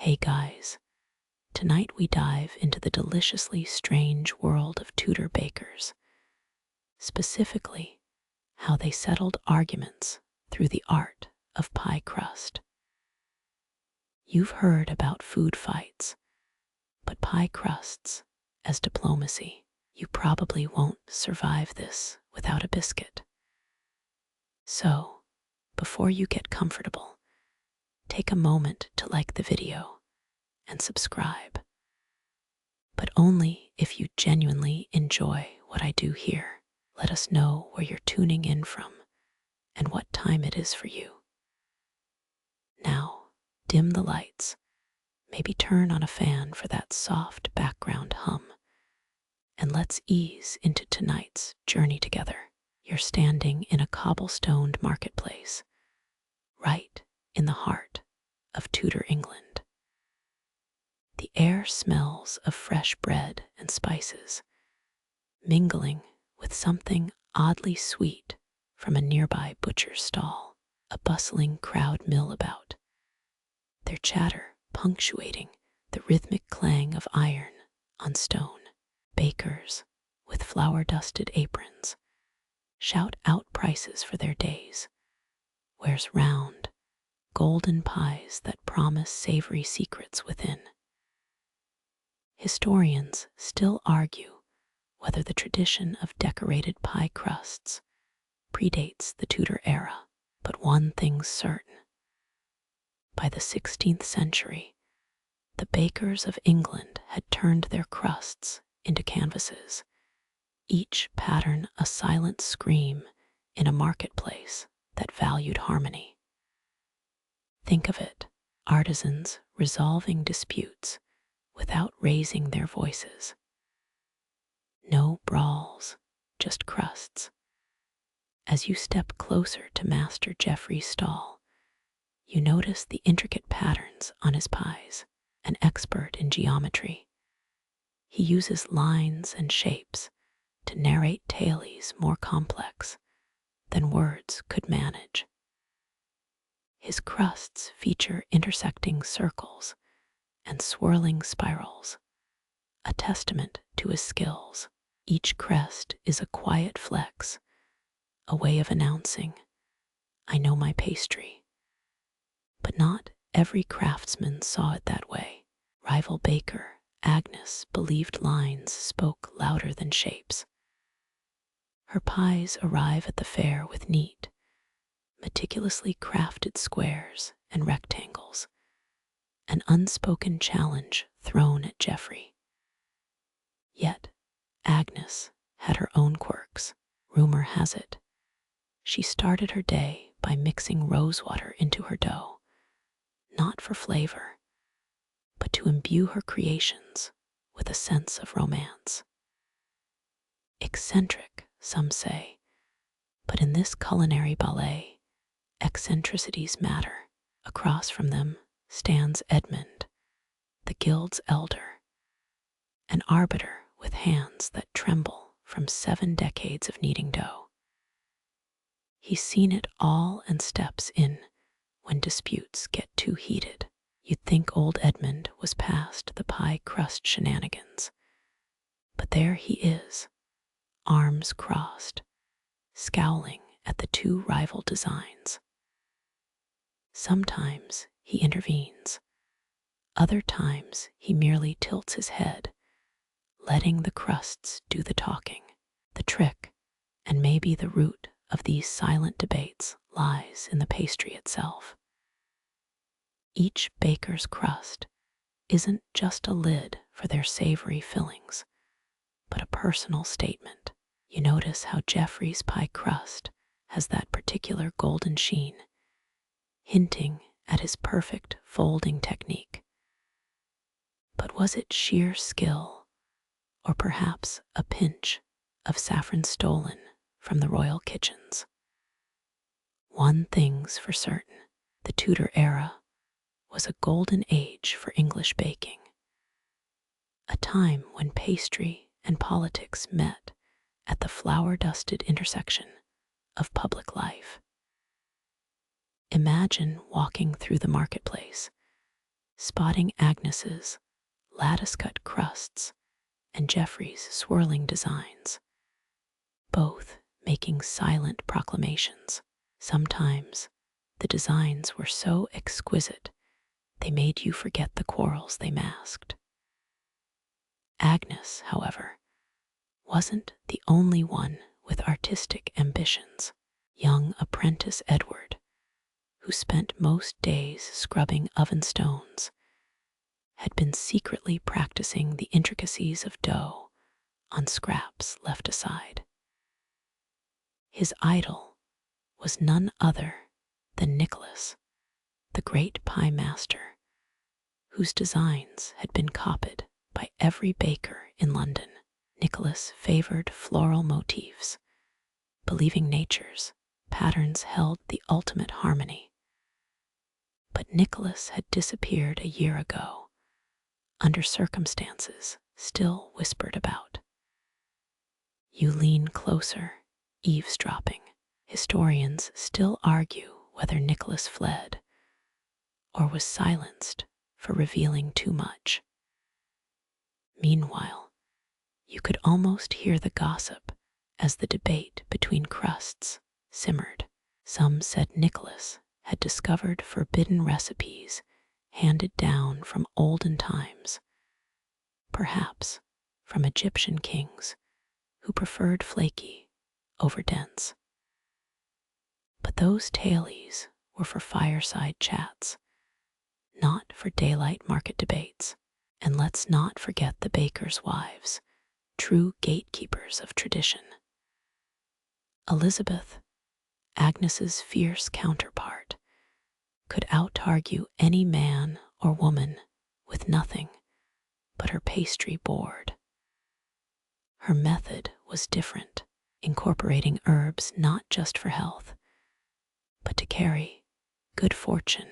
Hey guys, tonight we dive into the deliciously strange world of Tudor bakers, specifically how they settled arguments through the art of pie crust. You've heard about food fights, but pie crusts as diplomacy. You probably won't survive this without a biscuit. So, before you get comfortable, take a moment to like the video and subscribe. But only if you genuinely enjoy what I do here. Let us know where you're tuning in from and what time it is for you. Now, dim the lights, maybe turn on a fan for that soft background hum, and let's ease into tonight's journey together. You're standing in a cobblestoned marketplace, right in the heart of Tudor England. The air smells of fresh bread and spices, mingling with something oddly sweet from a nearby butcher's stall. A bustling crowd mill about, their chatter punctuating the rhythmic clang of iron on stone. Bakers with flour-dusted aprons shout out prices for their days, where's round, golden pies that promise savory secrets within. Historians still argue whether the tradition of decorated pie crusts predates the Tudor era, but one thing's certain. By the 16th century, the bakers of England had turned their crusts into canvases, each pattern a silent scream in a marketplace that valued harmony. Think of it, artisans resolving disputes without raising their voices. No brawls, just crusts. As you step closer to Master Geoffrey's stall, you notice the intricate patterns on his pies. An expert in geometry, he uses lines and shapes to narrate tales more complex than words could manage. His crusts feature intersecting circles and swirling spirals, a testament to his skills. Each crest is a quiet flex, a way of announcing, I know my pastry. But not every craftsman saw it that way. Rival baker Agnes believed lines spoke louder than shapes. Her pies arrive at the fair with neat, meticulously crafted squares and rectangles, an unspoken challenge thrown at Geoffrey. Yet Agnes had her own quirks. Rumor has it, she started her day by mixing rosewater into her dough, not for flavor, but to imbue her creations with a sense of romance. Eccentric, some say, but in this culinary ballet, eccentricities matter. Across from them stands Edmund, the guild's elder, an arbiter with hands that tremble from 7 decades of kneading dough. He's seen it all and steps in when disputes get too heated. You'd think old Edmund was past the pie crust shenanigans, but there he is, arms crossed, scowling at the two rival designs. Sometimes he intervenes, other times he merely tilts his head, letting the crusts do the talking. The trick, and maybe the root of these silent debates, lies in the pastry itself. Each baker's crust isn't just a lid for their savory fillings, but a personal statement. You notice how Geoffrey's pie crust has that particular golden sheen, hinting at his perfect folding technique. But was it sheer skill, or perhaps a pinch of saffron stolen from the royal kitchens? One thing's for certain, the Tudor era was a golden age for English baking, a time when pastry and politics met at the flour-dusted intersection of public life. Imagine walking through the marketplace, spotting Agnes's lattice-cut crusts and Geoffrey's swirling designs, both making silent proclamations. Sometimes the designs were so exquisite they made you forget the quarrels they masked. Agnes, however, wasn't the only one with artistic ambitions. Young apprentice Edward, who spent most days scrubbing oven stones, had been secretly practicing the intricacies of dough on scraps left aside. His idol was none other than Nicholas, the great pie master, whose designs had been copied by every baker in London. Nicholas favored floral motifs, believing nature's patterns held the ultimate harmony. But Nicholas had disappeared a year ago, under circumstances still whispered about. You lean closer, eavesdropping. Historians still argue whether Nicholas fled or was silenced for revealing too much. Meanwhile, you could almost hear the gossip as the debate between crusts simmered. Some said Nicholas had discovered forbidden recipes handed down from olden times, perhaps from Egyptian kings who preferred flaky over dense. But those tales were for fireside chats, not for daylight market debates. And let's not forget the bakers' wives, true gatekeepers of tradition. Elizabeth, Agnes's fierce counterpart, could out-argue any man or woman with nothing but her pastry board. Her method was different, incorporating herbs not just for health, but to carry good fortune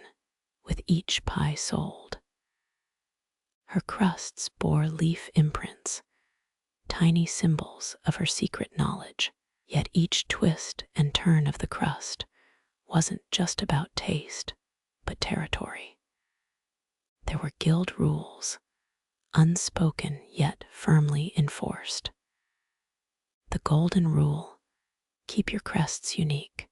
with each pie sold. Her crusts bore leaf imprints, tiny symbols of her secret knowledge, yet each twist and turn of the crust wasn't just about taste, but territory. There were guild rules, unspoken yet firmly enforced. The golden rule: keep your crusts unique,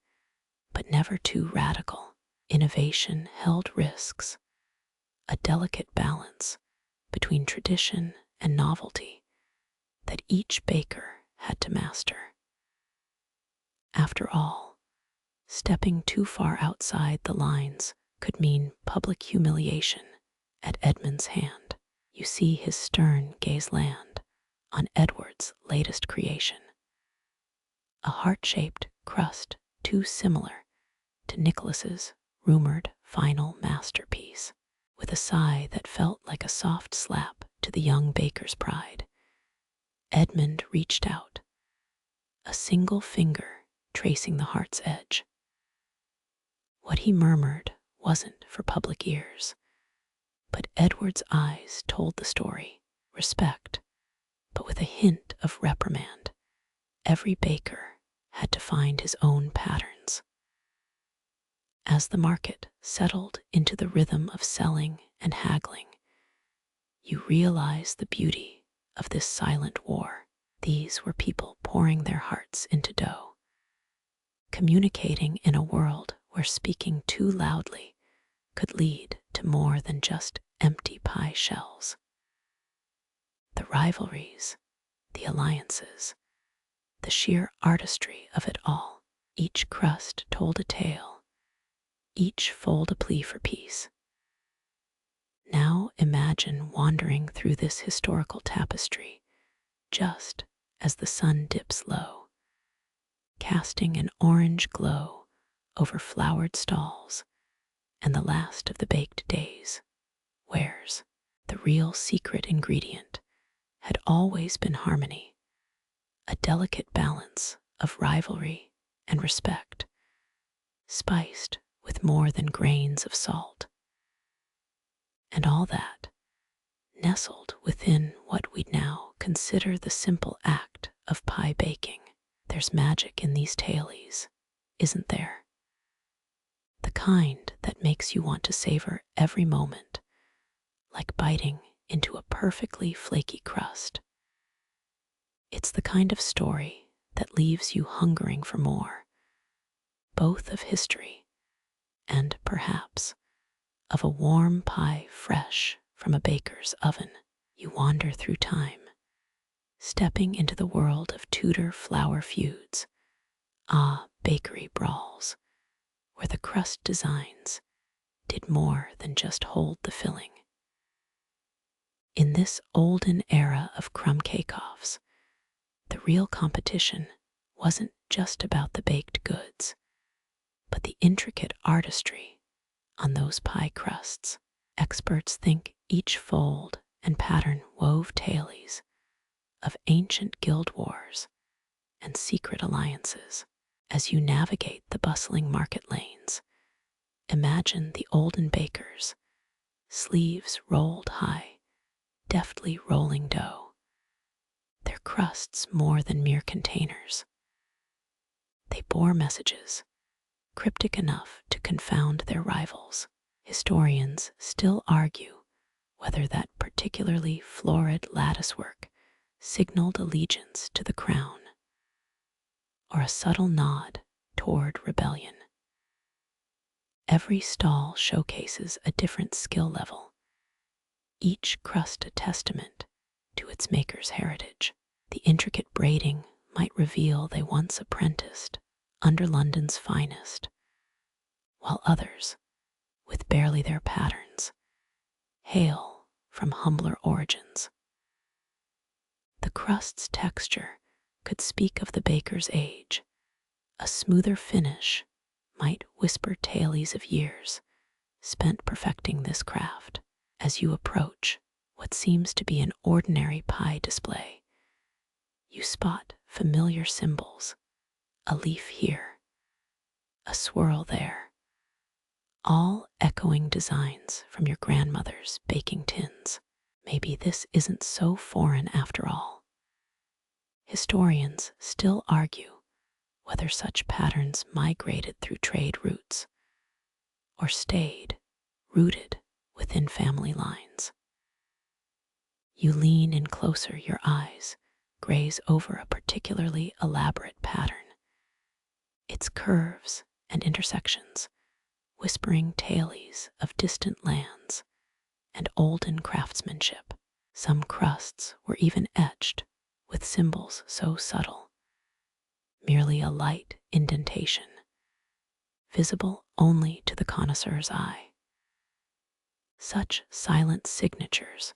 but never too radical. Innovation held risks, a delicate balance between tradition and novelty that each baker had to master. After all, stepping too far outside the lines could mean public humiliation. At Edmund's hand, you see his stern gaze land on Edward's latest creation, a heart-shaped crust too similar to Nicholas's rumored final masterpiece. With a sigh that felt like a soft slap to the young baker's pride, Edmund reached out, a single finger tracing the heart's edge. What he murmured wasn't for public ears, but Edward's eyes told the story. Respect, but with a hint of reprimand. Every baker had to find his own patterns. As the market settled into the rhythm of selling and haggling, you realize the beauty of this silent war. These were people pouring their hearts into dough, communicating in a world where speaking too loudly could lead to more than just empty pie shells. The rivalries, the alliances, the sheer artistry of it all. Each crust told a tale, each fold a plea for peace. Now imagine wandering through this historical tapestry just as the sun dips low, casting an orange glow over flowered stalls and the last of the baked days. Wares, the real secret ingredient, had always been harmony, a delicate balance of rivalry and respect, spiced with more than grains of salt. And all that nestled within what we'd now consider the simple act of pie baking. There's magic in these tales, isn't there? The kind that makes you want to savor every moment, like biting into a perfectly flaky crust. It's the kind of story that leaves you hungering for more, both of history and, perhaps, of a warm pie fresh from a baker's oven. You wander through time, stepping into the world of Tudor flour feuds, bakery brawls, where the crust designs did more than just hold the filling. In this olden era of crumb cake-offs, the real competition wasn't just about the baked goods, but the intricate artistry on those pie crusts. Experts think each fold and pattern wove tales of ancient guild wars and secret alliances. As you navigate the bustling market lanes, imagine the olden bakers, sleeves rolled high, deftly rolling dough, their crusts more than mere containers. They bore messages, cryptic enough to confound their rivals. Historians still argue whether that particularly florid latticework signaled allegiance to the crown or a subtle nod toward rebellion. Every stall showcases a different skill level, each crust a testament to its maker's heritage. The intricate braiding might reveal they once apprenticed under London's finest, while others, with barely their patterns, hail from humbler origins. The crust's texture could speak of the baker's age. A smoother finish might whisper tales of years spent perfecting this craft. As you approach what seems to be an ordinary pie display, you spot familiar symbols, a leaf here, a swirl there, all echoing designs from your grandmother's baking tins. Maybe this isn't so foreign after all. Historians still argue whether such patterns migrated through trade routes or stayed rooted within family lines. You lean in closer, your eyes graze over a particularly elaborate pattern, its curves and intersections whispering tales of distant lands and olden craftsmanship. Some crusts were even etched with symbols so subtle, merely a light indentation, visible only to the connoisseur's eye. Such silent signatures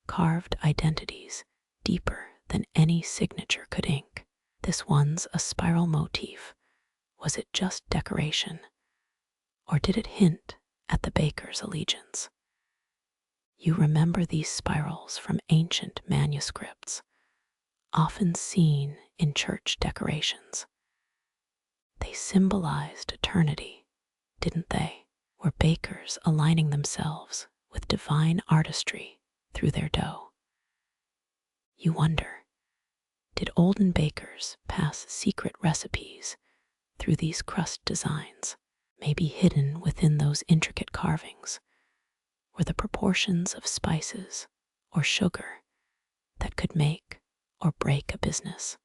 carved identities deeper than any signature could ink. This one's a spiral motif. Was it just decoration, or did it hint at the baker's allegiance? You remember these spirals from ancient manuscripts, often seen in church decorations. They symbolized eternity, didn't they? Were bakers aligning themselves with divine artistry through their dough? You wonder, did olden bakers pass secret recipes through these crust designs? Maybe hidden within those intricate carvings were the proportions of spices or sugar that could make or break a business.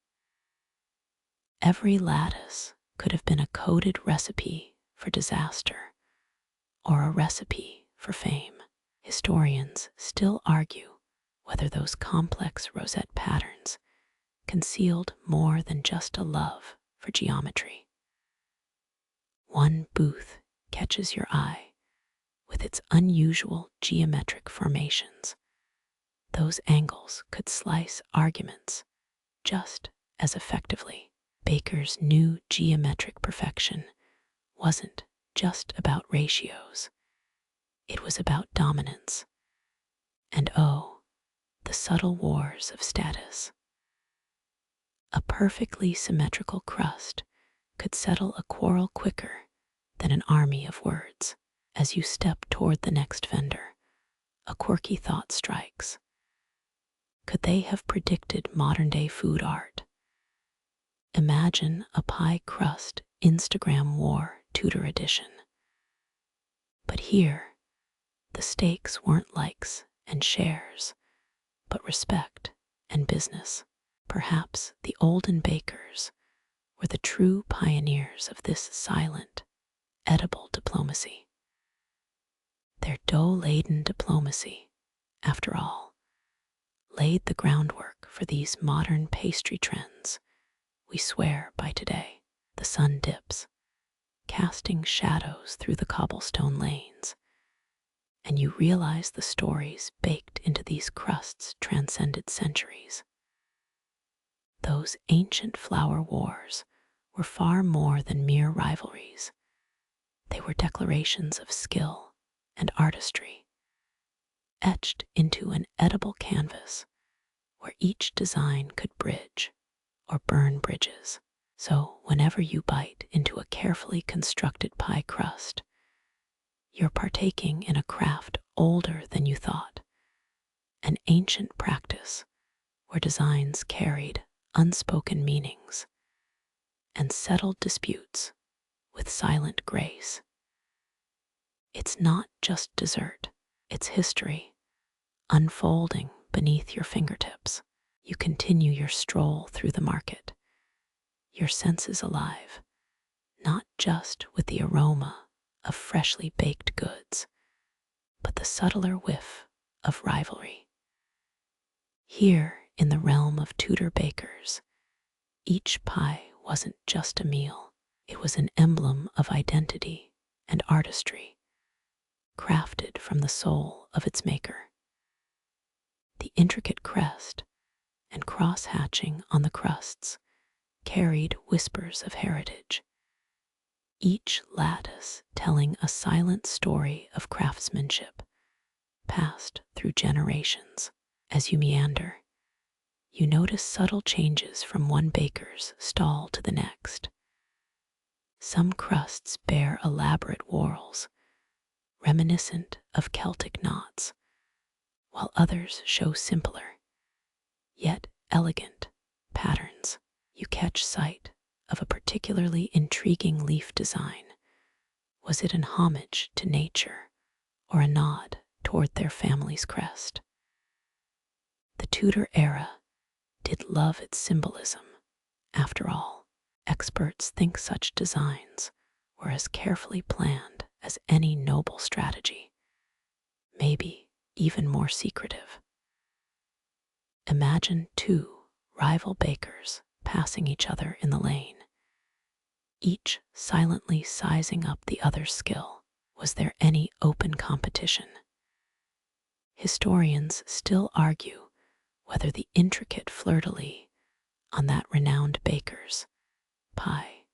Every lattice could have been a coded recipe for disaster or a recipe for fame. Historians still argue whether those complex rosette patterns concealed more than just a love for geometry. One booth catches your eye with its unusual geometric formations. Those angles could slice arguments just as effectively. Baker's new geometric perfection wasn't just about ratios. It was about dominance. And oh, the subtle wars of status. A perfectly symmetrical crust could settle a quarrel quicker than an army of words. As you step toward the next vendor, a quirky thought strikes. Could they have predicted modern-day food art? Imagine a pie crust Instagram war Tudor edition. But here, the stakes weren't likes and shares, but respect and business. Perhaps the olden bakers were the true pioneers of this silent, edible diplomacy. Their dough-laden diplomacy, after all, laid the groundwork for these modern pastry trends we swear by today. The sun dips, casting shadows through the cobblestone lanes, and you realize the stories baked into these crusts transcended centuries. Those ancient flour wars were far more than mere rivalries. They were declarations of skill and artistry, etched into an edible canvas where each design could bridge or burn bridges. So whenever you bite into a carefully constructed pie crust, you're partaking in a craft older than you thought, an ancient practice where designs carried unspoken meanings and settled disputes with silent grace. It's not just dessert, it's history, unfolding beneath your fingertips. You continue your stroll through the market, your senses alive, not just with the aroma of freshly baked goods, but the subtler whiff of rivalry. Here, in the realm of Tudor bakers, each pie wasn't just a meal, it was an emblem of identity and artistry, crafted from the soul of its maker. The intricate crest and cross-hatching on the crusts carried whispers of heritage, each lattice telling a silent story of craftsmanship passed through generations. As you meander, you notice subtle changes from one baker's stall to the next. Some crusts bear elaborate whorls, reminiscent of Celtic knots, while others show simpler, yet elegant, patterns. You catch sight of a particularly intriguing leaf design. Was it an homage to nature or a nod toward their family's crest? The Tudor era did love its symbolism. After all, experts think such designs were as carefully planned as any noble strategy, maybe even more secretive. Imagine two rival bakers passing each other in the lane, each silently sizing up the other's skill. Was there any open competition? Historians still argue whether the intricate fleur-de-lis on that renowned baker's pie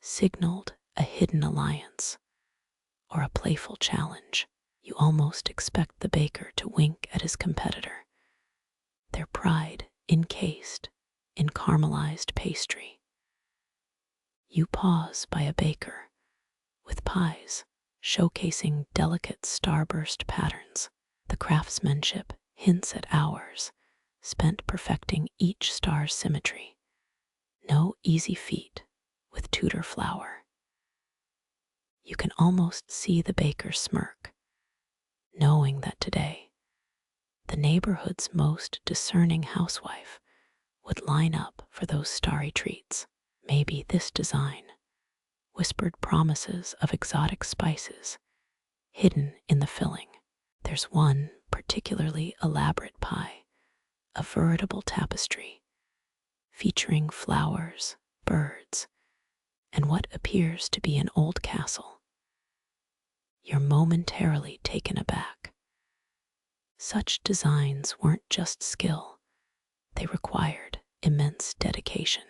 signaled a hidden alliance or a playful challenge. You almost expect the baker to wink at his competitor, their pride encased in caramelized pastry. You pause by a baker with pies showcasing delicate starburst patterns. The craftsmanship hints at hours spent perfecting each star's symmetry. No easy feat with Tudor flour. You can almost see the baker smirk, knowing that today, the neighborhood's most discerning housewife would line up for those starry treats. Maybe this design whispered promises of exotic spices hidden in the filling. There's one particularly elaborate pie, a veritable tapestry, featuring flowers, birds, and what appears to be an old castle. You're momentarily taken aback. Such designs weren't just skill, they required immense dedication.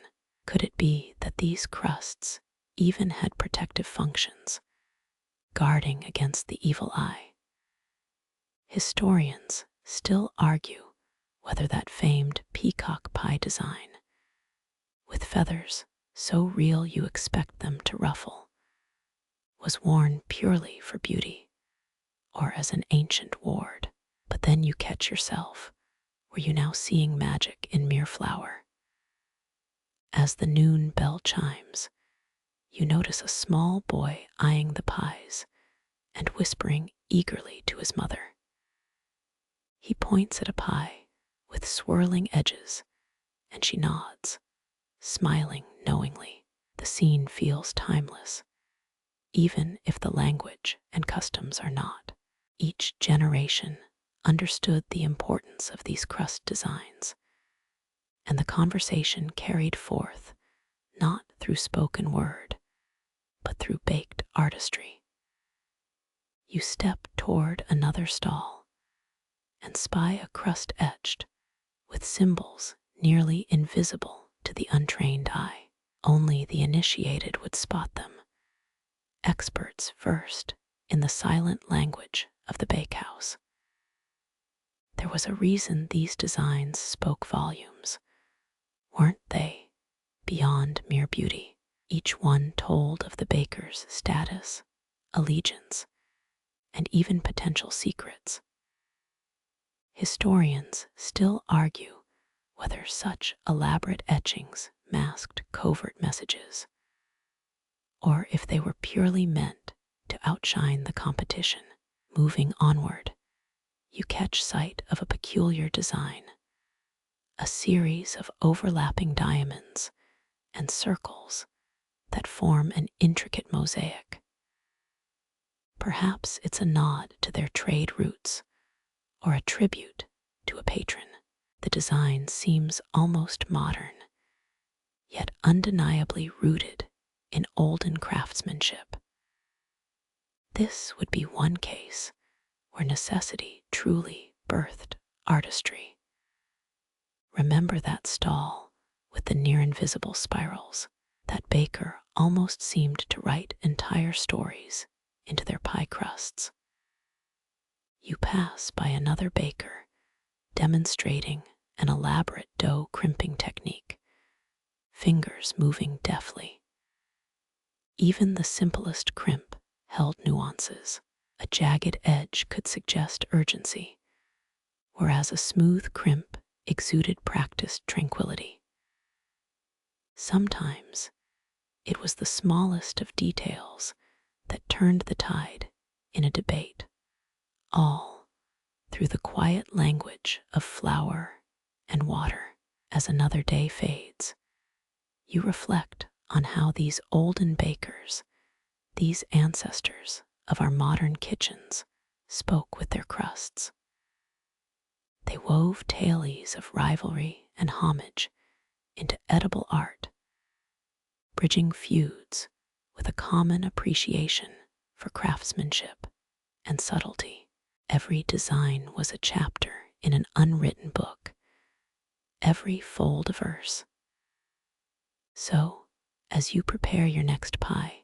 Could it be that these crusts even had protective functions, guarding against the evil eye? Historians still argue whether that famed peacock pie design, with feathers so real you expect them to ruffle, was worn purely for beauty or as an ancient ward. But then you catch yourself. Were you now seeing magic in mere flour? As the noon bell chimes, you notice a small boy eyeing the pies and whispering eagerly to his mother. He points at a pie with swirling edges, and she nods, smiling knowingly. The scene feels timeless, even if the language and customs are not. Each generation understood the importance of these crust designs, and the conversation carried forth not through spoken word, but through baked artistry. You step toward another stall and spy a crust etched with symbols nearly invisible to the untrained eye. Only the initiated would spot them, experts versed in the silent language of the bakehouse. There was a reason these designs spoke volumes, weren't they? Beyond mere beauty, each one told of the baker's status, allegiance, and even potential secrets. Historians still argue whether such elaborate etchings masked covert messages, or if they were purely meant to outshine the competition. Moving onward, you catch sight of a peculiar design, a series of overlapping diamonds and circles that form an intricate mosaic. Perhaps it's a nod to their trade routes or a tribute to a patron. The design seems almost modern, yet undeniably rooted in olden craftsmanship. This would be one case where necessity truly birthed artistry. Remember that stall with the near-invisible spirals? That baker almost seemed to write entire stories into their pie crusts. You pass by another baker demonstrating an elaborate dough crimping technique, fingers moving deftly. Even the simplest crimp held nuances. A jagged edge could suggest urgency, whereas a smooth crimp exuded practiced tranquility. Sometimes it was the smallest of details that turned the tide in a debate, all through the quiet language of flour and water. As another day fades, you reflect on how these olden bakers, these ancestors of our modern kitchens, spoke with their crusts. They wove tales of rivalry and homage into edible art, bridging feuds with a common appreciation for craftsmanship and subtlety. Every design was a chapter in an unwritten book, every fold a verse. So, as you prepare your next pie,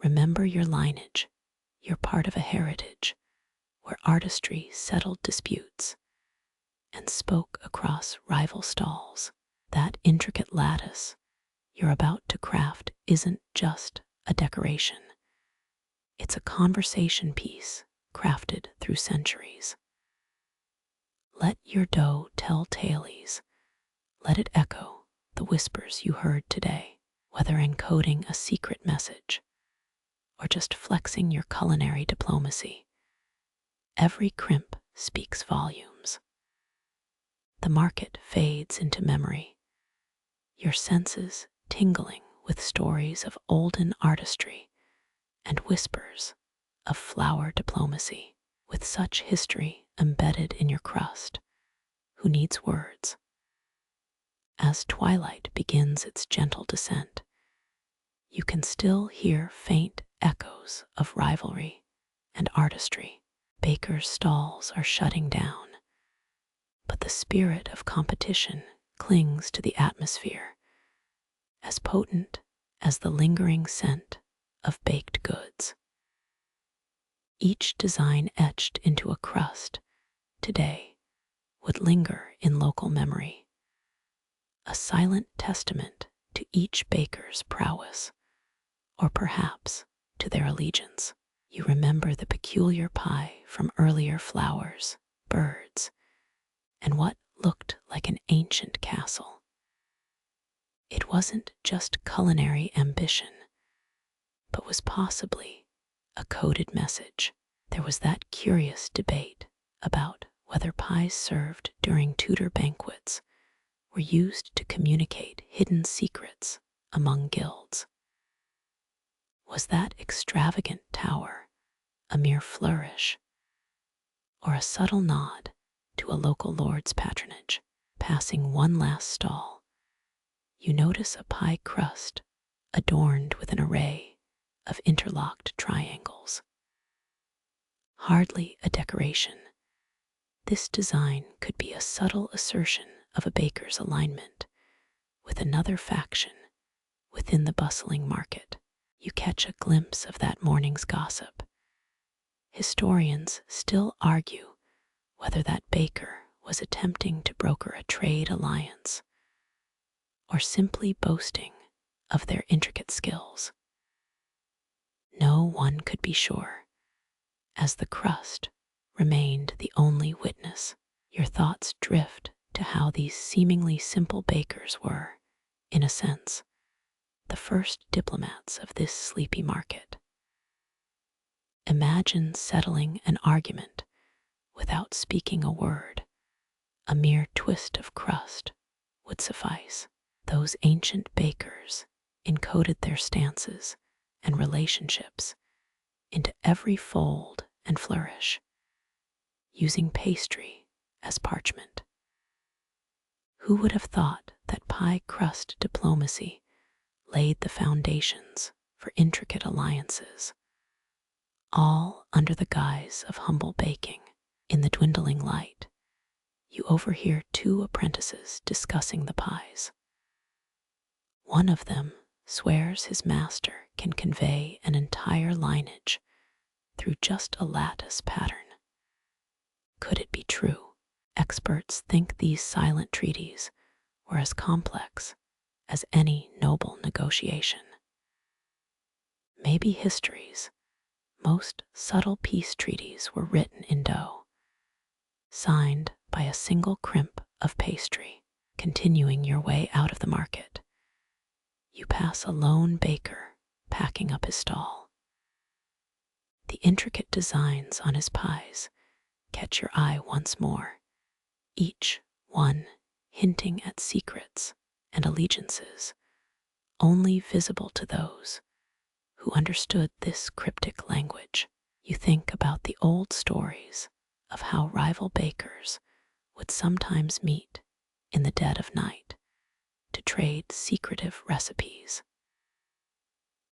remember your lineage. You're part of a heritage where artistry settled disputes and spoke across rival stalls. That intricate lattice you're about to craft isn't just a decoration. It's a conversation piece crafted through centuries. Let your dough tell tales. Let it echo the whispers you heard today, whether encoding a secret message or just flexing your culinary diplomacy. Every crimp speaks volumes. The market fades into memory, your senses tingling with stories of olden artistry and whispers of flour diplomacy. With such history embedded in your crust, who needs words? As twilight begins its gentle descent, you can still hear faint echoes of rivalry and artistry. Bakers' stalls are shutting down, but the spirit of competition clings to the atmosphere, as potent as the lingering scent of baked goods. Each design etched into a crust today would linger in local memory, a silent testament to each baker's prowess, or perhaps to their allegiance. You remember the peculiar pie from earlier flowers, birds, and what looked like an ancient castle. It wasn't just culinary ambition, but was possibly a coded message. There was that curious debate about whether pies served during Tudor banquets were used to communicate hidden secrets among guilds. Was that extravagant tower a mere flourish, or a subtle nod to a local lord's patronage? Passing one last stall, you notice a pie crust adorned with an array of interlocked triangles. Hardly a decoration, this design could be a subtle assertion of a baker's alignment with another faction within the bustling market. You catch a glimpse of that morning's gossip. Historians still argue whether that baker was attempting to broker a trade alliance or simply boasting of their intricate skills. No one could be sure, as the crust remained the only witness. Your thoughts drift to how these seemingly simple bakers were, in a sense, the first diplomats of this sleepy market. Imagine settling an argument without speaking a word. A mere twist of crust would suffice. Those ancient bakers encoded their stances and relationships into every fold and flourish, using pastry as parchment. Who would have thought that pie crust diplomacy laid the foundations for intricate alliances, all under the guise of humble baking? In the dwindling light, you overhear two apprentices discussing the pies. One of them swears his master can convey an entire lineage through just a lattice pattern. Could it be true? Experts think these silent treaties were as complex as any noble negotiation. Maybe history's most subtle peace treaties were written in dough, signed by a single crimp of pastry. Continuing your way out of the market, you pass a lone baker packing up his stall. The intricate designs on his pies catch your eye once more, each one hinting at secrets and allegiances only visible to those who understood this cryptic language. You think about the old stories of how rival bakers would sometimes meet in the dead of night to trade secretive recipes.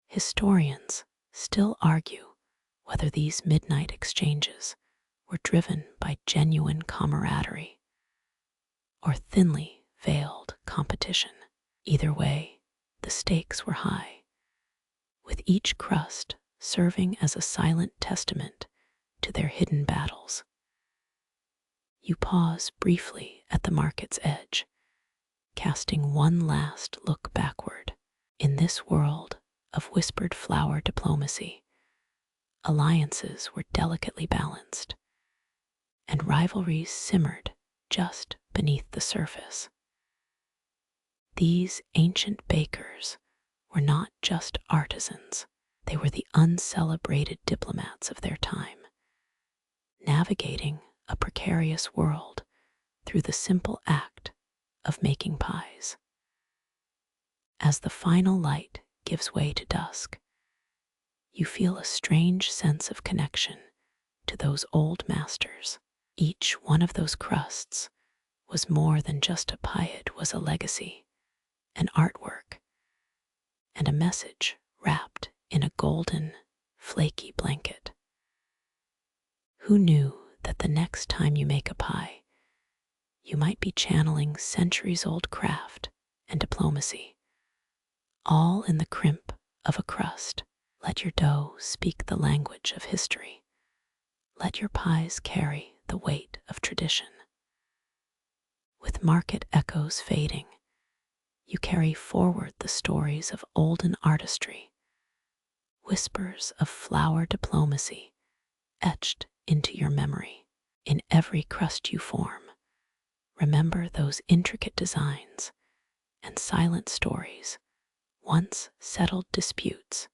Historians still argue whether these midnight exchanges were driven by genuine camaraderie or thinly veiled competition. Either way, the stakes were high, with each crust serving as a silent testament to their hidden battles. You pause briefly at the market's edge, casting one last look backward. In this world of whispered flower diplomacy, alliances were delicately balanced, and rivalries simmered just beneath the surface. These ancient bakers were not just artisans, they were the uncelebrated diplomats of their time, navigating a precarious world through the simple act of making pies. As the final light gives way to dusk, you feel a strange sense of connection to those old masters. Each one of those crusts was more than just a pie, it was a legacy, an artwork, and a message wrapped in a golden, flaky blanket. Who knew that the next time you make a pie, you might be channeling centuries-old craft and diplomacy, all in the crimp of a crust? Let your dough speak the language of history. Let your pies carry the weight of tradition. With market echoes fading, you carry forward the stories of olden artistry, whispers of flower diplomacy etched into your memory. In every crust you form, remember those intricate designs and silent stories, once settled disputes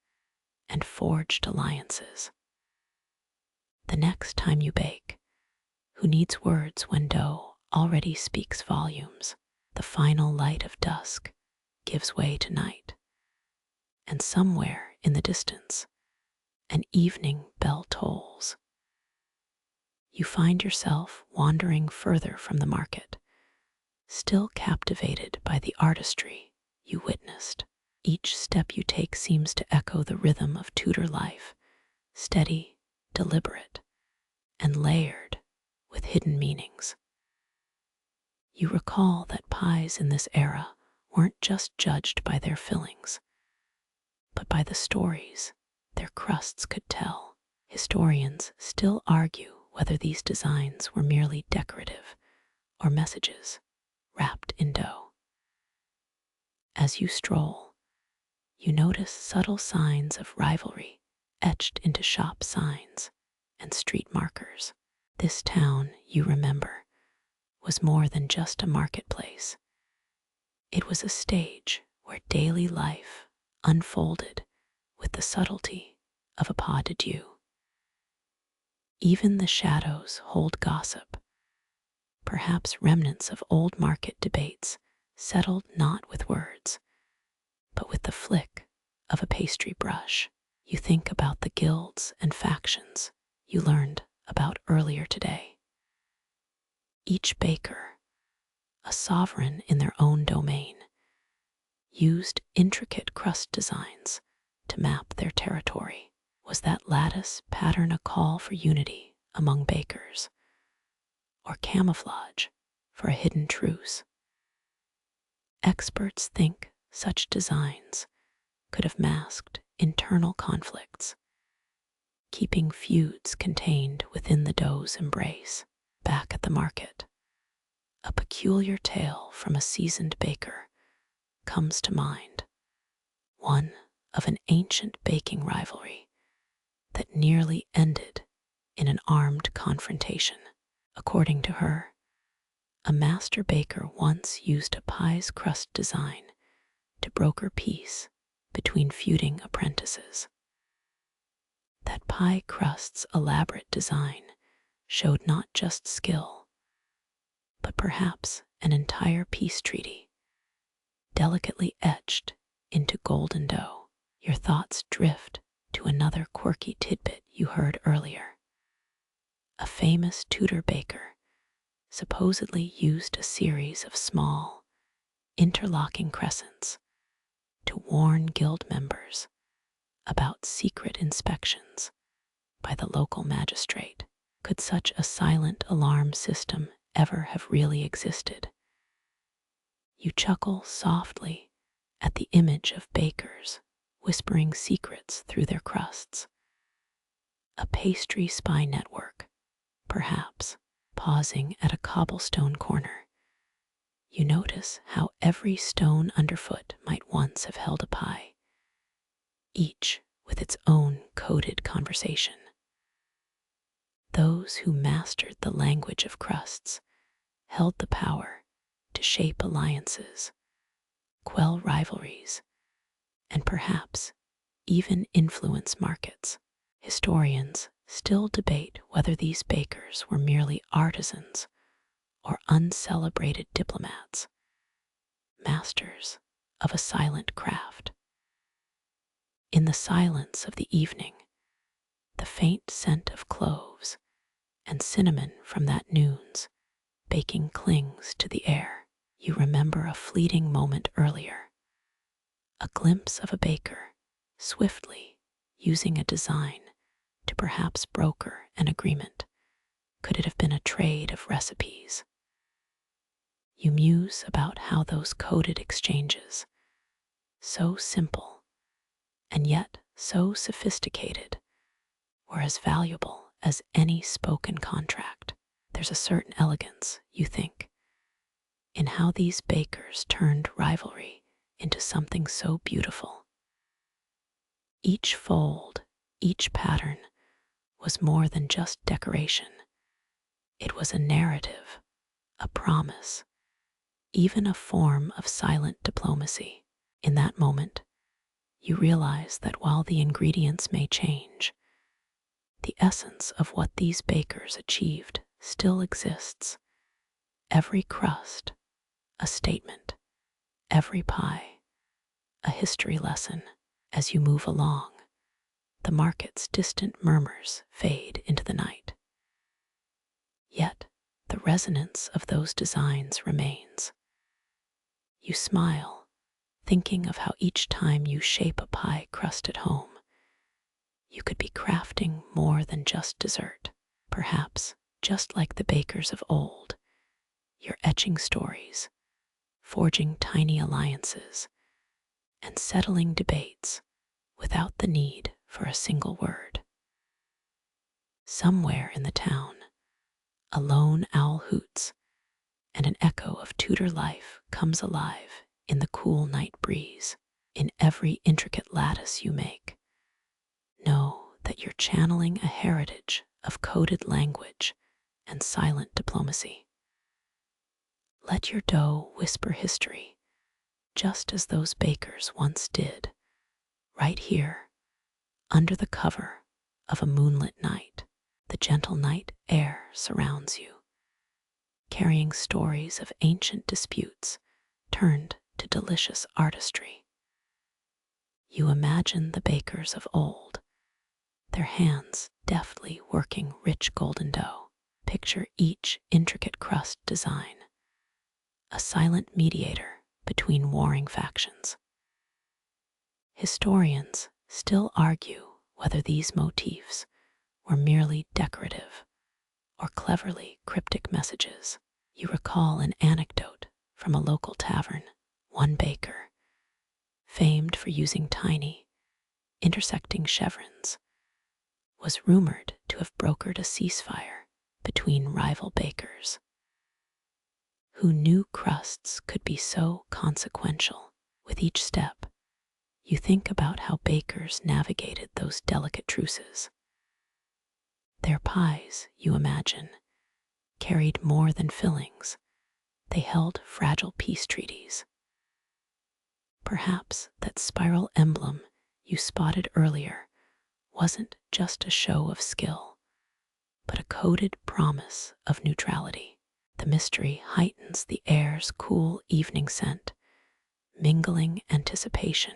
and forged alliances. The next time you bake, Who needs words when dough already speaks volumes? The final light of dusk gives way to night, and somewhere in the distance, an evening bell tolls. You find yourself wandering further from the market, still captivated by the artistry you witnessed. Each step you take seems to echo the rhythm of Tudor life, steady, deliberate, and layered with hidden meanings. You recall that pies in this era weren't just judged by their fillings, but by the stories their crusts could tell. Historians still argue whether these designs were merely decorative or messages wrapped in dough. As you stroll, you notice subtle signs of rivalry etched into shop signs and street markers. This town, you remember, was more than just a marketplace. It was a stage where daily life unfolded with the subtlety of a pas de deux. Even the shadows hold gossip, perhaps remnants of old market debates settled not with words, but with the flick of a pastry brush. You think about the guilds and factions you learned about earlier today. Each baker, a sovereign in their own domain, used intricate crust designs to map their territory. Was that lattice pattern a call for unity among bakers, or camouflage for a hidden truce? Experts think such designs could have masked internal conflicts, keeping feuds contained within the dough's embrace. Back at the market, a peculiar tale from a seasoned baker comes to mind, one of an ancient baking rivalry that nearly ended in an armed confrontation. According to her, a master baker once used a pie's crust design to broker peace between feuding apprentices. That pie crust's elaborate design showed not just skill, but perhaps an entire peace treaty, delicately etched into golden dough. Your thoughts drift to another quirky tidbit you heard earlier. A famous Tudor baker supposedly used a series of small, interlocking crescents to warn guild members about secret inspections by the local magistrate. Could such a silent alarm system ever have really existed? You chuckle softly at the image of bakers whispering secrets through their crusts. A pastry spy network, perhaps. Pausing at a cobblestone corner, you notice how every stone underfoot might once have held a pie, each with its own coded conversation. Those who mastered the language of crusts held the power to shape alliances, quell rivalries, and perhaps even influence markets. Historians still debate whether these bakers were merely artisans or uncelebrated diplomats, masters of a silent craft. In the silence of the evening, the faint scent of cloves and cinnamon from that noon's baking clings to the air. You remember a fleeting moment earlier, a glimpse of a baker swiftly using a design to perhaps broker an agreement. Could it have been a trade of recipes? You muse about how those coded exchanges, so simple and yet so sophisticated, were as valuable as any spoken contract. There's a certain elegance, you think, in how these bakers turned rivalry into something so beautiful. Each fold, each pattern, was more than just decoration. It was a narrative, a promise, even a form of silent diplomacy. In that moment, you realize that while the ingredients may change, the essence of what these bakers achieved still exists. Every crust, a statement. Every pie, a history lesson. As you move along, the market's distant murmurs fade into the night. Yet, the resonance of those designs remains. You smile, thinking of how each time you shape a pie crust at home, you could be crafting more than just dessert. Perhaps, just like the bakers of old, you're etching stories, forging tiny alliances, and settling debates without the need for a single word. Somewhere in the town, a lone owl hoots, and an echo of Tudor life comes alive in the cool night breeze. In every intricate lattice you make, know that you're channeling a heritage of coded language and silent diplomacy. Let your dough whisper history, just as those bakers once did, right here, under the cover of a moonlit night. The gentle night air surrounds you, carrying stories of ancient disputes turned to delicious artistry. You imagine the bakers of old, their hands deftly working rich golden dough. Picture each intricate crust design, a silent mediator between warring factions. Historians still argue whether these motifs were merely decorative or cleverly cryptic messages. You recall an anecdote from a local tavern. One baker, famed for using tiny, intersecting chevrons, was rumored to have brokered a ceasefire between rival bakers. Who knew crusts could be so consequential? With each step, you think about how bakers navigated those delicate truces. Their pies, you imagine, carried more than fillings. They held fragile peace treaties. Perhaps that spiral emblem you spotted earlier wasn't just a show of skill, but a coded promise of neutrality. The mystery heightens the air's cool evening scent, mingling anticipation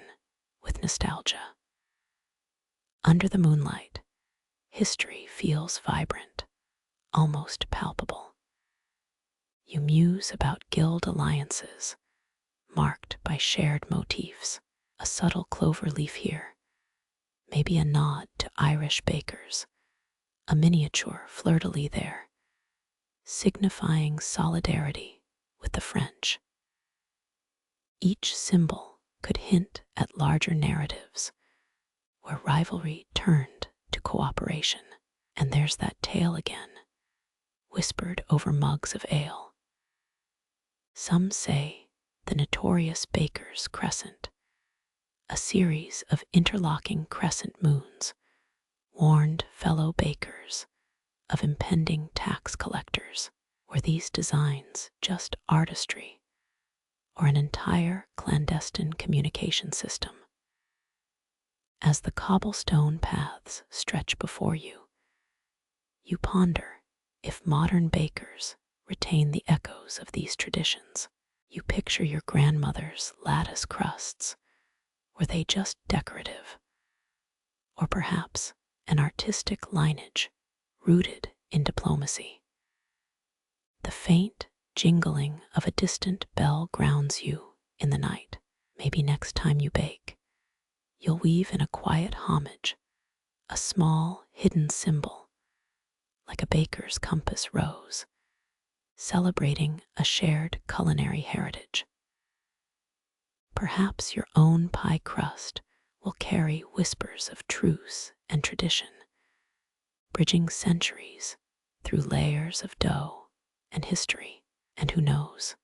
with nostalgia. Under the moonlight, history feels vibrant, almost palpable. You muse about guild alliances, marked by shared motifs, a subtle clover leaf here, maybe a nod to Irish bakers, a miniature fleur-de-lis there, signifying solidarity with the French. Each symbol could hint at larger narratives, where rivalry turned to cooperation. And there's that tale again, whispered over mugs of ale. Some say the notorious baker's crescent, a series of interlocking crescent moons, warned fellow bakers of impending tax collectors. Were these designs just artistry, or an entire clandestine communication system? As the cobblestone paths stretch before you, you ponder if modern bakers retain the echoes of these traditions. You picture your grandmother's lattice crusts. Were they just decorative? Or perhaps an artistic lineage rooted in diplomacy? The faint jingling of a distant bell grounds you in the night. Maybe next time you bake, you'll weave in a quiet homage, a small hidden symbol, like a baker's compass rose, celebrating a shared culinary heritage. Perhaps your own pie crust will carry whispers of truce and tradition, bridging centuries through layers of dough and history. And who knows,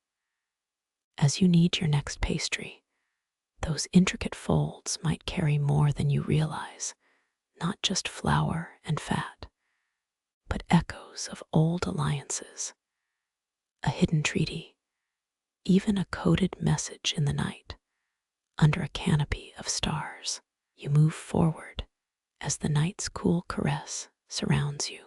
as you knead your next pastry, those intricate folds might carry more than you realize, not just flour and fat, but echoes of old alliances, a hidden treaty, even a coded message in the night. Under a canopy of stars, you move forward as the night's cool caress surrounds you.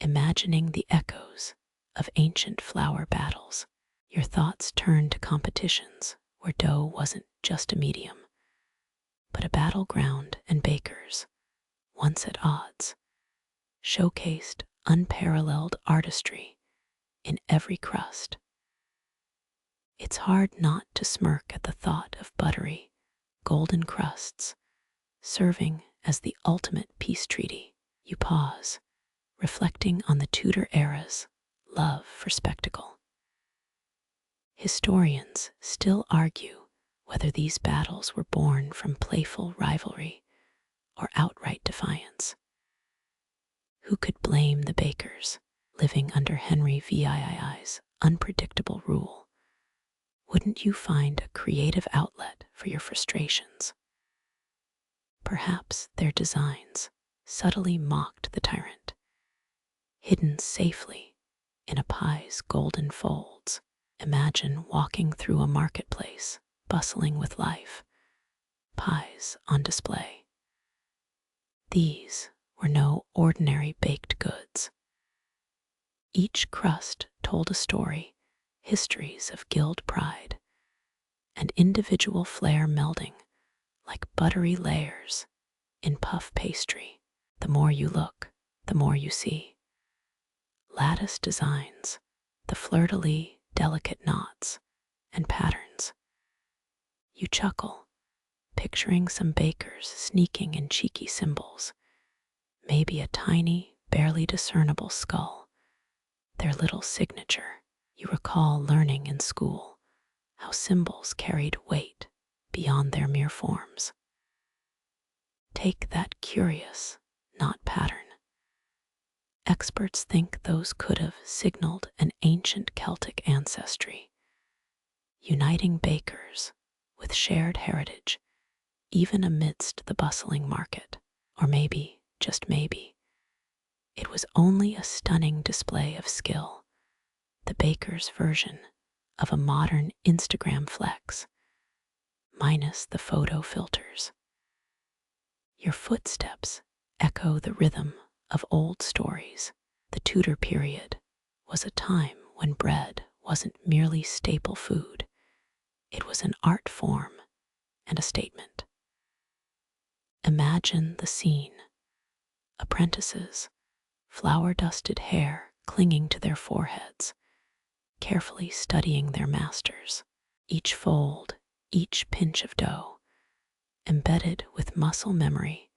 Imagining the echoes of ancient flour battles, your thoughts turn to competitions where dough wasn't just a medium, but a battleground, and bakers, once at odds, showcased unparalleled artistry in every crust. It's hard not to smirk at the thought of buttery, golden crusts serving as the ultimate peace treaty. You pause, reflecting on the Tudor era's love for spectacle. Historians still argue whether these battles were born from playful rivalry or outright defiance. Who could blame the bakers living under Henry VII's unpredictable rule? Wouldn't you find a creative outlet for your frustrations? Perhaps their designs subtly mocked the tyrant, hidden safely in a pie's golden folds. Imagine walking through a marketplace bustling with life, pies on display. These were no ordinary baked goods. Each crust told a story, histories of guild pride, and individual flair melding like buttery layers in puff pastry. The more you look, the more you see. Lattice designs, the fleur-de-lis, delicate knots, and patterns. You chuckle, picturing some bakers sneaking in cheeky symbols, maybe a tiny, barely discernible skull, their little signature. You recall learning in school how symbols carried weight beyond their mere forms. Take that curious, knot pattern. Experts think those could have signaled an ancient Celtic ancestry, uniting bakers with shared heritage, even amidst the bustling market. Or maybe, just maybe, it was only a stunning display of skill, the baker's version of a modern Instagram flex, minus the photo filters. Your footsteps echo the rhythm of old stories. The Tudor period was a time when bread wasn't merely staple food, it was an art form and a statement. Imagine the scene: apprentices, flour-dusted hair clinging to their foreheads, carefully studying their masters, each fold, each pinch of dough, embedded with muscle memory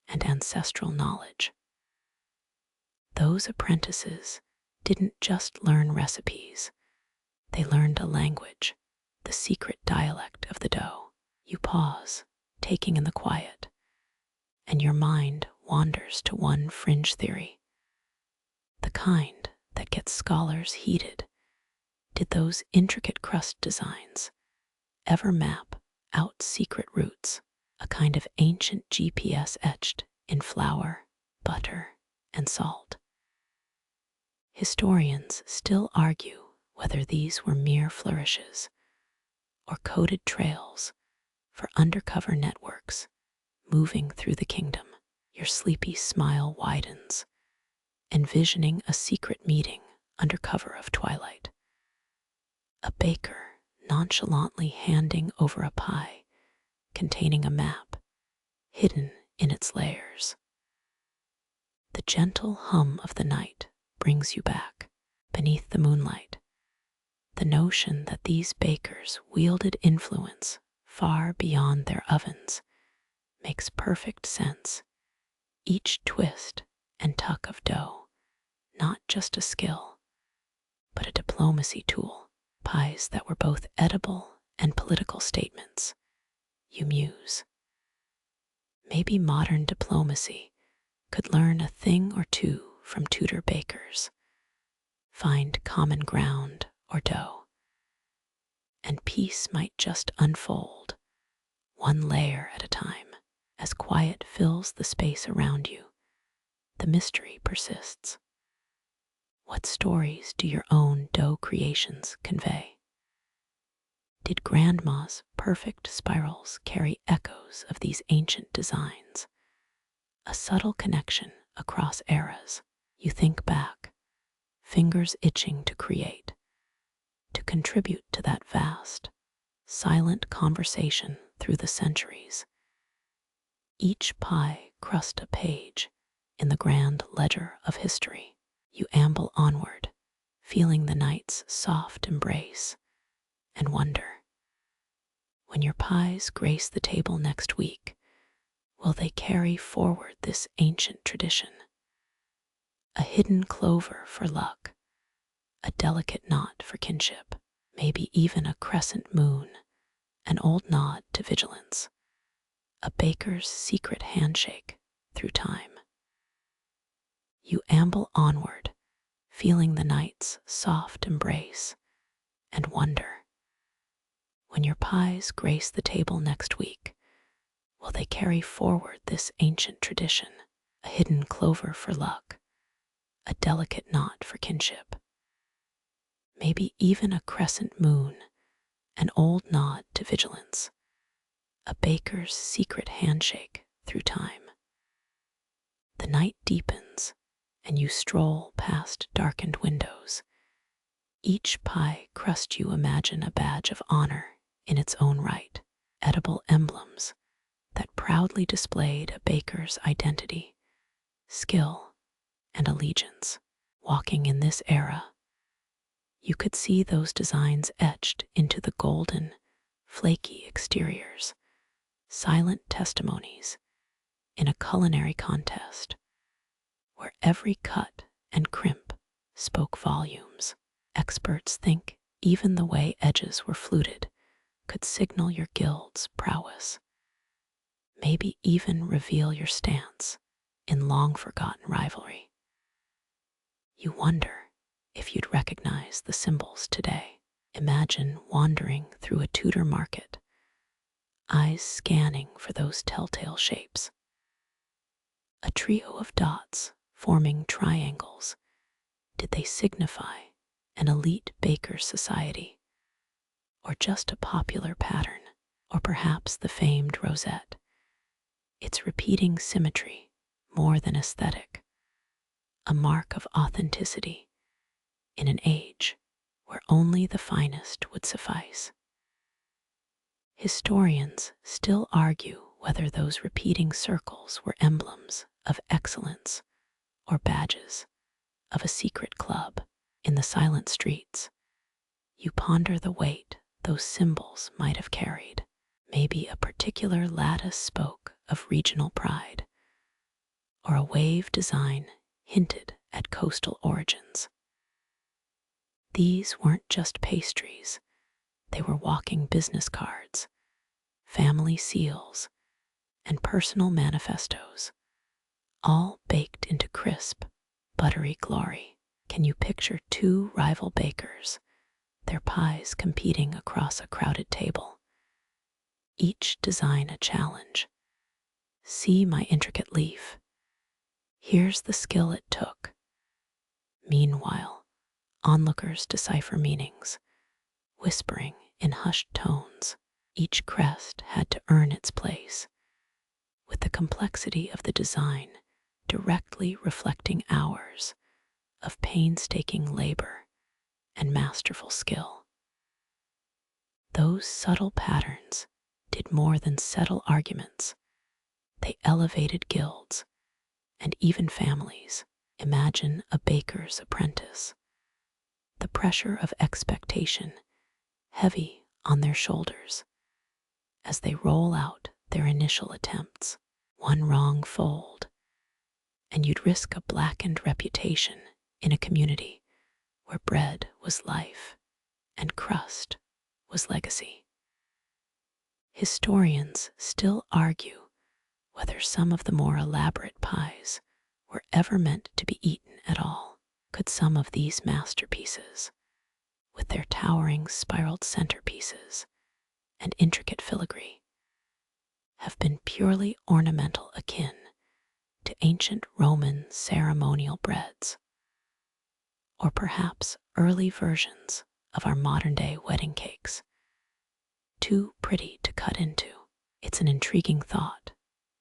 and ancestral knowledge. Those apprentices didn't just learn recipes, they learned a language, the secret dialect of the dough. You pause, taking in the quiet, and your mind wanders to one fringe theory, the kind that gets scholars heated. Did those intricate crust designs ever map out secret routes, a kind of ancient GPS etched in flour, butter, and salt? Historians still argue whether these were mere flourishes or coded trails for undercover networks moving through the kingdom. Your sleepy smile widens, envisioning a secret meeting under cover of twilight. A baker nonchalantly handing over a pie containing a map hidden in its layers. The gentle hum of the night brings you back beneath the moonlight. The notion that these bakers wielded influence far beyond their ovens makes perfect sense. Each twist and tuck of dough, not just a skill, but a diplomacy tool. Pies that were both edible and political statements. You muse. Maybe modern diplomacy could learn a thing or two from Tudor bakers, find common ground or dough, and peace might just unfold, one layer at a time. As quiet fills the space around you, the mystery persists. What stories do your own dough creations convey? Did Grandma's perfect spirals carry echoes of these ancient designs? A subtle connection across eras. You think back, fingers itching to create, to contribute to that vast, silent conversation through the centuries. Each pie crust a page in the grand ledger of history. You amble onward, feeling the night's soft embrace, and wonder, when your pies grace the table next week, will they carry forward this ancient tradition? A hidden clover for luck, a delicate knot for kinship, maybe even a crescent moon, an old nod to vigilance, a baker's secret handshake through time. You amble onward, feeling the night's soft embrace, and wonder, when your pies grace the table next week, will they carry forward this ancient tradition? A hidden clover for luck, a delicate knot for kinship, maybe even a crescent moon, an old nod to vigilance, a baker's secret handshake through time. The night deepens, and you stroll past darkened windows. Each pie crust you imagine a badge of honor in its own right, edible emblems that proudly displayed a baker's identity, skill, and allegiance. Walking in this era, you could see those designs etched into the golden, flaky exteriors, silent testimonies in a culinary contest where every cut and crimp spoke volumes. Experts think even the way edges were fluted could signal your guild's prowess, maybe even reveal your stance in long-forgotten rivalry. You wonder if you'd recognize the symbols today. Imagine wandering through a Tudor market, eyes scanning for those telltale shapes. A trio of dots forming triangles. Did they signify an elite baker's society, or just a popular pattern, or perhaps the famed rosette? Its repeating symmetry, more than aesthetic, a mark of authenticity in an age where only the finest would suffice. Historians still argue whether those repeating circles were emblems of excellence or badges of a secret club. In the silent streets, you ponder the weight those symbols might have carried. Maybe a particular lattice spoke of regional pride, or a wave design hinted at coastal origins. These weren't just pastries, they were walking business cards, family seals, and personal manifestos, all baked into crisp, buttery glory. Can you picture two rival bakers, their pies competing across a crowded table? Each design a challenge. See my intricate leaf. Here's the skill it took. Meanwhile, onlookers decipher meanings, whispering in hushed tones. Each crest had to earn its place, with the complexity of the design directly reflecting hours of painstaking labor and masterful skill. Those subtle patterns did more than settle arguments. They elevated guilds and even families. Imagine a baker's apprentice, the pressure of expectation heavy on their shoulders as they roll out their initial attempts. One wrong fold, and you'd risk a blackened reputation in a community where bread was life and crust was legacy. Historians still argue whether some of the more elaborate pies were ever meant to be eaten at all. Could some of these masterpieces, with their towering spiraled centerpieces and intricate filigree, have been purely ornamental, akin to ancient Roman ceremonial breads, or perhaps early versions of our modern-day wedding cakes, too pretty to cut into? It's an intriguing thought,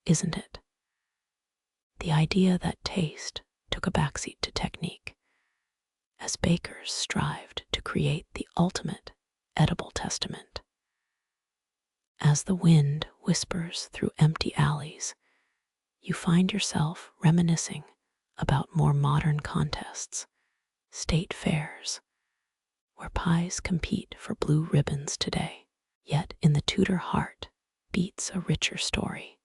isn't it? The idea that taste took a backseat to technique, as bakers strived to create the ultimate edible testament. As the wind whispers through empty alleys, you find yourself reminiscing about more modern contests, state fairs, where pies compete for blue ribbons today. Yet in the Tudor heart beats a richer story.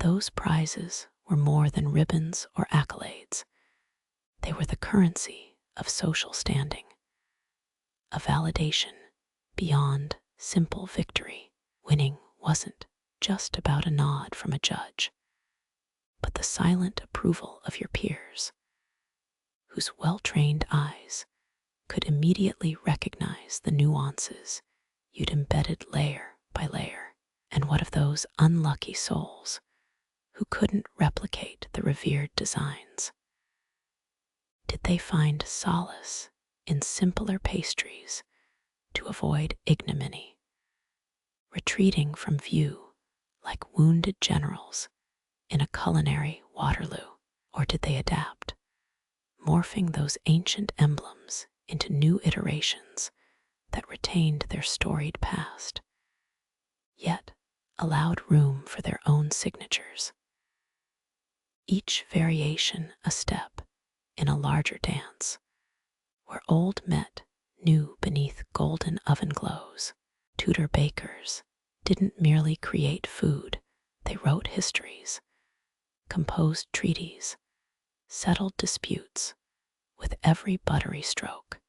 Those prizes were more than ribbons or accolades. They were the currency of social standing, a validation beyond simple victory. Winning wasn't just about a nod from a judge, but the silent approval of your peers, whose well-trained eyes could immediately recognize the nuances you'd embedded layer by layer. And what of those unlucky souls who couldn't replicate the revered designs? Did they find solace in simpler pastries to avoid ignominy, retreating from view like wounded generals in a culinary Waterloo? Or did they adapt, morphing those ancient emblems into new iterations that retained their storied past, yet allowed room for their own signatures? Each variation a step in a larger dance, where old met new beneath golden oven glows. Tudor bakers didn't merely create food, they wrote histories, composed treaties, settled disputes with every buttery stroke.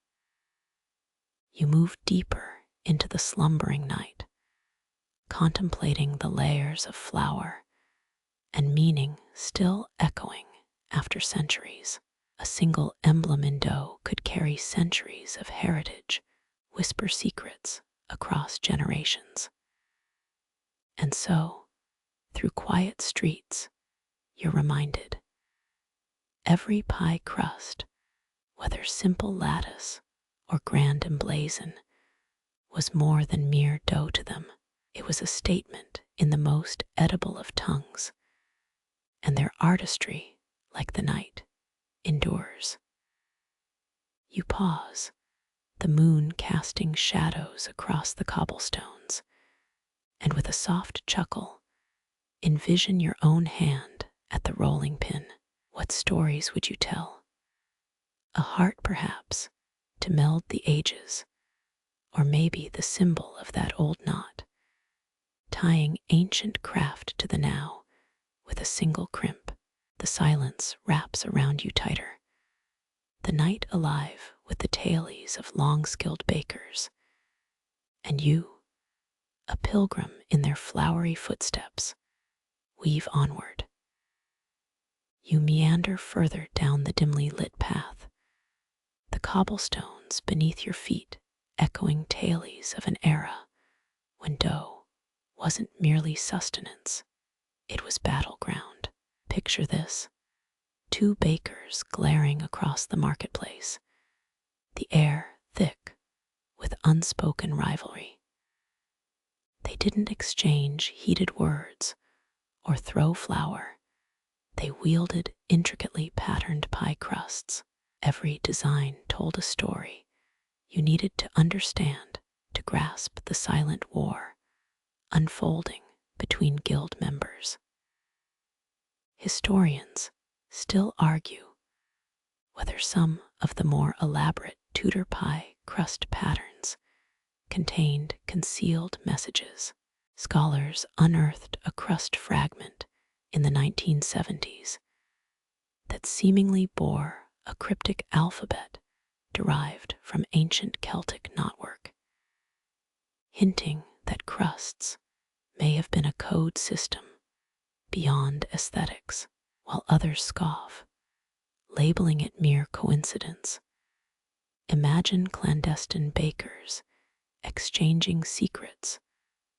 You move deeper into the slumbering night, contemplating the layers of flour and meaning still echoing after centuries. A single emblem in dough could carry centuries of heritage, whisper secrets across generations. And so, through quiet streets, you're reminded, every pie crust, whether simple lattice or grand emblazon, was more than mere dough to them. It was a statement in the most edible of tongues, and their artistry, like the night, endures. You pause, the moon casting shadows across the cobblestones, and with a soft chuckle, envision your own hand at the rolling pin. What stories would you tell? A heart, perhaps, to meld the ages, or maybe the symbol of that old knot, tying ancient craft to the now with a single crimp. The silence wraps around you tighter, the night alive with the tailies of long-skilled bakers, and you, a pilgrim in their flowery footsteps, weave onward. You meander further down the dimly lit path, the cobblestones beneath your feet echoing tailies of an era when dough wasn't merely sustenance, it was battleground. Picture this: two bakers glaring across the marketplace, the air thick with unspoken rivalry. They didn't exchange heated words or throw flour. They wielded intricately patterned pie crusts. Every design told a story you needed to understand to grasp the silent war unfolding between guild members. Historians still argue whether some of the more elaborate Tudor pie crust patterns contained concealed messages. Scholars unearthed a crust fragment in the 1970s that seemingly bore a cryptic alphabet derived from ancient Celtic knotwork, hinting that crusts may have been a code system beyond aesthetics, while others scoff, labeling it mere coincidence. Imagine clandestine bakers exchanging secrets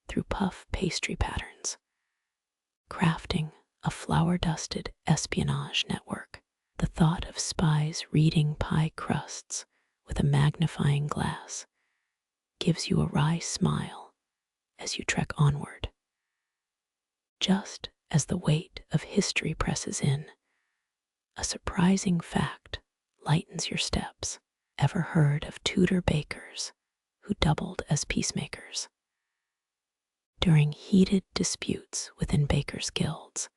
through puff pastry patterns, crafting a flour-dusted espionage network. The thought of spies reading pie crusts with a magnifying glass gives you a wry smile as you trek onward. Just as the weight of history presses in, A surprising fact lightens your steps. Ever heard of Tudor bakers who doubled as peacemakers? During heated disputes within bakers' guilds,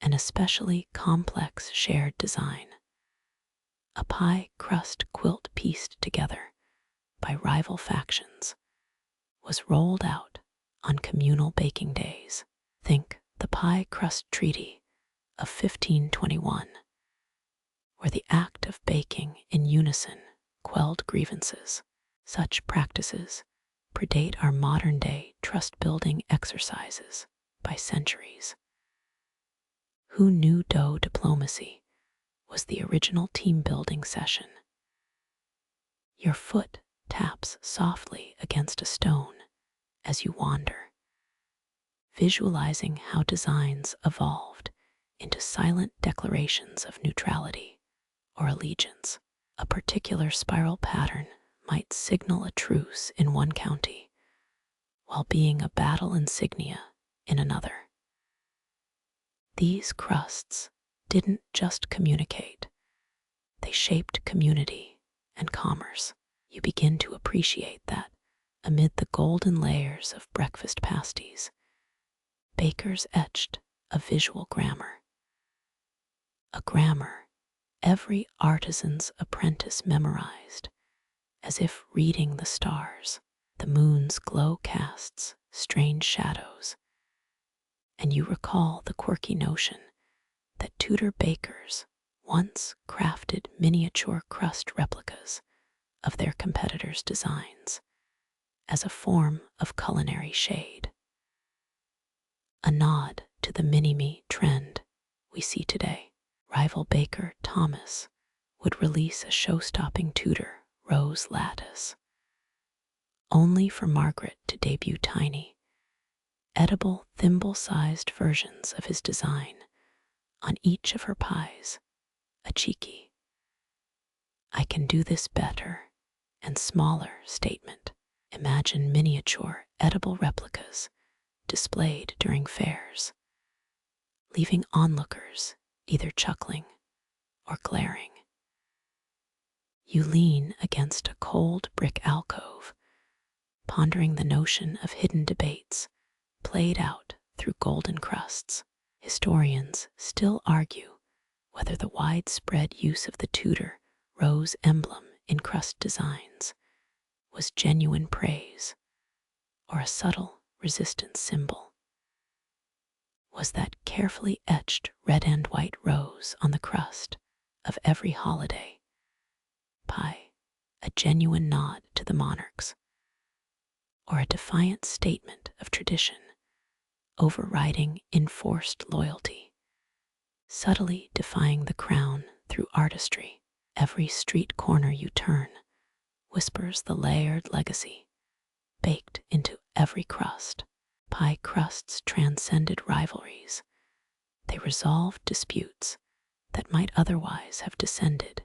an especially complex shared design, a pie crust quilt pieced together by rival factions, was rolled out on communal baking days. Think the Pie Crust Treaty of 1521, where the act of baking in unison quelled grievances. Such practices predate our modern-day trust-building exercises by centuries. Who knew dough diplomacy was the original team-building session? Your foot taps softly against a stone as you wander, visualizing how designs evolved into silent declarations of neutrality or allegiance. A particular spiral pattern might signal a truce in one county, while being a battle insignia in another. These crusts didn't just communicate, they shaped community and commerce. You begin to appreciate that amid the golden layers of breakfast pasties, bakers etched a visual grammar. A grammar every artisan's apprentice memorized, as if reading the stars. The moon's glow casts strange shadows, and you recall the quirky notion that Tudor bakers once crafted miniature crust replicas of their competitors' designs as a form of culinary shade. A nod to the mini-me trend we see today. Rival baker Thomas would release a show-stopping Tudor rose lattice, only for Margaret to debut tiny, edible thimble-sized versions of his design on each of her pies, a cheeky "I can do this better" and smaller statement. Imagine miniature edible replicas displayed during fairs, leaving onlookers either chuckling or glaring. You lean against a cold brick alcove, pondering the notion of hidden debates played out through golden crusts. Historians still argue whether the widespread use of the Tudor rose emblem in crust designs was genuine praise or a subtle resistance symbol. Was that carefully etched red and white rose on the crust of every holiday pie a genuine nod to the monarchs, or a defiant statement of tradition overriding enforced loyalty, subtly defying the crown through artistry? Every street corner you turn whispers the layered legacy baked into every crust. Pie crusts transcended rivalries. They resolved disputes that might otherwise have descended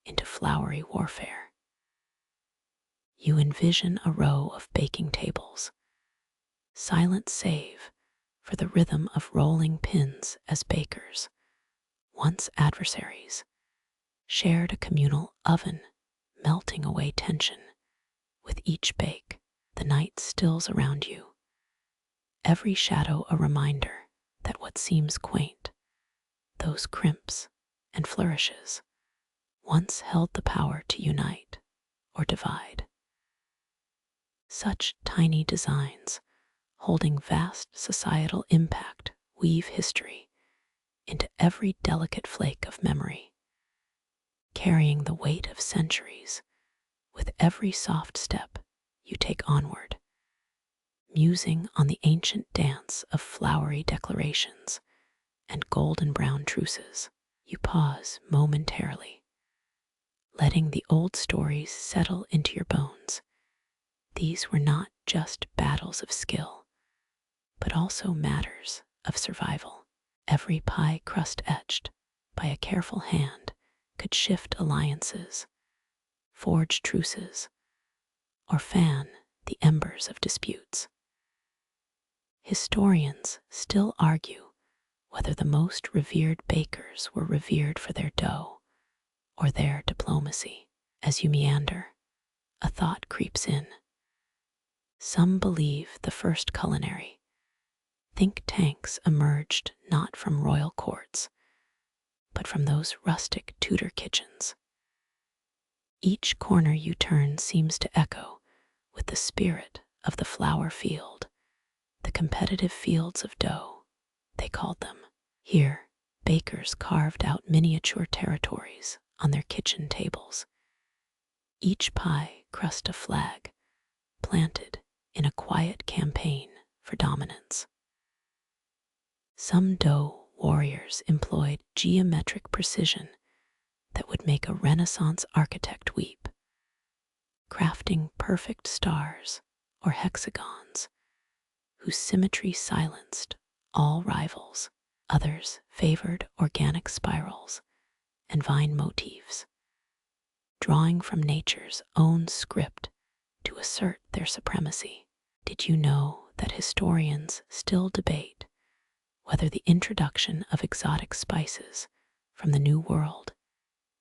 into flowery warfare. You envision a row of baking tables, silent save for the rhythm of rolling pins as bakers, once adversaries, shared a communal oven, melting away tension with each bake. The night stills around you, every shadow a reminder that what seems quaint, those crimps and flourishes, once held the power to unite or divide. Such tiny designs, holding vast societal impact, weave history into every delicate flake of memory, carrying the weight of centuries with every soft step you take onward, musing on the ancient dance of flowery declarations and golden brown truces. You pause momentarily, letting the old stories settle into your bones. These were not just battles of skill, but also matters of survival. Every pie crust etched by a careful hand could shift alliances, forge truces, or fan the embers of disputes. Historians still argue whether the most revered bakers were revered for their dough or their diplomacy. As you meander, a thought creeps in. Some believe the first culinary think tanks emerged not from royal courts, but from those rustic Tudor kitchens. Each corner you turn seems to echo with the spirit of the flour field, the competitive fields of dough, they called them. Here, bakers carved out miniature territories on their kitchen tables, each pie crust a flag planted in a quiet campaign for dominance. Some dough warriors employed geometric precision that would make a Renaissance architect weep, crafting perfect stars or hexagons whose symmetry silenced all rivals. Others favored organic spirals and vine motifs, drawing from nature's own script to assert their supremacy. Did you know that historians still debate whether the introduction of exotic spices from the New World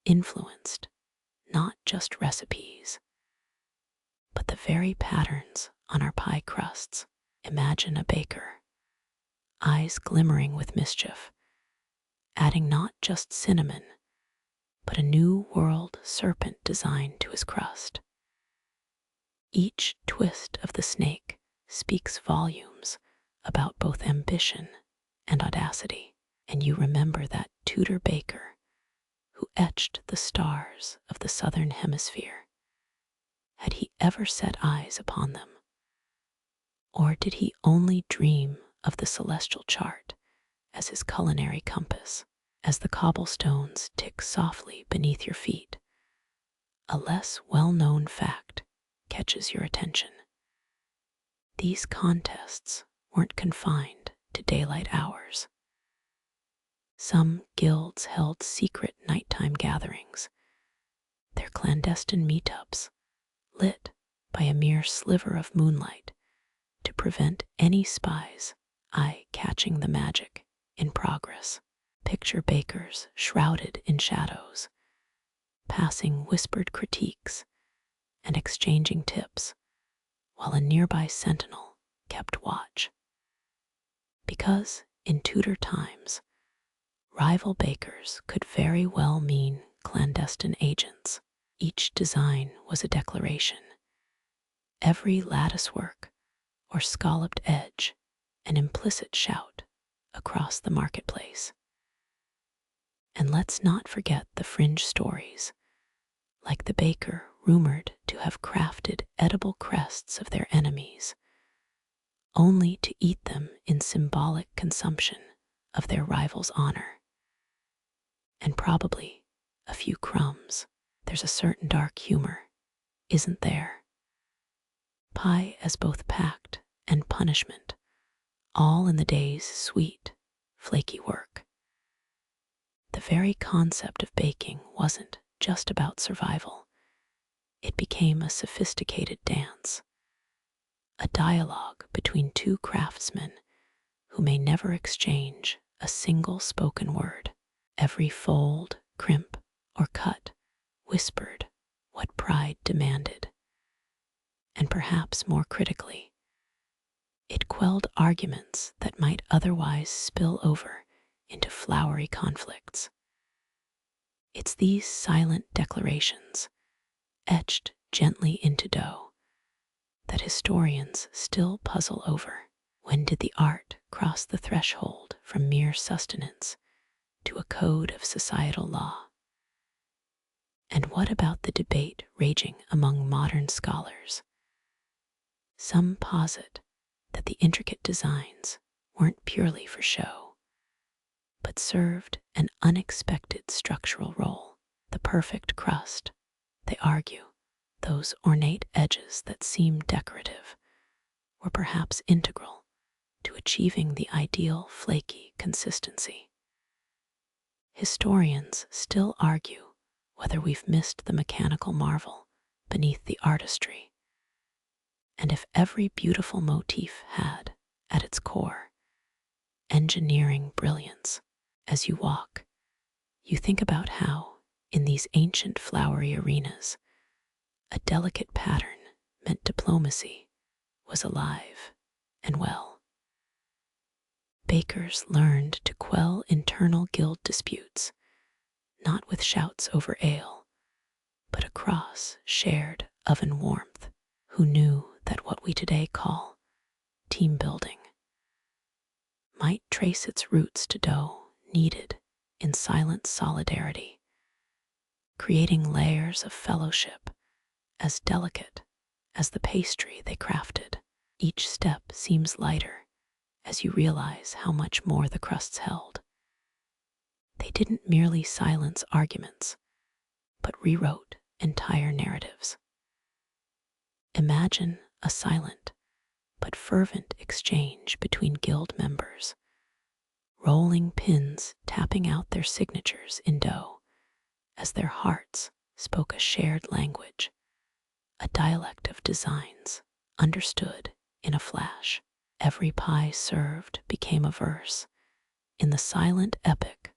influenced not just recipes, but the very patterns on our pie crusts? Imagine a baker, eyes glimmering with mischief, adding not just cinnamon, but a new world serpent design to his crust. Each twist of the snake speaks volumes about both ambition and audacity, and you remember that Tudor baker who etched the stars of the southern hemisphere. Had he ever set eyes upon them? Or did he only dream of the celestial chart as his culinary compass? As the cobblestones tick softly beneath your feet, a less well-known fact catches your attention. These contests weren't confined to daylight hours. Some guilds held secret nighttime gatherings, their clandestine meetups lit by a mere sliver of moonlight to prevent any spy's eye catching the magic in progress. Picture bakers shrouded in shadows, passing whispered critiques and exchanging tips, while a nearby sentinel kept watch. Because in Tudor times, rival bakers could very well mean clandestine agents. Each design was a declaration, every latticework or scalloped edge an implicit shout across the marketplace. And let's not forget the fringe stories, like the baker rumored to have crafted edible crests of their enemies, only to eat them in symbolic consumption of their rival's honor. And probably a few crumbs. There's a certain dark humor, isn't there? Pie as both pact and punishment, all in the day's sweet, flaky work. The very concept of baking wasn't just about survival. It became a sophisticated dance, a dialogue between two craftsmen who may never exchange a single spoken word. Every fold, crimp, or cut whispered what pride demanded. And perhaps more critically, it quelled arguments that might otherwise spill over into flowery conflicts. It's these silent declarations, etched gently into dough, that historians still puzzle over. When did the art cross the threshold from mere sustenance to a code of societal law? And what about the debate raging among modern scholars? Some posit that the intricate designs weren't purely for show, but served an unexpected structural role. The perfect crust, they argue, those ornate edges that seem decorative, were perhaps integral to achieving the ideal flaky consistency. Historians still argue whether we've missed the mechanical marvel beneath the artistry, and if every beautiful motif had, at its core, engineering brilliance. As you walk, you think about how, in these ancient flowery arenas, a delicate pattern meant diplomacy was alive and well. Bakers learned to quell internal guild disputes, not with shouts over ale, but across shared oven warmth, who knew that what we today call team building might trace its roots to dough kneaded in silent solidarity, creating layers of fellowship as delicate as the pastry they crafted. Each step seems lighter as you realize how much more the crusts held. They didn't merely silence arguments, but rewrote entire narratives. Imagine a silent but fervent exchange between guild members, rolling pins tapping out their signatures in dough as their hearts spoke a shared language, a dialect of designs understood in a flash. Every pie served became a verse in the silent epic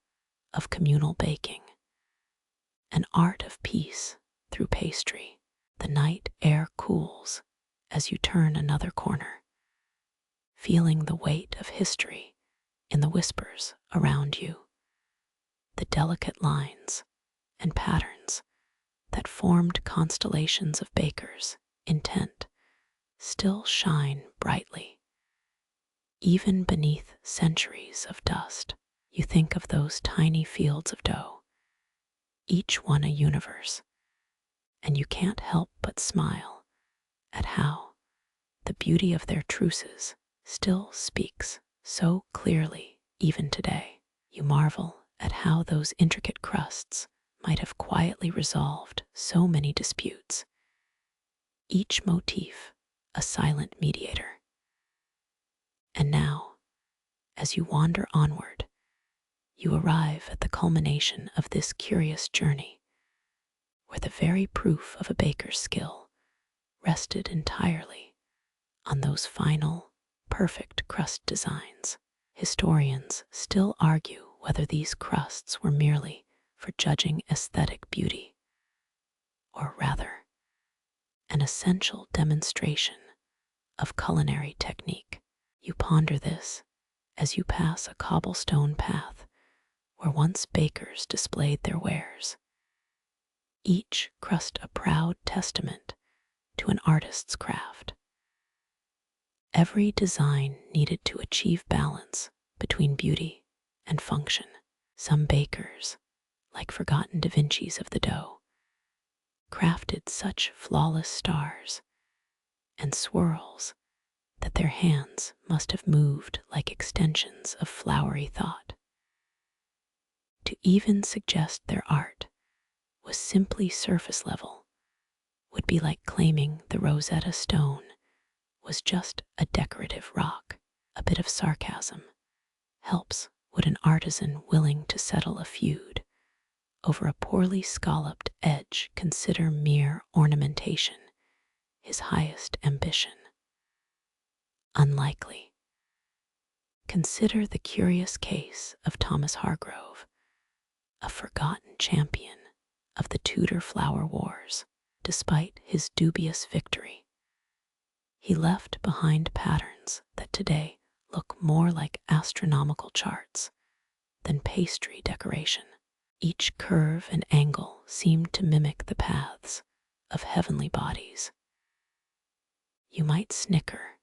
of communal baking, an art of peace through pastry. The night air cools as you turn another corner, feeling the weight of history in the whispers around you. The delicate lines and patterns that formed constellations of bakers' intent still shine brightly. Even beneath centuries of dust, you think of those tiny fields of dough, each one a universe, and you can't help but smile at how the beauty of their truces still speaks so clearly even today. You marvel at how those intricate crusts might have quietly resolved so many disputes, each motif a silent mediator. And now, as you wander onward, you arrive at the culmination of this curious journey, where the very proof of a baker's skill rested entirely on those final, perfect crust designs. Historians still argue whether these crusts were merely for judging aesthetic beauty, or rather, an essential demonstration of culinary technique. You ponder this as you pass a cobblestone path where once bakers displayed their wares, each crust a proud testament to an artist's craft. Every design needed to achieve balance between beauty and function. Some bakers, like forgotten Da Vinci's of the dough, crafted such flawless stars and swirls that their hands must have moved like extensions of flowery thought. To even suggest their art was simply surface level would be like claiming the Rosetta Stone was just a decorative rock. A bit of sarcasm helps. Would an artisan willing to settle a feud over a poorly scalloped edge consider mere ornamentation his highest ambition? Unlikely. Consider the curious case of Thomas Hargrove, a forgotten champion of the Tudor flower wars. Despite his dubious victory, he left behind patterns that today look more like astronomical charts than pastry decoration. Each curve and angle seemed to mimic the paths of heavenly bodies. You might snicker,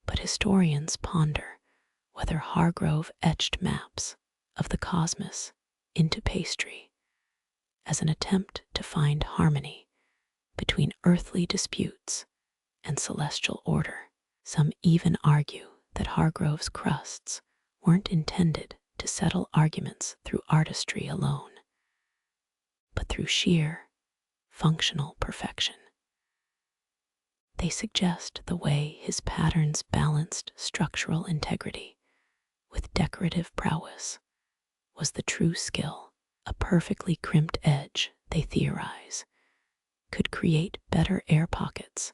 but historians ponder whether Hargrove etched maps of the cosmos into pastry as an attempt to find harmony between earthly disputes and celestial order. Some even argue that Hargrove's crusts weren't intended to settle arguments through artistry alone, but through sheer functional perfection. They suggest the way his patterns balanced structural integrity with decorative prowess was the true skill. A perfectly crimped edge, they theorize, could create better air pockets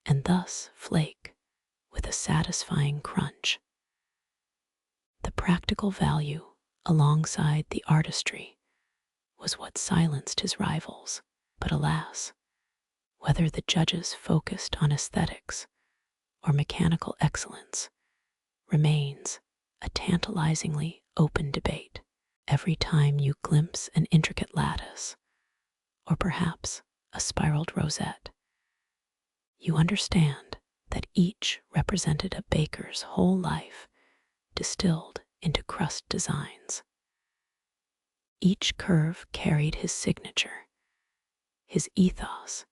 and thus flake with a satisfying crunch. The practical value, alongside the artistry, was what silenced his rivals. But alas, whether the judges focused on aesthetics or mechanical excellence remains a tantalizingly open debate. Every time you glimpse an intricate lattice, or perhaps a spiraled rosette, you understand that each represented a baker's whole life distilled into crust designs. Each curve carried his signature, his ethos.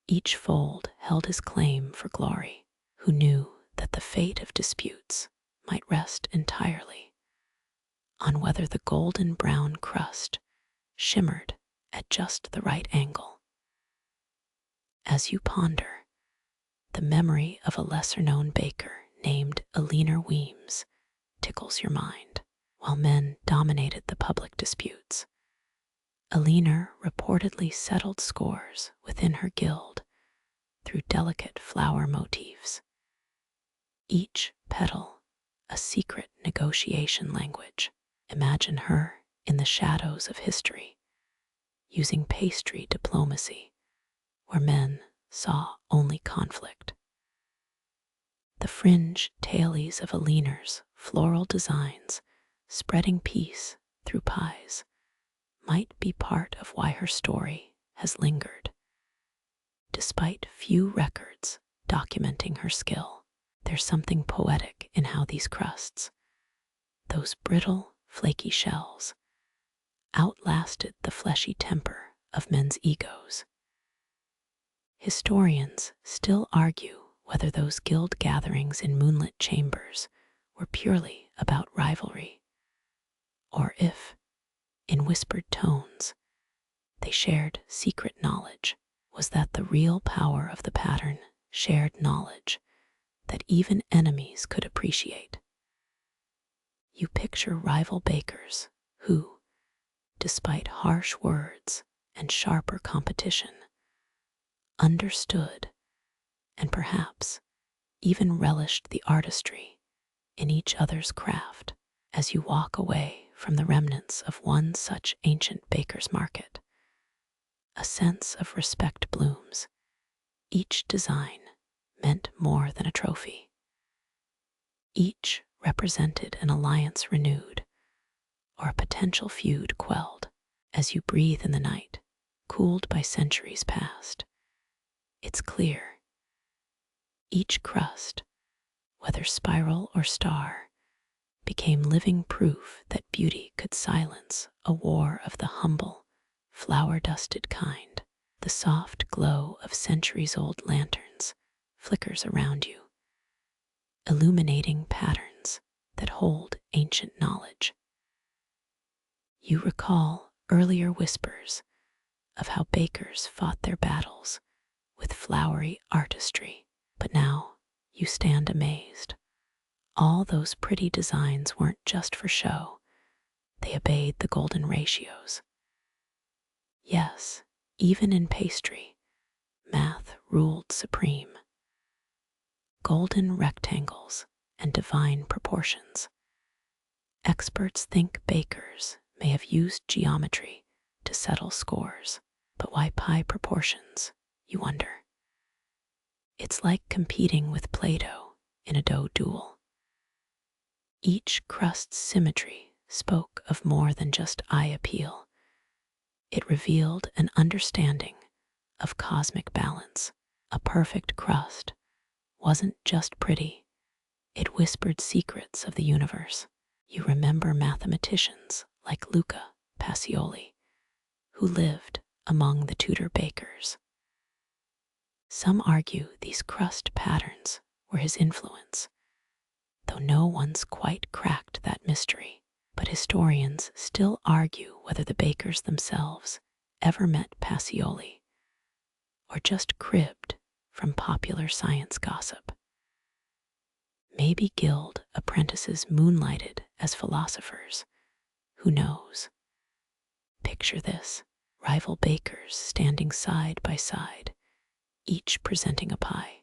Each fold held his claim for glory. Who knew that the fate of disputes might rest entirely on whether the golden brown crust shimmered at just the right angle? As you ponder, the memory of a lesser-known baker named Eleanor Weems tickles your mind. While men dominated the public disputes, Eleanor reportedly settled scores within her guild through delicate flower motifs, each petal a secret negotiation language. Imagine her in the shadows of history, using pastry diplomacy where men saw only conflict. The fringe tailies of Eleanor's floral designs spreading peace through pies might be part of why her story has lingered. Despite few records documenting her skill, there's something poetic in how these crusts, those brittle, flaky shells, outlasted the fleshy temper of men's egos. Historians still argue whether those guild gatherings in moonlit chambers were purely about rivalry, or if, in whispered tones, they shared secret knowledge. Was that the real power of the pattern, shared knowledge that even enemies could appreciate? You picture rival bakers who, despite harsh words and sharper competition, understood and perhaps even relished the artistry in each other's craft. As you walk away from the remnants of one such ancient baker's market, a sense of respect blooms. Each design meant more than a trophy. Each represented an alliance renewed, or a potential feud quelled. As you breathe in the night, cooled by centuries past, it's clear. Each crust, whether spiral or star, became living proof that beauty could silence a war of the humble, flower-dusted kind. The soft glow of centuries-old lanterns flickers around you, illuminating patterns that hold ancient knowledge. You recall earlier whispers of how bakers fought their battles with flowery artistry, but now you stand amazed. All those pretty designs weren't just for show, they obeyed the golden ratios. Yes, even in pastry, math ruled supreme. Golden rectangles and divine proportions. Experts think bakers may have used geometry to settle scores, but why pie proportions, you wonder? It's like competing with Play-Doh in a dough duel. Each crust's symmetry spoke of more than just eye appeal. It revealed an understanding of cosmic balance. A perfect crust wasn't just pretty, it whispered secrets of the universe. You remember mathematicians like Luca Pacioli, who lived among the Tudor bakers. Some argue these crust patterns were his influence, though no one's quite cracked that mystery. But historians still argue whether the bakers themselves ever met Pacioli, or just cribbed from popular science gossip. Maybe guild apprentices moonlighted as philosophers. Who knows? Picture this: rival bakers standing side by side, each presenting a pie.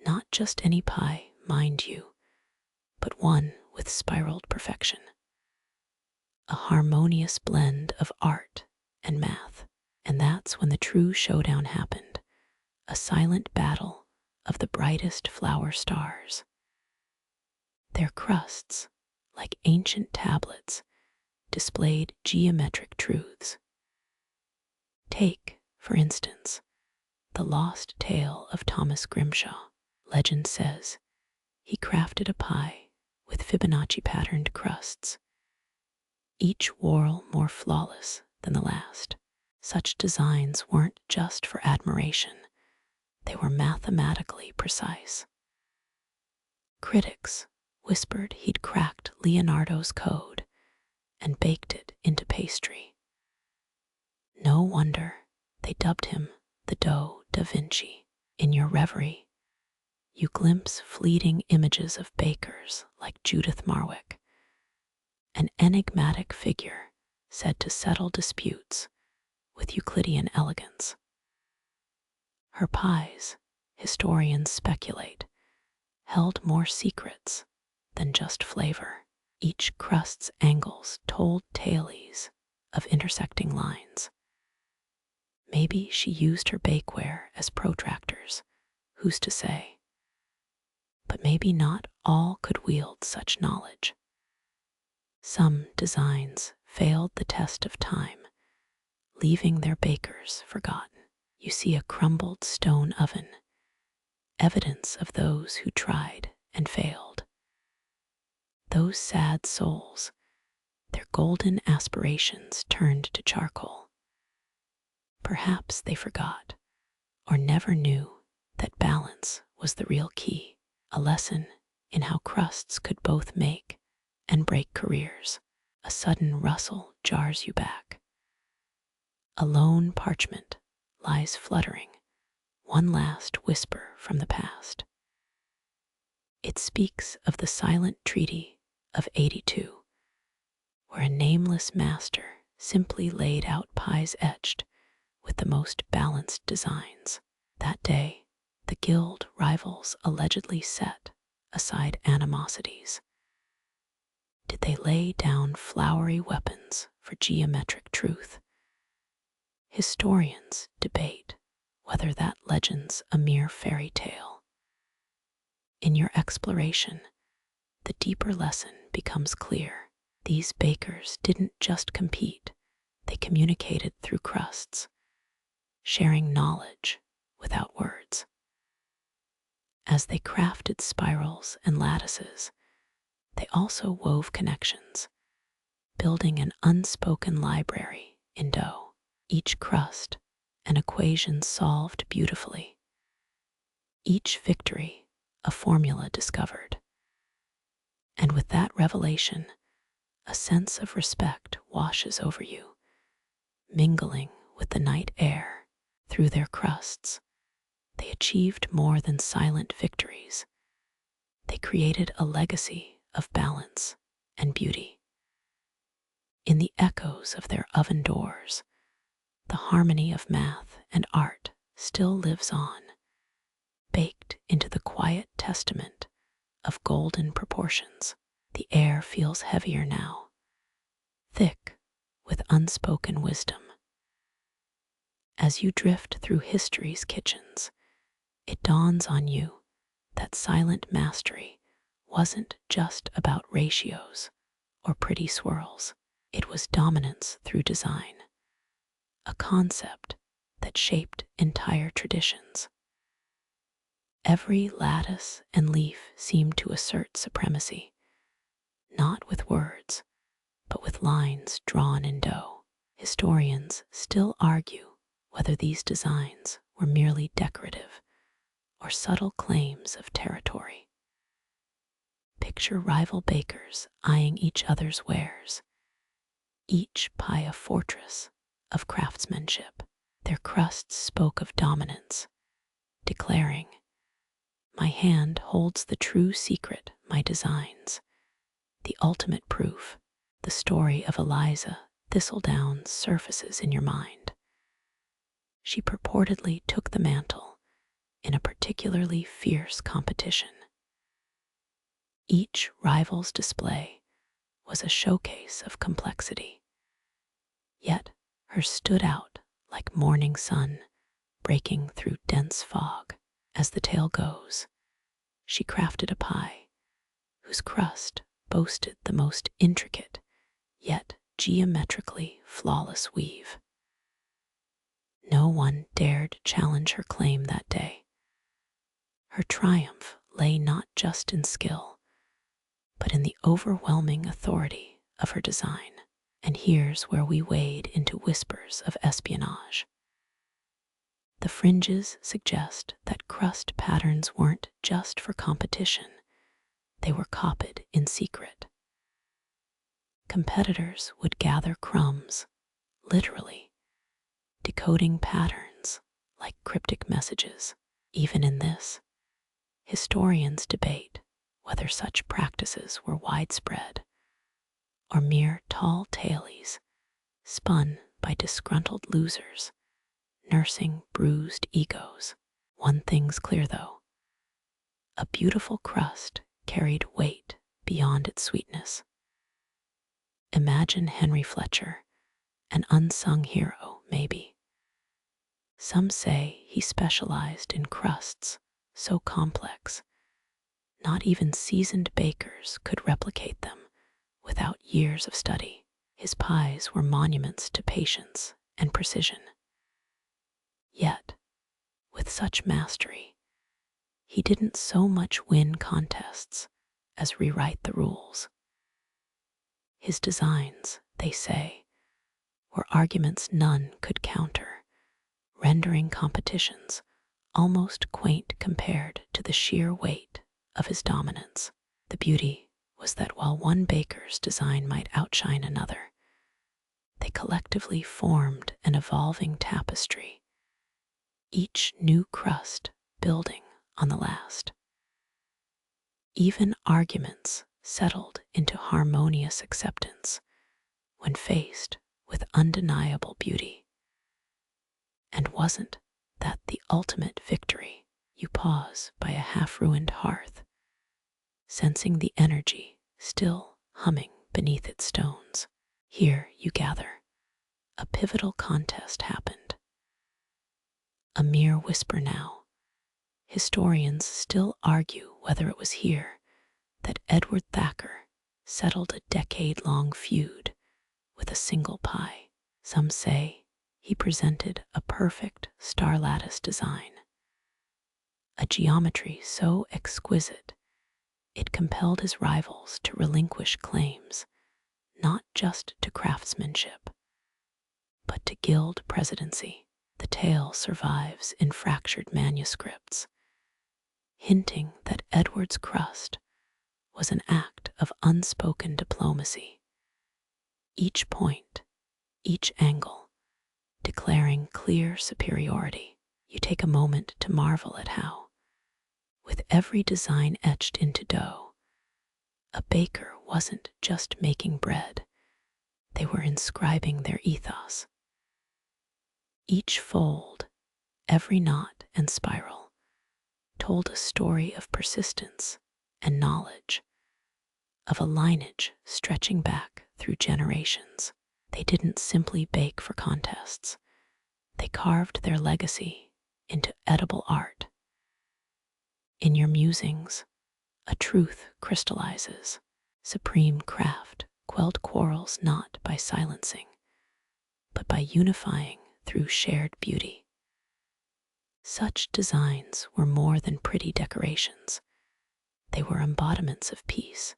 Not just any pie, mind you, but one with spiraled perfection. A harmonious blend of art and math. And that's when the true showdown happened, a silent battle of the brightest flower stars. Their crusts, like ancient tablets, displayed geometric truths. Take, for instance, the lost tale of Thomas Grimshaw. Legend says he crafted a pie with Fibonacci-patterned crusts, each whorl more flawless than the last. Such designs weren't just for admiration, they were mathematically precise. Critics whispered he'd cracked Leonardo's code and baked it into pastry. No wonder they dubbed him the Dough da Vinci. In your reverie, you glimpse fleeting images of bakers like Judith Marwick, an enigmatic figure said to settle disputes with Euclidean elegance. Her pies, historians speculate, held more secrets than just flavor. Each crust's angles told tales of intersecting lines. Maybe she used her bakeware as protractors, who's to say? But maybe not all could wield such knowledge. Some designs failed the test of time, leaving their bakers forgotten. You see a crumbled stone oven, evidence of those who tried and failed. Those sad souls, their golden aspirations turned to charcoal. Perhaps they forgot, or never knew, that balance was the real key, a lesson in how crusts could both make and break careers. A sudden rustle jars you back. A lone parchment lies fluttering, one last whisper from the past. It speaks of the silent treaty of '82, where a nameless master simply laid out pies etched with the most balanced designs. That day, the guild rivals allegedly set aside animosities. Did they lay down flowery weapons for geometric truth? Historians debate whether that legend's a mere fairy tale. In your exploration, the deeper lesson becomes clear. These bakers didn't just compete, they communicated through crusts, sharing knowledge without words. As they crafted spirals and lattices, they also wove connections, building an unspoken library in dough. Each crust, an equation solved beautifully. Each victory, a formula discovered. And with that revelation, a sense of respect washes over you, mingling with the night air. Through their crusts, they achieved more than silent victories. They created a legacy of balance and beauty. In the echoes of their oven doors, the harmony of math and art still lives on, baked into the quiet testament of golden proportions. The air feels heavier now, thick with unspoken wisdom. As you drift through history's kitchens, it dawns on you that silent mastery wasn't just about ratios or pretty swirls. It was dominance through design, a concept that shaped entire traditions. Every lattice and leaf seemed to assert supremacy, not with words, but with lines drawn in dough. Historians still argue whether these designs were merely decorative or subtle claims of territory. Picture rival bakers eyeing each other's wares, each pie a fortress of craftsmanship. Their crusts spoke of dominance, declaring, "My hand holds the true secret, my designs, the ultimate proof." The story of Eliza Thistledown surfaces in your mind. She purportedly took the mantle in a particularly fierce competition. Each rival's display was a showcase of complexity, yet hers stood out like morning sun breaking through dense fog. As the tale goes, she crafted a pie whose crust boasted the most intricate yet geometrically flawless weave. No one dared challenge her claim that day. Her triumph lay not just in skill, but in the overwhelming authority of her design. And here's where we wade into whispers of espionage. The fringes suggest that crust patterns weren't just for competition, they were copied in secret. Competitors would gather crumbs, literally, decoding patterns like cryptic messages. Even in this, historians debate whether such practices were widespread or mere tall tales spun by disgruntled losers nursing bruised egos. One thing's clear though, a beautiful crust carried weight beyond its sweetness. Imagine Henry Fletcher, an unsung hero, maybe. Some say he specialized in crusts so complex, not even seasoned bakers could replicate them without years of study. His pies were monuments to patience and precision. Yet, with such mastery, he didn't so much win contests as rewrite the rules. His designs, they say, were arguments none could counter, rendering competitions almost quaint compared to the sheer weight of his dominance. The beauty was that while one baker's design might outshine another, they collectively formed an evolving tapestry, each new crust building on the last. Even arguments settled into harmonious acceptance when faced with undeniable beauty. And wasn't that the ultimate victory? You pause by a half-ruined hearth, sensing the energy still humming beneath its stones. Here, you gather, a pivotal contest happened. A mere whisper now, historians still argue whether it was here that Edward Thacker settled a decade-long feud with a single pie. Some say he presented a perfect star-lattice design, a geometry so exquisite it compelled his rivals to relinquish claims not just to craftsmanship, but to guild presidency. The tale survives in fractured manuscripts, hinting that Edward's crust was an act of unspoken diplomacy. Each point, each angle, declaring clear superiority. You take a moment to marvel at how, with every design etched into dough, a baker wasn't just making bread, they were inscribing their ethos. Each fold, every knot and spiral, told a story of persistence and knowledge, of a lineage stretching back through generations. They didn't simply bake for contests, they carved their legacy into edible art. In your musings, a truth crystallizes. Supreme craft quelled quarrels not by silencing, but by unifying through shared beauty. Such designs were more than pretty decorations. They were embodiments of peace,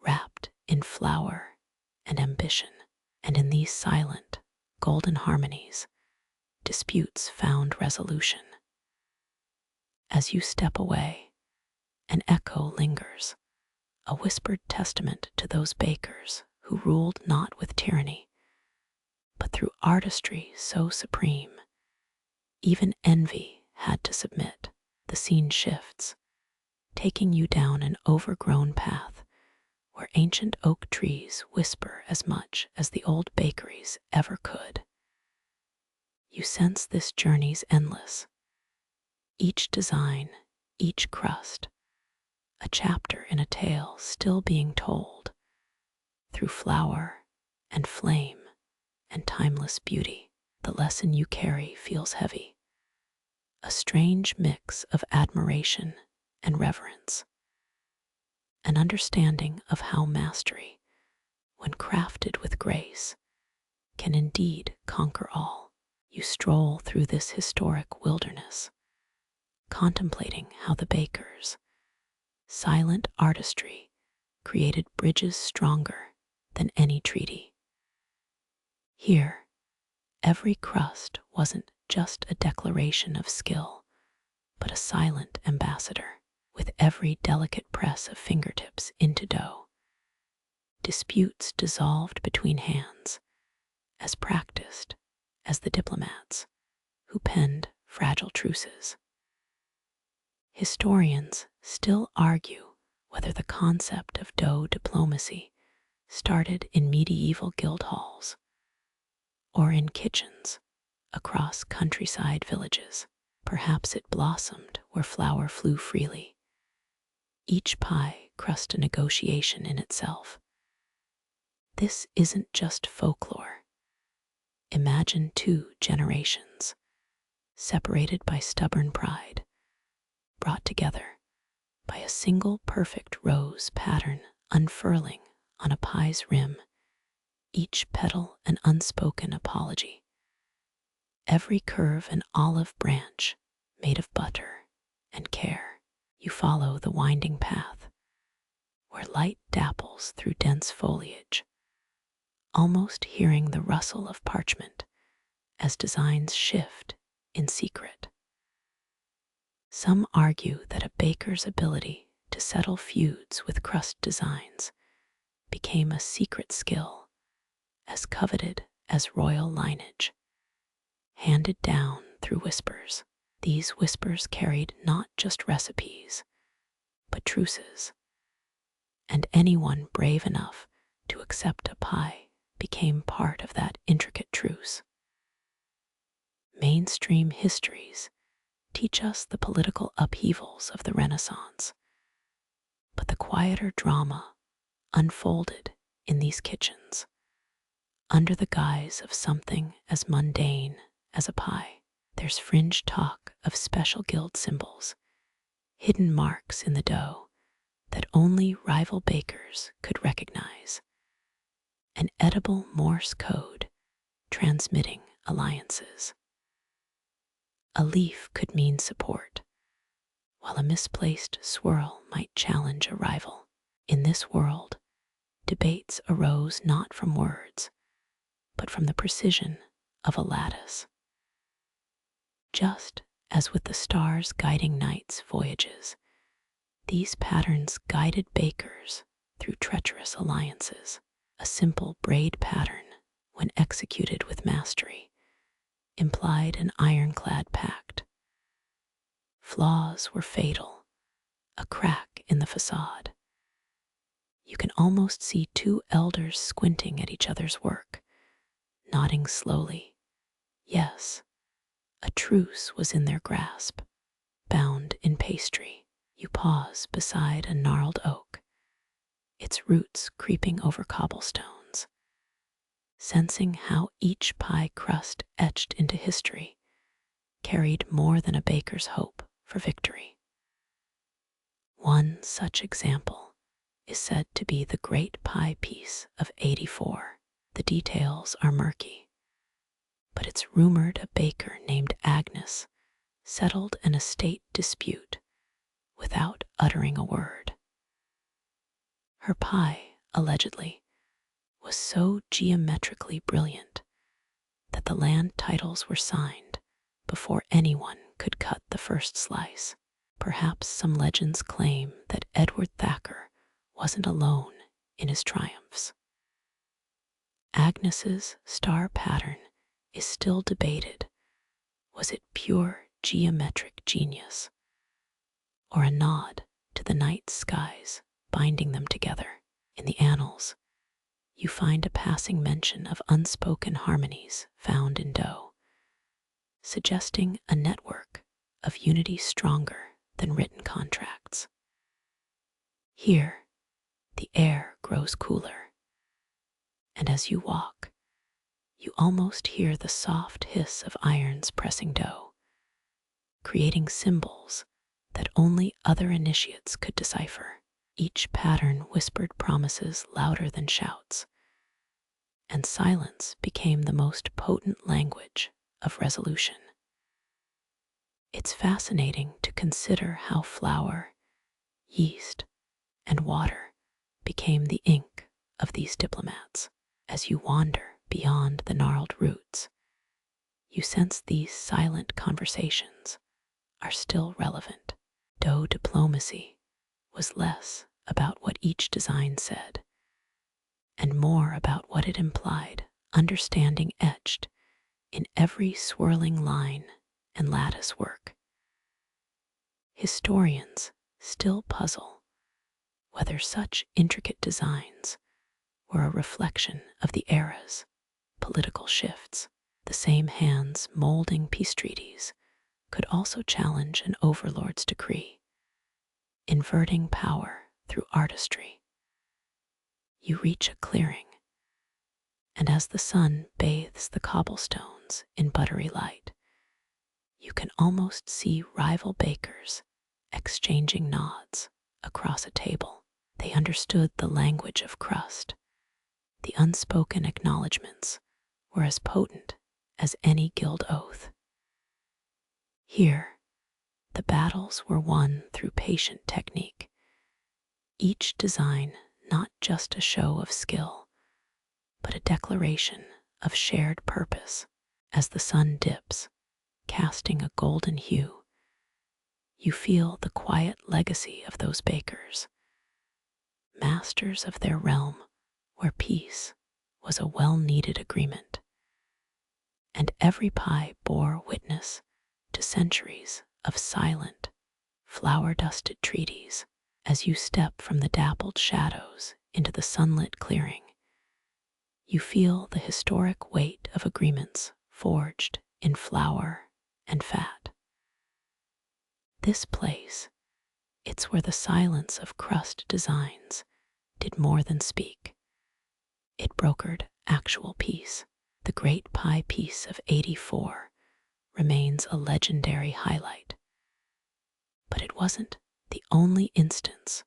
wrapped in flower and ambition. And in these silent, golden harmonies, disputes found resolution. As you step away, an echo lingers, a whispered testament to those bakers who ruled not with tyranny, but through artistry so supreme, even envy had to submit. The scene shifts, taking you down an overgrown path where ancient oak trees whisper as much as the old bakeries ever could. You sense this journey's endless, each design, each crust, a chapter in a tale still being told through flower and flame and timeless beauty. The lesson you carry feels heavy, a strange mix of admiration and reverence, an understanding of how mastery, when crafted with grace, can indeed conquer all. You stroll through this historic wilderness, contemplating how the baker's silent artistry created bridges stronger than any treaty. Here, every crust wasn't just a declaration of skill, but a silent ambassador. With every delicate press of fingertips into dough, disputes dissolved between hands, as practiced as the diplomats who penned fragile truces. Historians still argue whether the concept of dough diplomacy started in medieval guild halls or in kitchens across countryside villages. Perhaps it blossomed where flour flew freely, each pie crust a negotiation in itself. This isn't just folklore. Imagine 2 generations, separated by stubborn pride, brought together by a single perfect rose pattern unfurling on a pie's rim, each petal an unspoken apology. Every curve an olive branch made of butter and care. You follow the winding path, where light dapples through dense foliage, almost hearing the rustle of parchment as designs shift in secret. Some argue that a baker's ability to settle feuds with crust designs became a secret skill as coveted as royal lineage, handed down through whispers. These whispers carried not just recipes, but truces, and anyone brave enough to accept a pie became part of that intricate truce. Mainstream histories teach us the political upheavals of the Renaissance, but the quieter drama unfolded in these kitchens, under the guise of something as mundane as a pie. There's fringe talk of special guild symbols, hidden marks in the dough that only rival bakers could recognize, an edible Morse code transmitting alliances. A leaf could mean support, while a misplaced swirl might challenge a rival. In this world, debates arose not from words, but from the precision of a lattice. Just as with the stars guiding night's voyages, these patterns guided bakers through treacherous alliances. A simple braid pattern, when executed with mastery, implied an ironclad pact. Flaws were fatal, a crack in the facade. You can almost see 2 elders squinting at each other's work, nodding slowly. Yes, a truce was in their grasp, bound in pastry. You pause beside a gnarled oak, its roots creeping over cobblestones, sensing how each pie crust etched into history carried more than a baker's hope for victory. One such example is said to be the Great Pie Piece of '84. The details are murky, but it's rumored a baker named Agnes settled an estate dispute without uttering a word. Her pie, allegedly, was so geometrically brilliant that the land titles were signed before anyone could cut the first slice. Perhaps some legends claim that Edward Thacker wasn't alone in his triumphs. Agnes's star pattern is still debated. Was it pure geometric genius, or a nod to the night skies binding them together? In the annals, you find a passing mention of unspoken harmonies found in dough, suggesting a network of unity stronger than written contracts. Here, the air grows cooler, and as you walk, you almost hear the soft hiss of irons pressing dough, creating symbols that only other initiates could decipher. Each pattern whispered promises louder than shouts, and silence became the most potent language of resolution. It's fascinating to consider how flour, yeast, and water became the ink of these diplomats. As you wander beyond the gnarled roots, you sense these silent conversations are still relevant. Dough diplomacy was less about what each design said and more about what it implied, understanding etched in every swirling line and lattice work. Historians still puzzle whether such intricate designs were a reflection of the era's political shifts. The same hands molding peace treaties could also challenge an overlord's decree, inverting power through artistry. You reach a clearing, and as the sun bathes the cobblestones in buttery light, you can almost see rival bakers exchanging nods across a table. They understood the language of crust. The unspoken acknowledgments were as potent as any guild oath. Here, the battles were won through patient technique, each design not just a show of skill, but a declaration of shared purpose. As the sun dips, casting a golden hue, you feel the quiet legacy of those bakers, masters of their realm where peace was a well-needed agreement. And every pie bore witness to centuries of silent, flour-dusted treaties. As you step from the dappled shadows into the sunlit clearing, you feel the historic weight of agreements forged in flour and fat. This place, it's where the silence of crust designs did more than speak. It brokered actual peace. The Great Pie Piece of '84 remains a legendary highlight. But it wasn't the only instance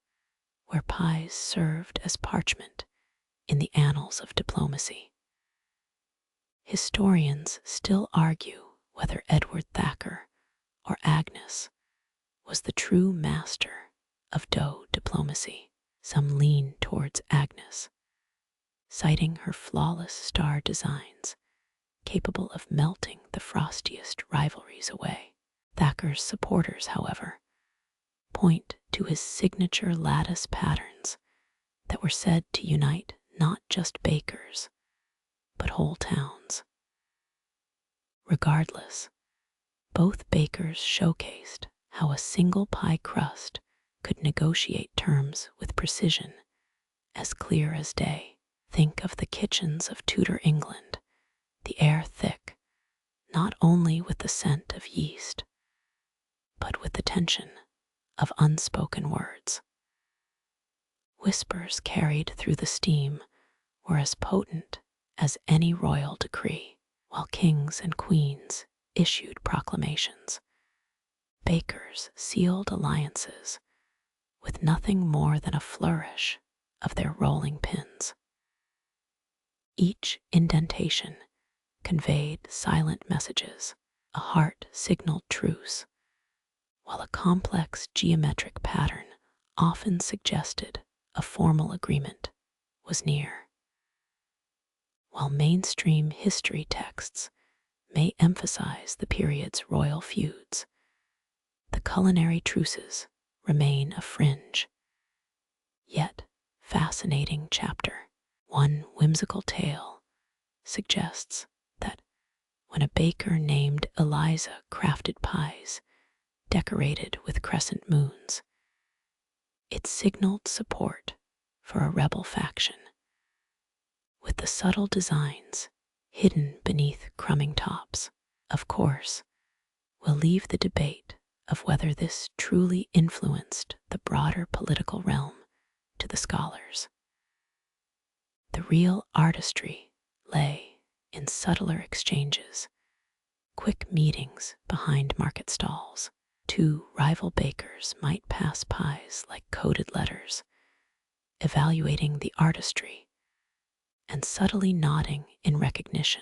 where pies served as parchment in the annals of diplomacy. Historians still argue whether Edward Thacker or Agnes was the true master of dough diplomacy. Some lean towards Agnes, citing her flawless star designs capable of melting the frostiest rivalries away. Thacker's supporters, however, point to his signature lattice patterns that were said to unite not just bakers, but whole towns. Regardless, both bakers showcased how a single pie crust could negotiate terms with precision as clear as day. Think of the kitchens of Tudor England, the air thick, not only with the scent of yeast, but with the tension of unspoken words. Whispers carried through the steam were as potent as any royal decree. While kings and queens issued proclamations, bakers sealed alliances with nothing more than a flourish of their rolling pins. Each indentation conveyed silent messages. A heart signaled truce, while a complex geometric pattern often suggested a formal agreement was near. While mainstream history texts may emphasize the period's royal feuds, the culinary truces remain a fringe, yet fascinating chapter. One whimsical tale suggests that when a baker named Eliza crafted pies decorated with crescent moons, it signaled support for a rebel faction, with the subtle designs hidden beneath crumbing tops. Of course, we'll leave the debate of whether this truly influenced the broader political realm to the scholars. The real artistry lay in subtler exchanges, quick meetings behind market stalls. Two rival bakers might pass pies like coded letters, evaluating the artistry and subtly nodding in recognition,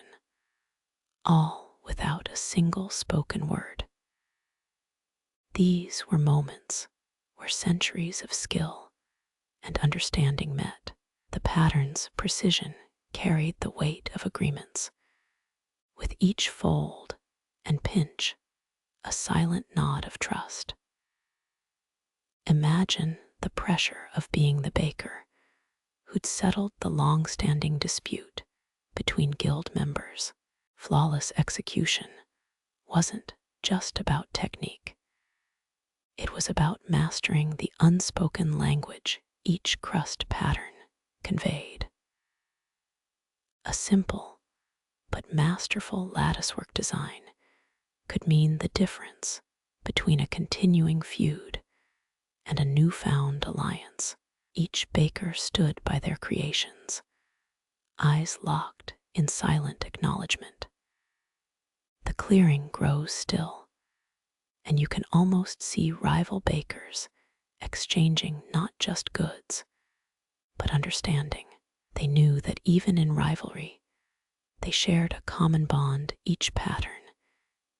all without a single spoken word. These were moments where centuries of skill and understanding met. The pattern's precision carried the weight of agreements, with each fold and pinch a silent nod of trust. Imagine the pressure of being the baker who'd settled the long-standing dispute between guild members. Flawless execution wasn't just about technique. It was about mastering the unspoken language each crust pattern conveyed. A simple but masterful latticework design could mean the difference between a continuing feud and a newfound alliance. Each baker stood by their creations, eyes locked in silent acknowledgement. The clearing grows still, and you can almost see rival bakers exchanging not just goods, but understanding. They knew that even in rivalry, they shared a common bond. Each pattern,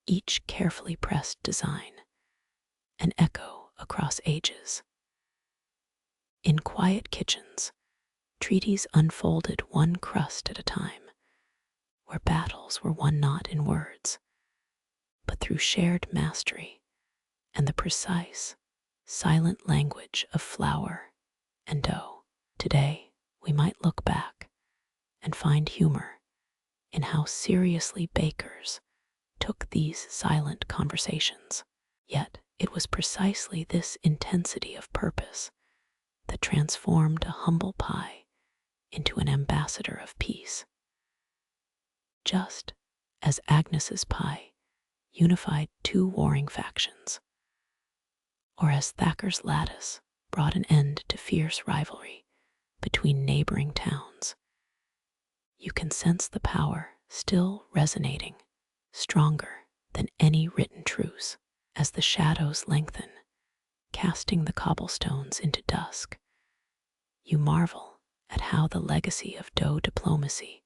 each carefully pressed design, an echo across ages. In quiet kitchens, treaties unfolded one crust at a time, where battles were won not in words, but through shared mastery and the precise, silent language of flour and dough. Today, we might look back and find humor in how seriously bakers took these silent conversations. Yet it was precisely this intensity of purpose that transformed a humble pie into an ambassador of peace. Just as Agnes's pie unified two warring factions, or as Thacker's lattice brought an end to fierce rivalry between neighboring towns, you can sense the power still resonating, stronger than any written truce. As the shadows lengthen, casting the cobblestones into dusk, you marvel at how the legacy of dough diplomacy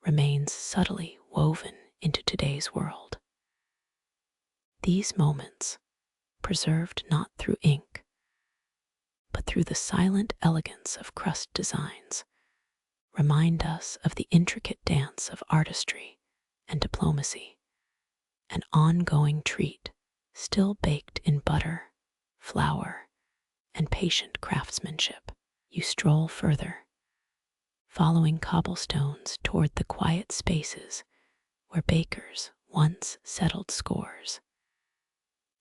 remains subtly woven into today's world. These moments, preserved not through ink, but through the silent elegance of crust designs, remind us of the intricate dance of artistry and diplomacy, an ongoing treat still baked in butter, flour, and patient craftsmanship. You stroll further, following cobblestones toward the quiet spaces where bakers once settled scores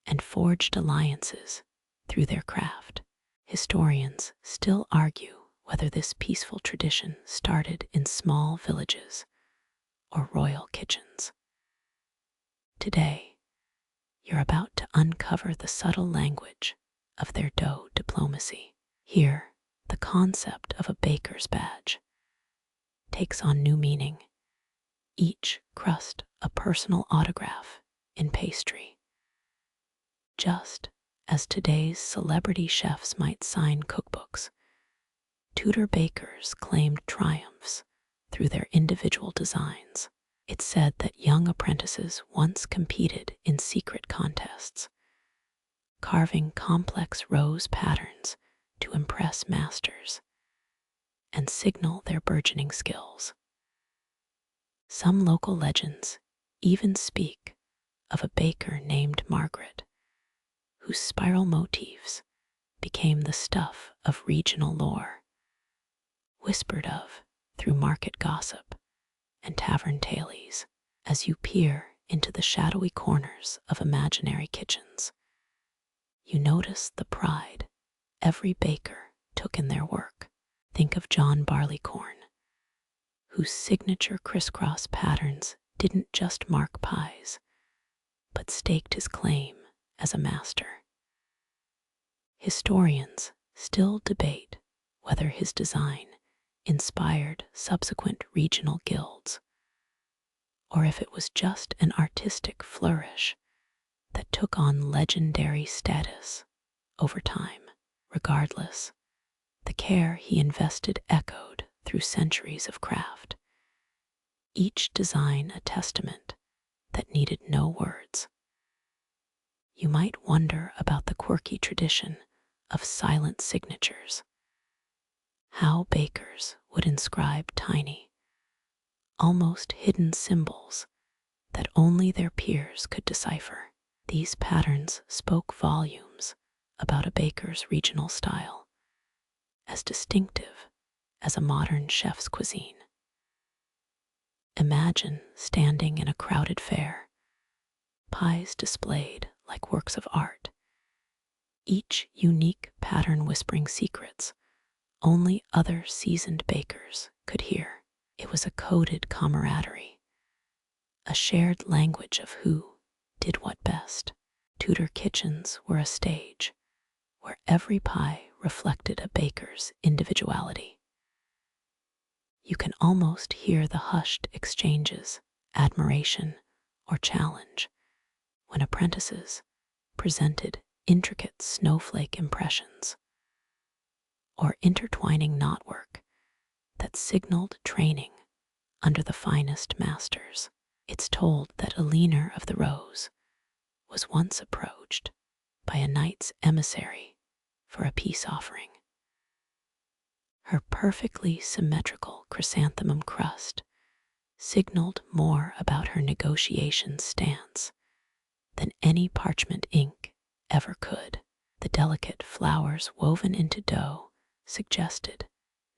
and forged alliances through their craft. Historians still argue whether this peaceful tradition started in small villages or royal kitchens. Today, you're about to uncover the subtle language of their dough diplomacy. Here, the concept of a baker's badge takes on new meaning, each crust a personal autograph in pastry. Just as today's celebrity chefs might sign cookbooks, Tudor bakers claimed triumphs through their individual designs. It's said that young apprentices once competed in secret contests, carving complex rose patterns to impress masters and signal their burgeoning skills. Some local legends even speak of a baker named Margaret, whose spiral motifs became the stuff of regional lore, whispered of through market gossip and tavern tailies. As you peer into the shadowy corners of imaginary kitchens, you notice the pride every baker took in their work. Think of John Barleycorn, whose signature crisscross patterns didn't just mark pies, but staked his claim as a master. Historians still debate whether his design inspired subsequent regional guilds, or if it was just an artistic flourish that took on legendary status over time. Regardless, the care he invested echoed through centuries of craft, each design a testament that needed no words. You might wonder about the quirky tradition of silent signatures, how bakers would inscribe tiny, almost hidden symbols that only their peers could decipher. These patterns spoke volumes about a baker's regional style, as distinctive as a modern chef's cuisine. Imagine standing in a crowded fair, pies displayed like works of art, each unique pattern whispering secrets only other seasoned bakers could hear. It was a coded camaraderie, a shared language of who did what best. Tudor kitchens were a stage where every pie reflected a baker's individuality. You can almost hear the hushed exchanges, admiration or challenge, when apprentices presented intricate snowflake impressions or intertwining knotwork that signaled training under the finest masters. It's told that a leaner of the rose was once approached by a knight's emissary for a peace offering. Her perfectly symmetrical chrysanthemum crust signaled more about her negotiation stance than any parchment ink ever could. The delicate flowers woven into dough suggested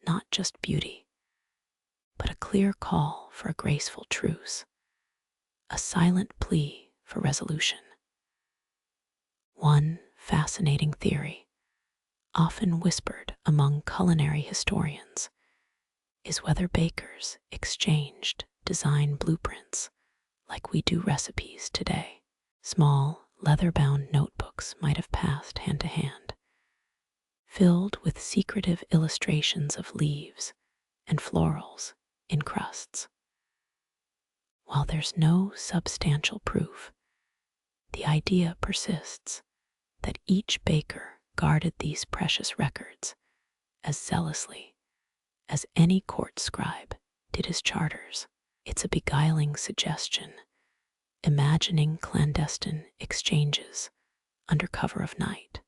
not just beauty, but a clear call for a graceful truce, a silent plea for resolution. One fascinating theory, often whispered among culinary historians, is whether bakers exchanged design blueprints like we do recipes today. Small, leather-bound notebooks might have passed hand to hand, filled with secretive illustrations of leaves and florals in crusts. While there's no substantial proof, the idea persists that each baker guarded these precious records as zealously as any court scribe did his charters. It's a beguiling suggestion, imagining clandestine exchanges under cover of night.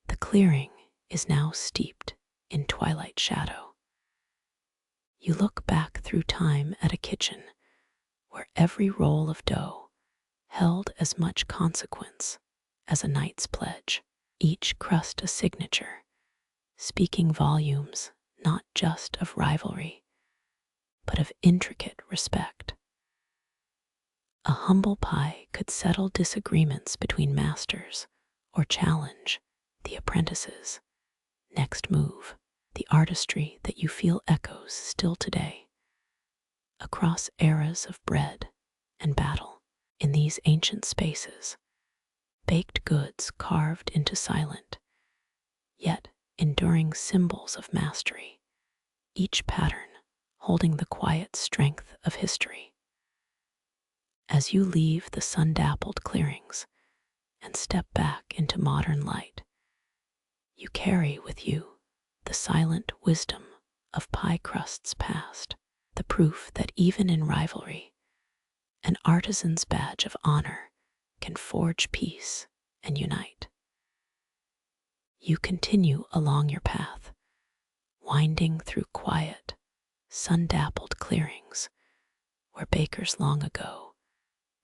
The clearing is now steeped in twilight shadow. You look back through time at a kitchen where every roll of dough held as much consequence as a knight's pledge, each crust a signature, speaking volumes not just of rivalry, but of intricate respect. A humble pie could settle disagreements between masters or challenge the apprentice's next move. The artistry that you feel echoes still today, across eras of bread and battle. In these ancient spaces, baked goods carved into silent, yet enduring symbols of mastery, each pattern holding the quiet strength of history. As you leave the sun-dappled clearings and step back into modern light, you carry with you the silent wisdom of pie crusts past, the proof that even in rivalry, an artisan's badge of honor can forge peace and unite. You continue along your path, winding through quiet, sun-dappled clearings where bakers long ago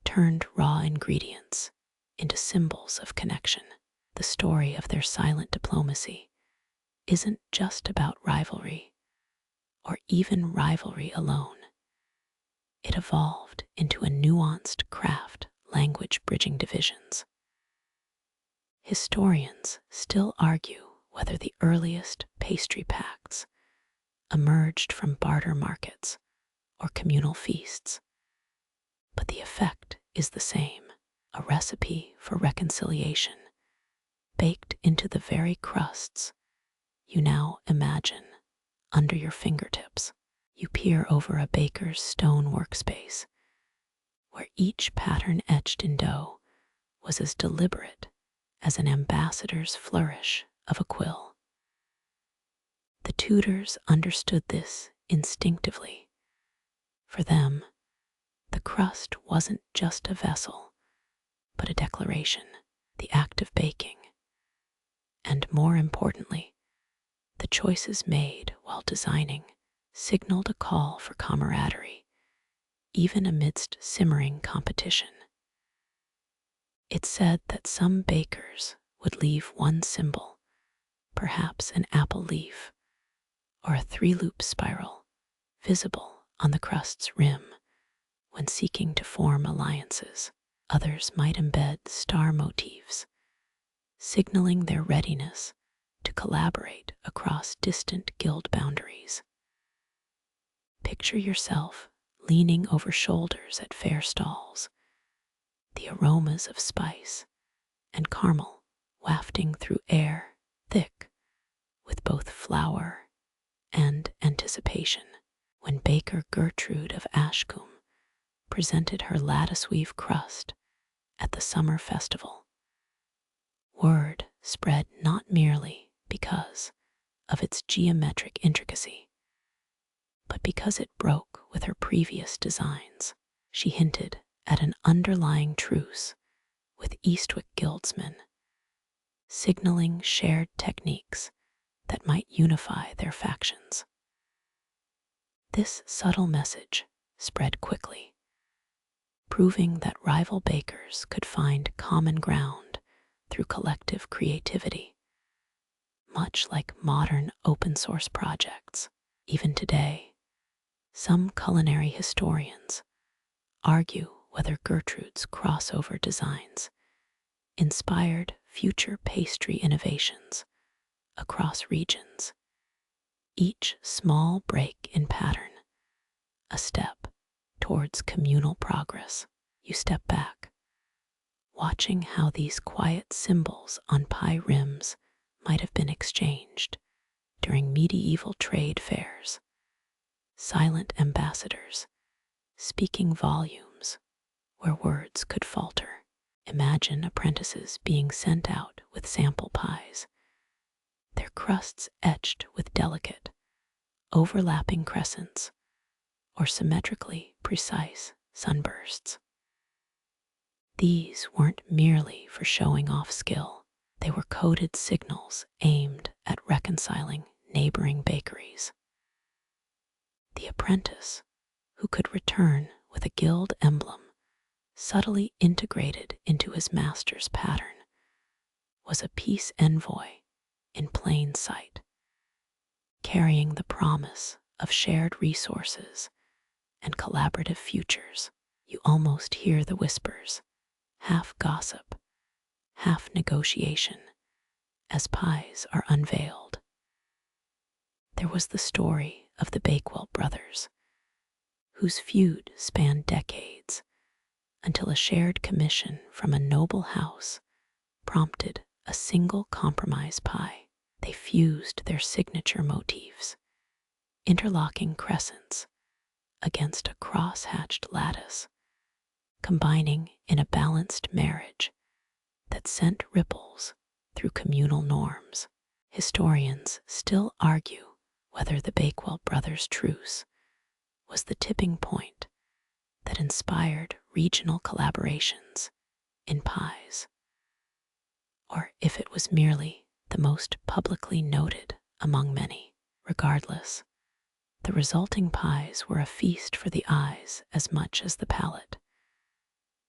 turned raw ingredients into symbols of connection. The story of their silent diplomacy isn't just about rivalry, or even rivalry alone. It evolved into a nuanced craft language bridging divisions. Historians still argue whether the earliest pastry pacts emerged from barter markets or communal feasts, but the effect is the same, a recipe for reconciliation baked into the very crusts you now imagine under your fingertips. You peer over a baker's stone workspace, where each pattern etched in dough was as deliberate as an ambassador's flourish of a quill. The Tudors understood this instinctively. For them, the crust wasn't just a vessel, but a declaration, the act of baking. And more importantly, the choices made while designing signaled a call for camaraderie, even amidst simmering competition. It's said that some bakers would leave one symbol, perhaps an apple leaf or a three-loop spiral, visible on the crust's rim when seeking to form alliances. Others might embed star motifs, signaling their readiness to collaborate across distant guild boundaries. Picture yourself leaning over shoulders at fair stalls, the aromas of spice and caramel wafting through air thick with both flour and anticipation, when baker Gertrude of Ashcombe presented her lattice-weave crust at the summer festival. Word spread not merely because of its geometric intricacy, but because it broke with her previous designs. She hinted at an underlying truce with Eastwick guildsmen, signaling shared techniques that might unify their factions. This subtle message spread quickly, proving that rival bakers could find common ground through collective creativity, much like modern open-source projects. Even today, some culinary historians argue whether Gertrude's crossover designs inspired future pastry innovations across regions, each small break in pattern a step towards communal progress. You step back, watching how these quiet symbols on pie rims might have been exchanged during medieval trade fairs, silent ambassadors speaking volumes where words could falter. Imagine apprentices being sent out with sample pies, their crusts etched with delicate, overlapping crescents or symmetrically precise sunbursts. These weren't merely for showing off skill. They were coded signals aimed at reconciling neighboring bakeries. The apprentice, who could return with a guild emblem subtly integrated into his master's pattern, was a peace envoy in plain sight, carrying the promise of shared resources and collaborative futures. You almost hear the whispers, half gossip, half negotiation, as pies are unveiled. There was the story of the Bakewell brothers, whose feud spanned decades, until a shared commission from a noble house prompted a single compromise pie. They fused their signature motifs, interlocking crescents against a cross-hatched lattice, combining in a balanced marriage that sent ripples through communal norms. Historians still argue whether the Bakewell brothers' truce was the tipping point that inspired regional collaborations in pies, or if it was merely the most publicly noted among many. Regardless, the resulting pies were a feast for the eyes as much as the palate,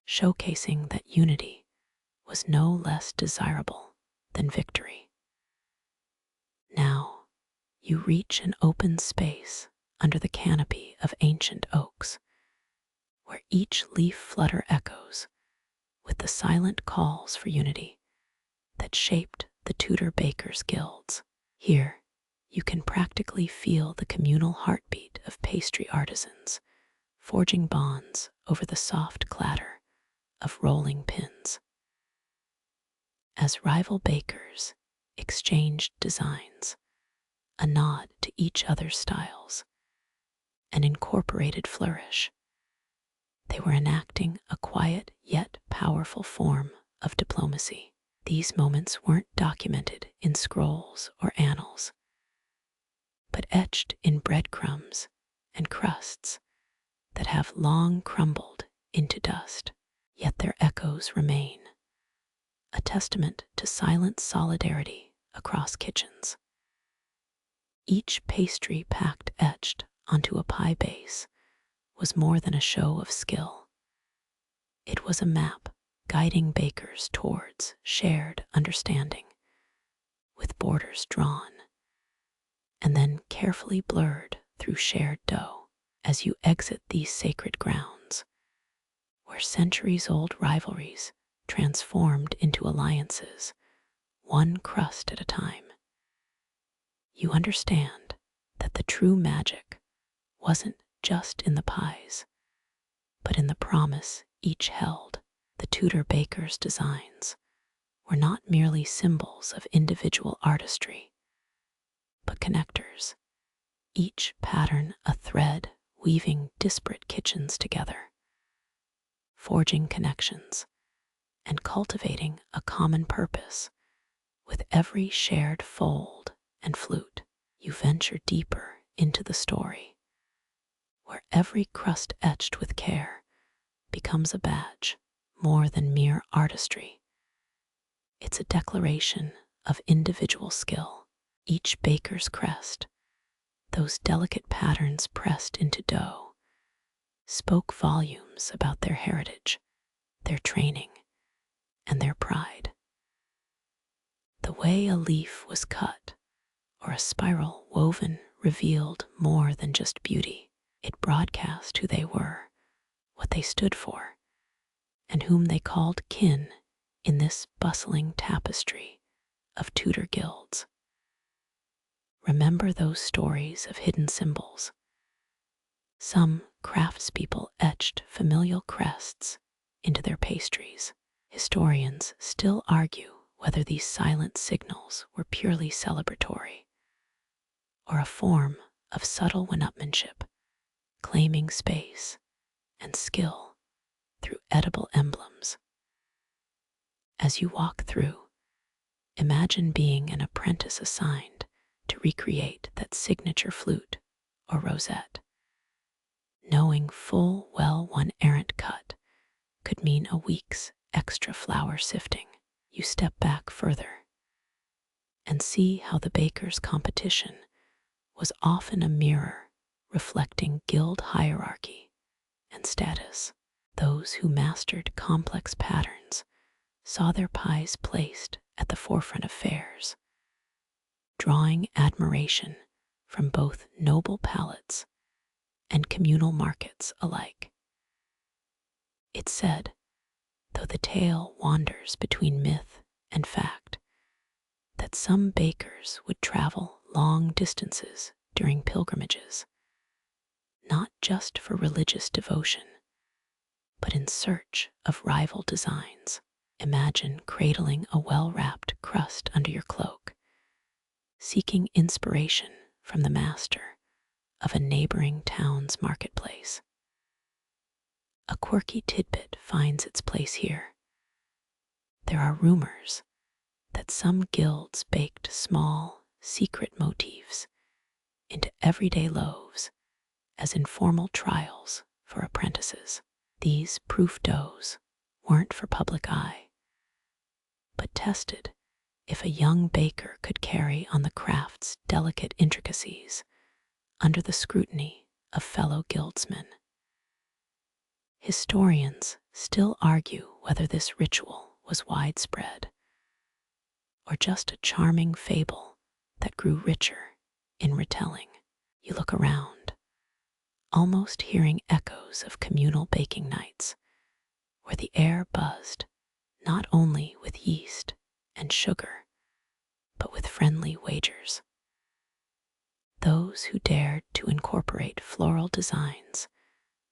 showcasing that unity was no less desirable than victory. Now, you reach an open space under the canopy of ancient oaks, where each leaf flutter echoes with the silent calls for unity that shaped the Tudor bakers' guilds. Here, you can practically feel the communal heartbeat of pastry artisans, forging bonds over the soft clatter of rolling pins. As rival bakers exchanged designs, a nod to each other's styles, an incorporated flourish. They were enacting a quiet yet powerful form of diplomacy. These moments weren't documented in scrolls or annals, but etched in breadcrumbs and crusts that have long crumbled into dust. Yet their echoes remain, a testament to silent solidarity across kitchens. Each pastry packed etched onto a pie base was more than a show of skill. It was a map guiding bakers towards shared understanding, with borders drawn and then carefully blurred through shared dough. As you exit these sacred grounds, where centuries-old rivalries transformed into alliances, one crust at a time, you understand that the true magic wasn't just in the pies, but in the promise each held. The Tudor bakers' designs were not merely symbols of individual artistry, but connectors, each pattern a thread weaving disparate kitchens together, forging connections and cultivating a common purpose. With every shared fold and flute, you venture deeper into the story, where every crust etched with care becomes a badge more than mere artistry. It's a declaration of individual skill. Each baker's crest, those delicate patterns pressed into dough, spoke volumes about their heritage, their training, and their pride. The way a leaf was cut or a spiral woven revealed more than just beauty. It broadcast who they were, what they stood for, and whom they called kin in this bustling tapestry of Tudor guilds. Remember those stories of hidden symbols. Some craftspeople etched familial crests into their pastries. Historians still argue whether these silent signals were purely celebratory or a form of subtle one-upmanship, claiming space and skill through edible emblems. As you walk through, imagine being an apprentice assigned to recreate that signature flute or rosette, knowing full well one errant cut could mean a week's extra flour sifting. You step back further and see how the baker's competition was often a mirror reflecting guild hierarchy and status. Those who mastered complex patterns saw their pies placed at the forefront of fairs, drawing admiration from both noble palates and communal markets alike. It's said, though the tale wanders between myth and fact, that some bakers would travel long distances during pilgrimages, not just for religious devotion, but in search of rival designs. Imagine cradling a well-wrapped crust under your cloak, seeking inspiration from the master of a neighboring town's marketplace. A quirky tidbit finds its place here. There are rumors that some guilds baked small, secret motifs into everyday loaves as informal trials for apprentices. These proof doughs weren't for public eye, but tested if a young baker could carry on the craft's delicate intricacies under the scrutiny of fellow guildsmen. Historians still argue whether this ritual was widespread or just a charming fable that grew richer in retelling. You look around, almost hearing echoes of communal baking nights, where the air buzzed not only with yeast and sugar, but with friendly wagers. Those who dared to incorporate floral designs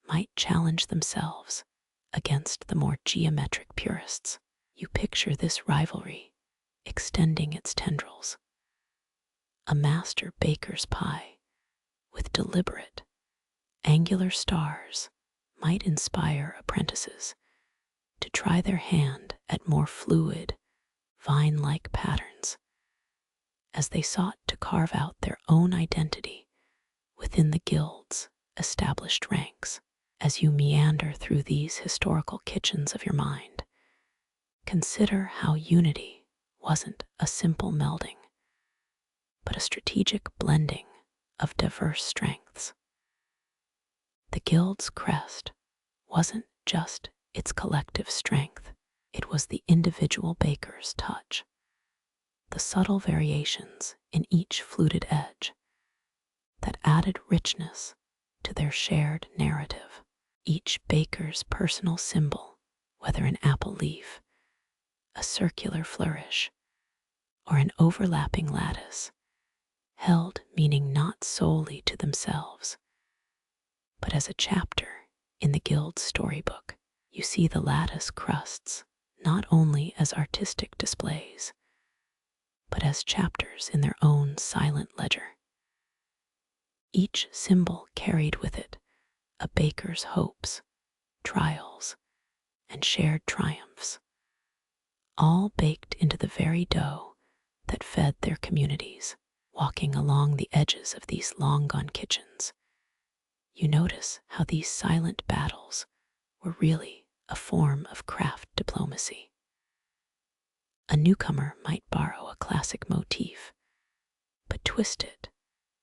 might challenge themselves against the more geometric purists. You picture this rivalry extending its tendrils, A master baker's pie with deliberate, angular stars might inspire apprentices to try their hand at more fluid, vine-like patterns as they sought to carve out their own identity within the guild's established ranks. As you meander through these historical kitchens of your mind, consider how unity wasn't a simple melding, but a strategic blending of diverse strengths. The guild's crest wasn't just its collective strength, it was the individual baker's touch, the subtle variations in each fluted edge that added richness to their shared narrative. Each baker's personal symbol, whether an apple leaf, a circular flourish, or an overlapping lattice, held meaning not solely to themselves, but as a chapter in the guild's storybook. You see the lattice crusts not only as artistic displays, but as chapters in their own silent ledger. Each symbol carried with it a baker's hopes, trials, and shared triumphs, all baked into the very dough that fed their communities. Walking along the edges of these long-gone kitchens, you notice how these silent battles were really a form of craft diplomacy. A newcomer might borrow a classic motif, but twist it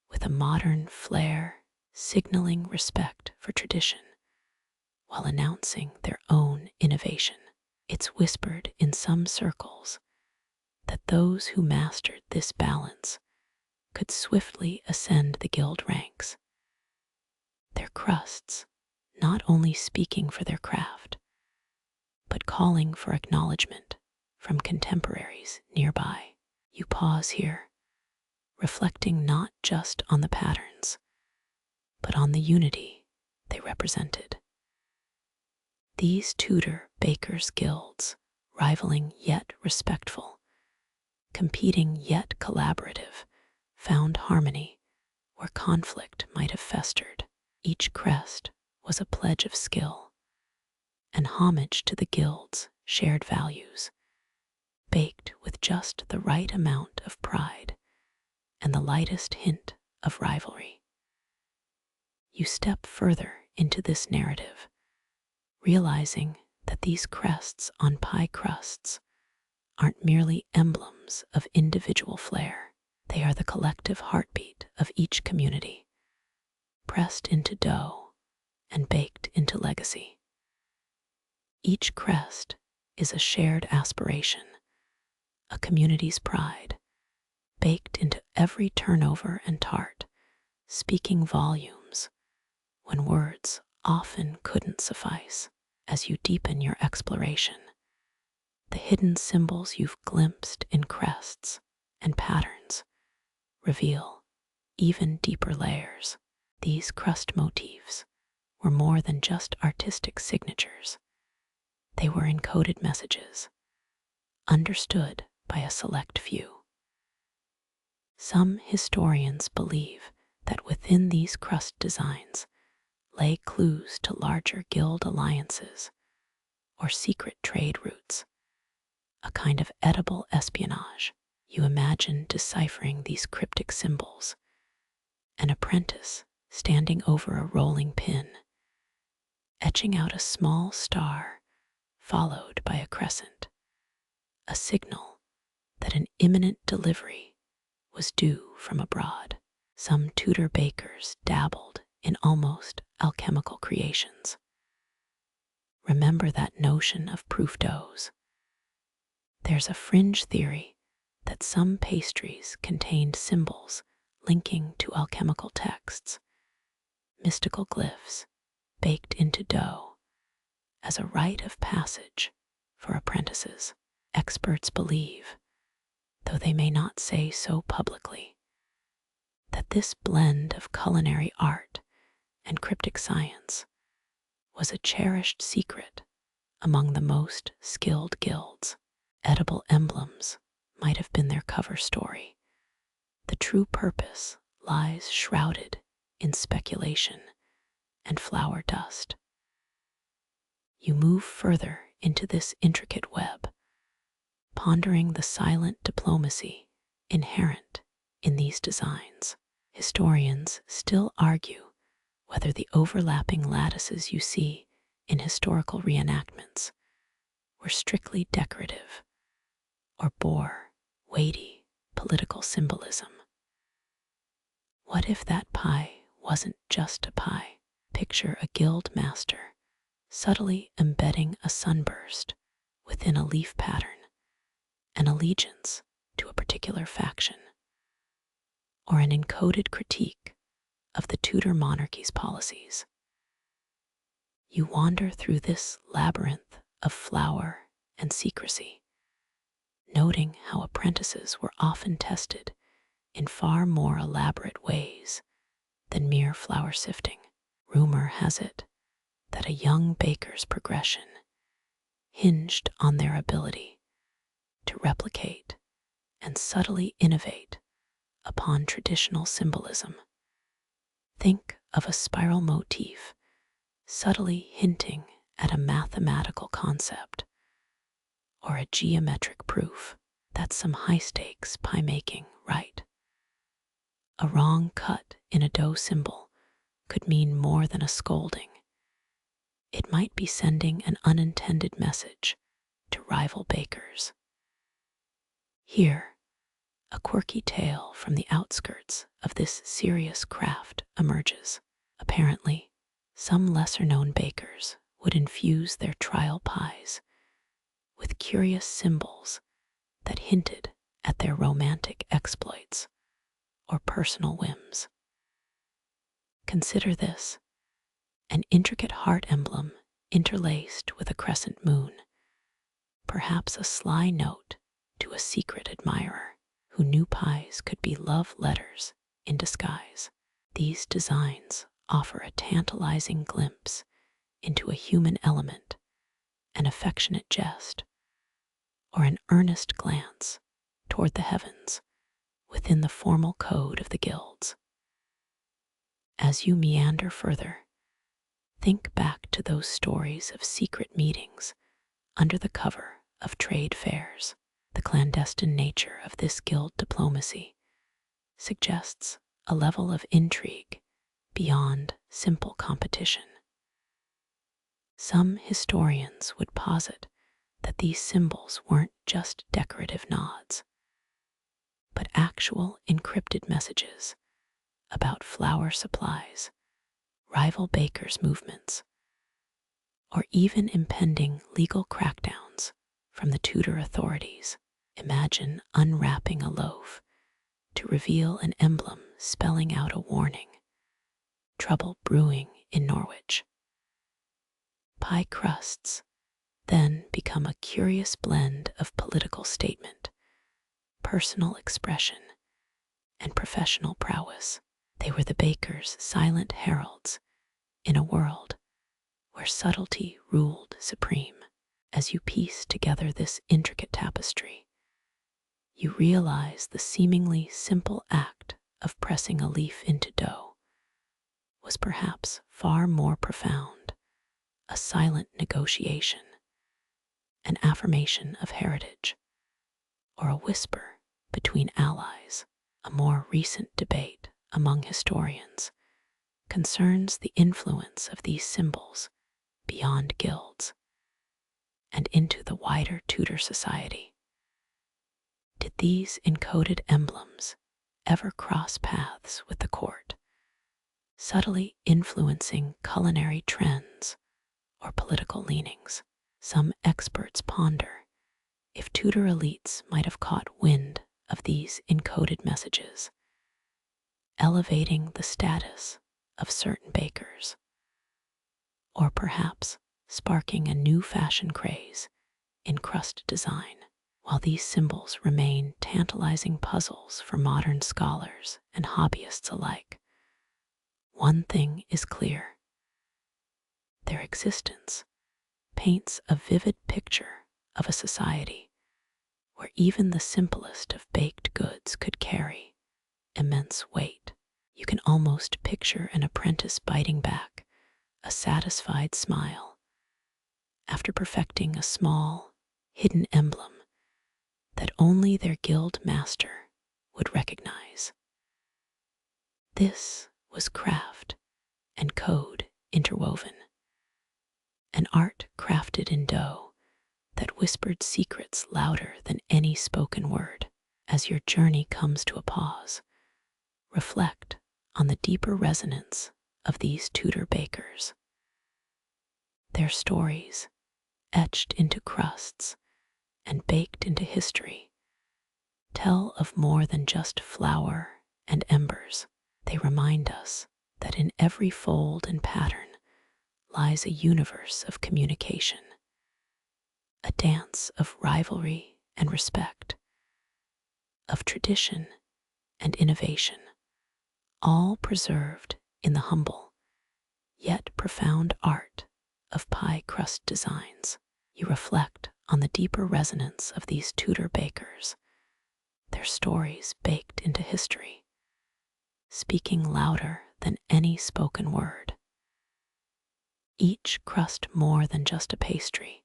with a modern flair, signaling respect for tradition while announcing their own innovation. It's whispered in some circles that those who mastered this balance could swiftly ascend the guild ranks, their crusts not only speaking for their craft, but calling for acknowledgement from contemporaries nearby. You pause here, reflecting not just on the patterns, but on the unity they represented. These Tudor bakers' guilds, rivaling yet respectful, competing yet collaborative, found harmony where conflict might have festered. Each crest was a pledge of skill, an homage to the guild's shared values, baked with just the right amount of pride and the lightest hint of rivalry. You step further into this narrative, realizing that these crests on pie crusts aren't merely emblems of individual flair. They are the collective heartbeat of each community, pressed into dough and baked into legacy. Each crest is a shared aspiration, a community's pride, baked into every turnover and tart, speaking volumes when words often couldn't suffice. As you deepen your exploration, the hidden symbols you've glimpsed in crests and patterns reveal even deeper layers. These crust motifs were more than just artistic signatures. They were encoded messages, understood by a select few. Some historians believe that within these crust designs lay clues to larger guild alliances or secret trade routes, a kind of edible espionage. You imagine deciphering these cryptic symbols, an apprentice standing over a rolling pin, etching out a small star followed by a crescent, a signal that an imminent delivery was due from abroad. Some Tudor bakers dabbled in almost alchemical creations. Remember that notion of proof doughs? There's a fringe theory that some pastries contained symbols linking to alchemical texts, mystical glyphs baked into dough as a rite of passage for apprentices. Experts believe, though they may not say so publicly, that this blend of culinary art and cryptic science was a cherished secret among the most skilled guilds. Edible emblems might have been their cover story, The true purpose lies shrouded in speculation and flour dust. You move further into this intricate web, pondering the silent diplomacy inherent in these designs. Historians still argue whether the overlapping lattices you see in historical reenactments were strictly decorative or bore weighty political symbolism. What if that pie wasn't just a pie? Picture a guild master subtly embedding a sunburst within a leaf pattern, an allegiance to a particular faction, or an encoded critique of the Tudor monarchy's policies. You wander through this labyrinth of flower and secrecy, noting how apprentices were often tested in far more elaborate ways than mere flour sifting. Rumor has it that a young baker's progression hinged on their ability to replicate and subtly innovate upon traditional symbolism. Think of a spiral motif subtly hinting at a mathematical concept or a geometric proof. That's some high-stakes pie-making, right? A wrong cut in a dough symbol could mean more than a scolding. It might be sending an unintended message to rival bakers. Here, a quirky tale from the outskirts of this serious craft emerges. Apparently, some lesser-known bakers would infuse their trial pies with curious symbols that hinted at their romantic exploits or personal whims. Consider this: an intricate heart emblem interlaced with a crescent moon, perhaps a sly note to a secret admirer who knew pies could be love letters in disguise. These designs offer a tantalizing glimpse into a human element, an affectionate jest, or an earnest glance toward the heavens within the formal code of the guilds. As you meander further, think back to those stories of secret meetings under the cover of trade fairs. The clandestine nature of this guild diplomacy suggests a level of intrigue beyond simple competition. Some historians would posit that these symbols weren't just decorative nods, but actual encrypted messages about flour supplies, rival bakers' movements, or even impending legal crackdowns from the Tudor authorities. Imagine unwrapping a loaf to reveal an emblem spelling out a warning: trouble brewing in Norwich. Pie crusts then become a curious blend of political statement, personal expression, and professional prowess. They were the baker's silent heralds in a world where subtlety ruled supreme. As you piece together this intricate tapestry, you realize the seemingly simple act of pressing a leaf into dough was perhaps far more profound, a silent negotiation, an affirmation of heritage, or a whisper between allies. A more recent debate among historians concerns the influence of these symbols beyond guilds and into the wider Tudor society. Did these encoded emblems ever cross paths with the court, subtly influencing culinary trends or political leanings? Some experts ponder if Tudor elites might have caught wind of these encoded messages, elevating the status of certain bakers, or perhaps sparking a new fashion craze in crust design. While these symbols remain tantalizing puzzles for modern scholars and hobbyists alike, one thing is clear: their existence paints a vivid picture of a society where even the simplest of baked goods could carry immense weight. You can almost picture an apprentice biting back, a satisfied smile, after perfecting a small, hidden emblem that only their guild master would recognize. This was craft and code interwoven, an art crafted in dough that whispered secrets louder than any spoken word. As your journey comes to a pause, reflect on the deeper resonance of these Tudor bakers. Their stories, etched into crusts and baked into history, tell of more than just flour and embers. They remind us that in every fold and pattern lies a universe of communication, a dance of rivalry and respect, of tradition and innovation, all preserved in the humble yet profound art of pie crust designs. You reflect on the deeper resonance of these Tudor bakers, their stories baked into history, speaking louder than any spoken word. Each crust more than just a pastry,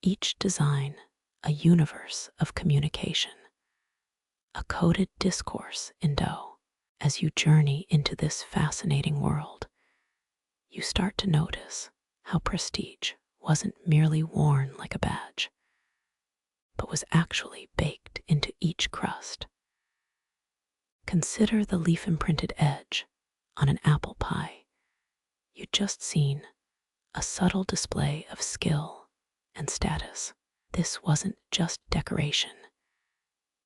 each design a universe of communication, a coded discourse in dough. As you journey into this fascinating world, you start to notice how prestige wasn't merely worn like a badge, but was actually baked into each crust. Consider the leaf-imprinted edge on an apple pie. You'd just seen a subtle display of skill and status. This wasn't just decoration.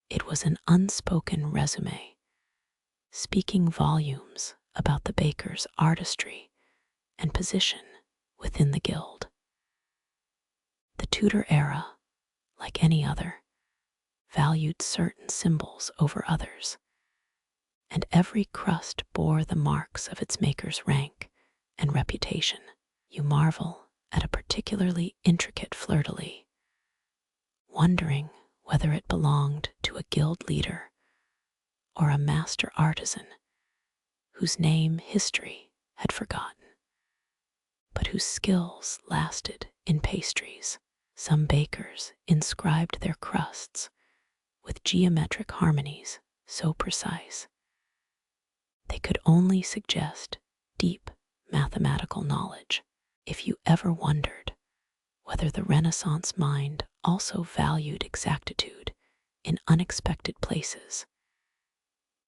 It was an unspoken resume, speaking volumes about the baker's artistry and position within the guild. The Tudor era, like any other, valued certain symbols over others, and every crust bore the marks of its maker's rank and reputation. You marvel at a particularly intricate fleur-de-lis, wondering whether it belonged to a guild leader or a master artisan whose name history had forgotten, but whose skills lasted in pastries. Some bakers inscribed their crusts with geometric harmonies so precise they could only suggest deep mathematical knowledge. If you ever wondered whether the Renaissance mind also valued exactitude in unexpected places,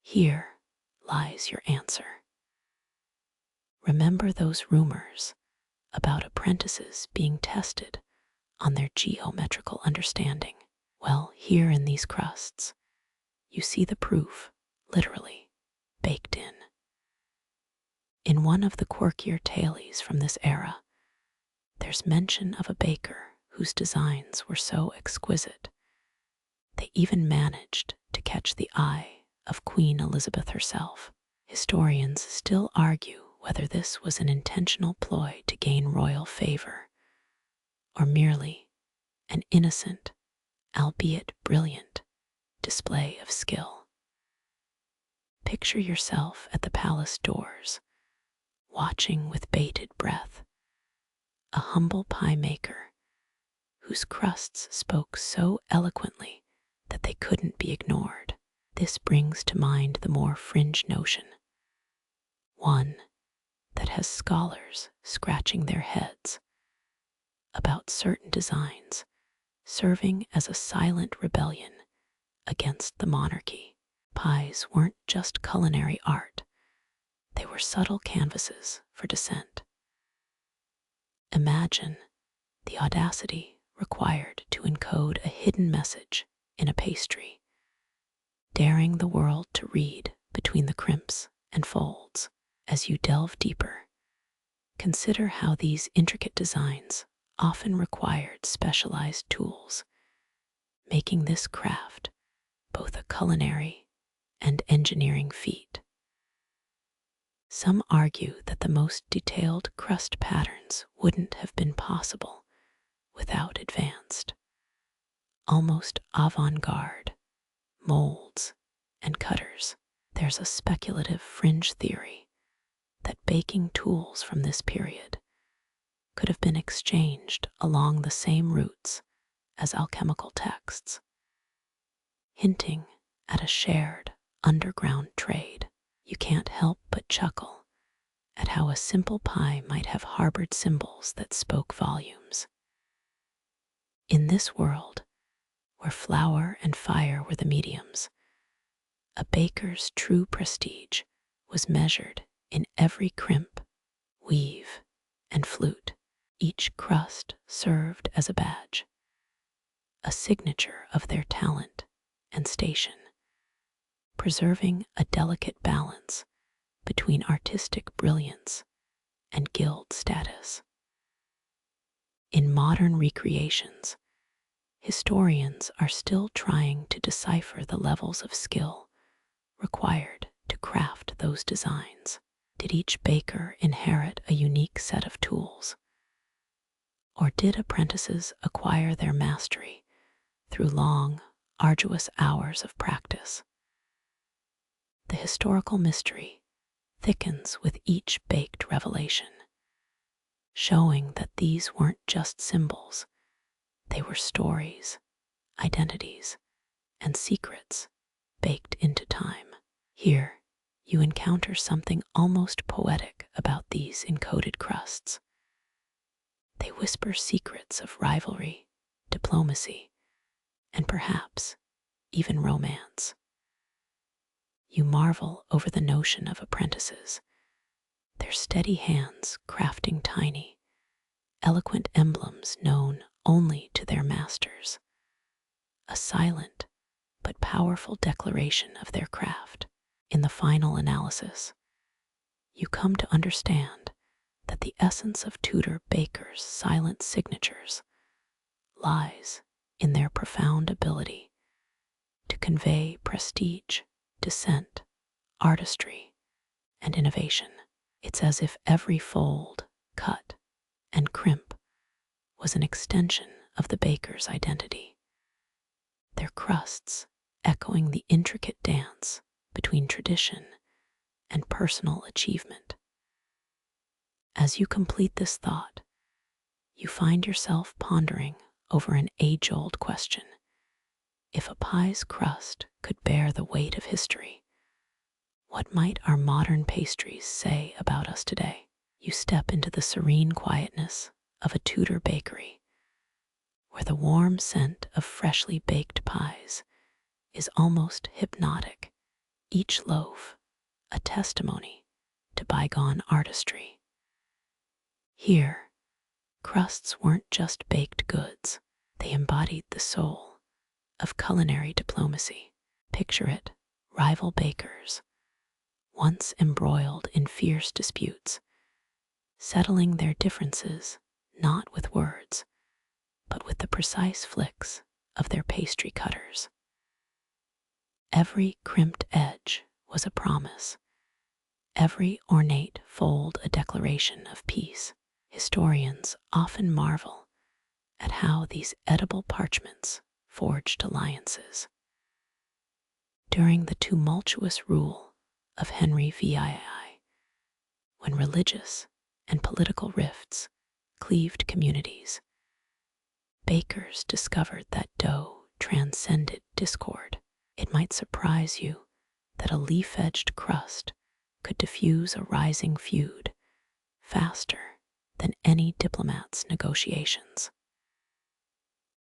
here lies your answer. Remember those rumors about apprentices being tested on their geometrical understanding? Well, here in these crusts, you see the proof, literally, baked in. In one of the quirkier tales from this era, there's mention of a baker whose designs were so exquisite, they even managed to catch the eye of Queen Elizabeth herself. Historians still argue whether this was an intentional ploy to gain royal favor, or merely an innocent, albeit brilliant, display of skill. Picture yourself at the palace doors, watching with bated breath, a humble pie maker whose crusts spoke so eloquently that they couldn't be ignored. This brings to mind the more fringe notion, one that has scholars scratching their heads about certain designs serving as a silent rebellion against the monarchy. Pies weren't just culinary art, they were subtle canvases for dissent. Imagine the audacity required to encode a hidden message in a pastry, daring the world to read between the crimps and folds. As you delve deeper, consider how these intricate designs often required specialized tools, making this craft both a culinary and engineering feat. Some argue that the most detailed crust patterns wouldn't have been possible without advanced, almost avant-garde molds and cutters. There There's a speculative fringe theory that baking tools from this period could have been exchanged along the same routes as alchemical texts, hinting at a shared underground trade. You can't help but chuckle at how a simple pie might have harbored symbols that spoke volumes. In this world, where flour and fire were the mediums, a baker's true prestige was measured in every crimp, weave, and flute. Each crust served as a badge, a signature of their talent and station, preserving a delicate balance between artistic brilliance and guild status. In modern recreations, historians are still trying to decipher the levels of skill required to craft those designs. Did each baker inherit a unique set of tools? Or did apprentices acquire their mastery through long, arduous hours of practice? The historical mystery thickens with each baked revelation, showing that these weren't just symbols, they were stories, identities, and secrets baked into time. Here, you encounter something almost poetic about these encoded crusts. They whisper secrets of rivalry, diplomacy, and perhaps even romance. You marvel over the notion of apprentices, their steady hands crafting tiny, eloquent emblems known only to their masters, a silent but powerful declaration of their craft. In the final analysis, you come to understand that the essence of Tudor bakers' silent signatures lies in their profound ability to convey prestige, descent, artistry, and innovation. It's as if every fold, cut, and crimp was an extension of the baker's identity, their crusts echoing the intricate dance between tradition and personal achievement. As you complete this thought, you find yourself pondering over an age-old question. If a pie's crust could bear the weight of history, what might our modern pastries say about us today? You step into the serene quietness of a Tudor bakery, where the warm scent of freshly baked pies is almost hypnotic, each loaf a testimony to bygone artistry. Here, crusts weren't just baked goods, they embodied the soul of culinary diplomacy. Picture it, rival bakers, once embroiled in fierce disputes, settling their differences not with words, but with the precise flicks of their pastry cutters. Every crimped edge was a promise, every ornate fold a declaration of peace. Historians often marvel at how these edible parchments forged alliances. During the tumultuous rule of Henry VII, when religious and political rifts cleaved communities, bakers discovered that dough transcended discord. It might surprise you that a leaf-edged crust could diffuse a rising feud faster than any diplomat's negotiations.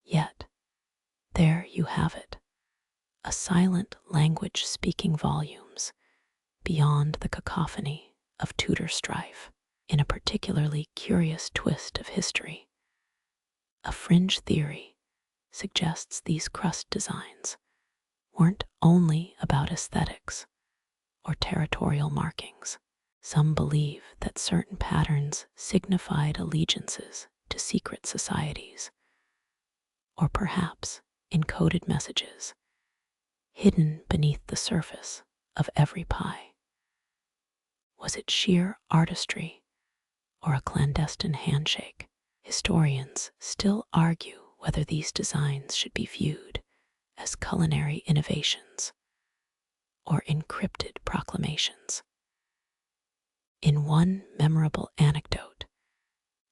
Yet, there you have it, a silent language speaking volumes beyond the cacophony of Tudor strife. In a particularly curious twist of history, a fringe theory suggests these crust designs weren't only about aesthetics or territorial markings. Some believe that certain patterns signified allegiances to secret societies, or perhaps encoded messages hidden beneath the surface of every pie. Was it sheer artistry or a clandestine handshake? Historians still argue whether these designs should be viewed as culinary innovations or encrypted proclamations. In one memorable anecdote,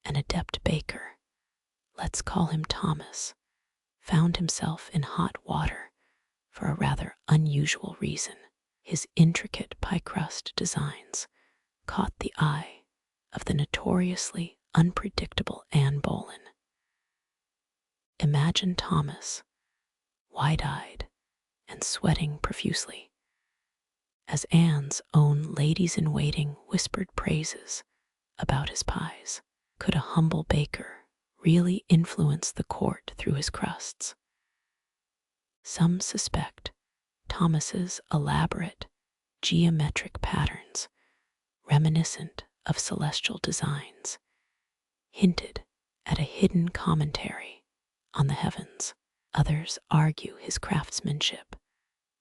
an adept baker, let's call him Thomas, found himself in hot water for a rather unusual reason. His intricate pie crust designs caught the eye of the notoriously unpredictable Anne Boleyn. Imagine Thomas, wide-eyed and sweating profusely, as Anne's own ladies-in-waiting whispered praises about his pies. Could a humble baker really influence the court through his crusts? Some suspect Thomas's elaborate geometric patterns, reminiscent of celestial designs, hinted at a hidden commentary on the heavens. Others argue his craftsmanship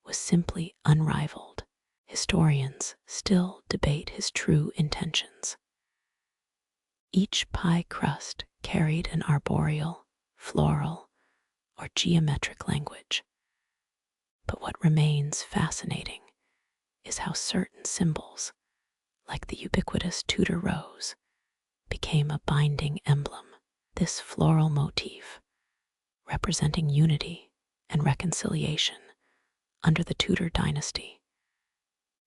was simply unrivaled. Historians still debate his true intentions. Each pie crust carried an arboreal, floral, or geometric language. But what remains fascinating is how certain symbols, like the ubiquitous Tudor rose, became a binding emblem. This floral motif, representing unity and reconciliation under the Tudor dynasty,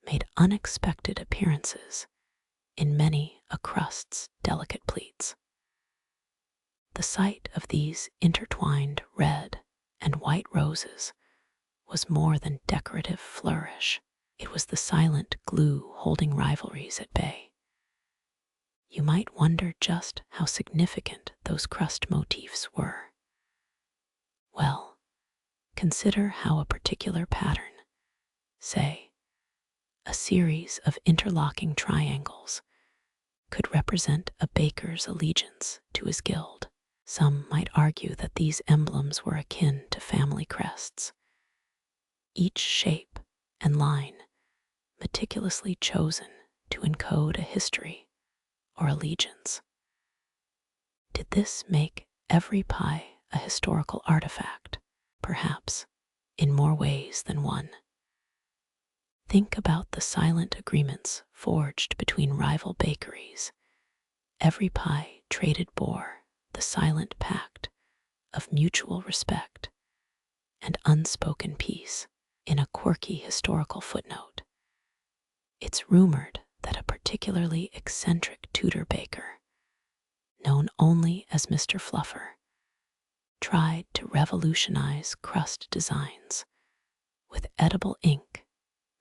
made unexpected appearances in many a crust's delicate pleats. The sight of these intertwined red and white roses was more than decorative flourish. It was the silent glue holding rivalries at bay. You might wonder just how significant those crust motifs were. Well, consider how a particular pattern, say, a series of interlocking triangles, could represent a baker's allegiance to his guild. Some might argue that these emblems were akin to family crests, each shape and line meticulously chosen to encode a history or allegiance. Did this make every pie a historical artifact? Perhaps, in more ways than one. Think about the silent agreements forged between rival bakeries. Every pie traded bore the silent pact of mutual respect and unspoken peace. In a quirky historical footnote, it's rumored that a particularly eccentric Tudor baker, known only as Mr. Fluffer, tried to revolutionize crust designs with edible ink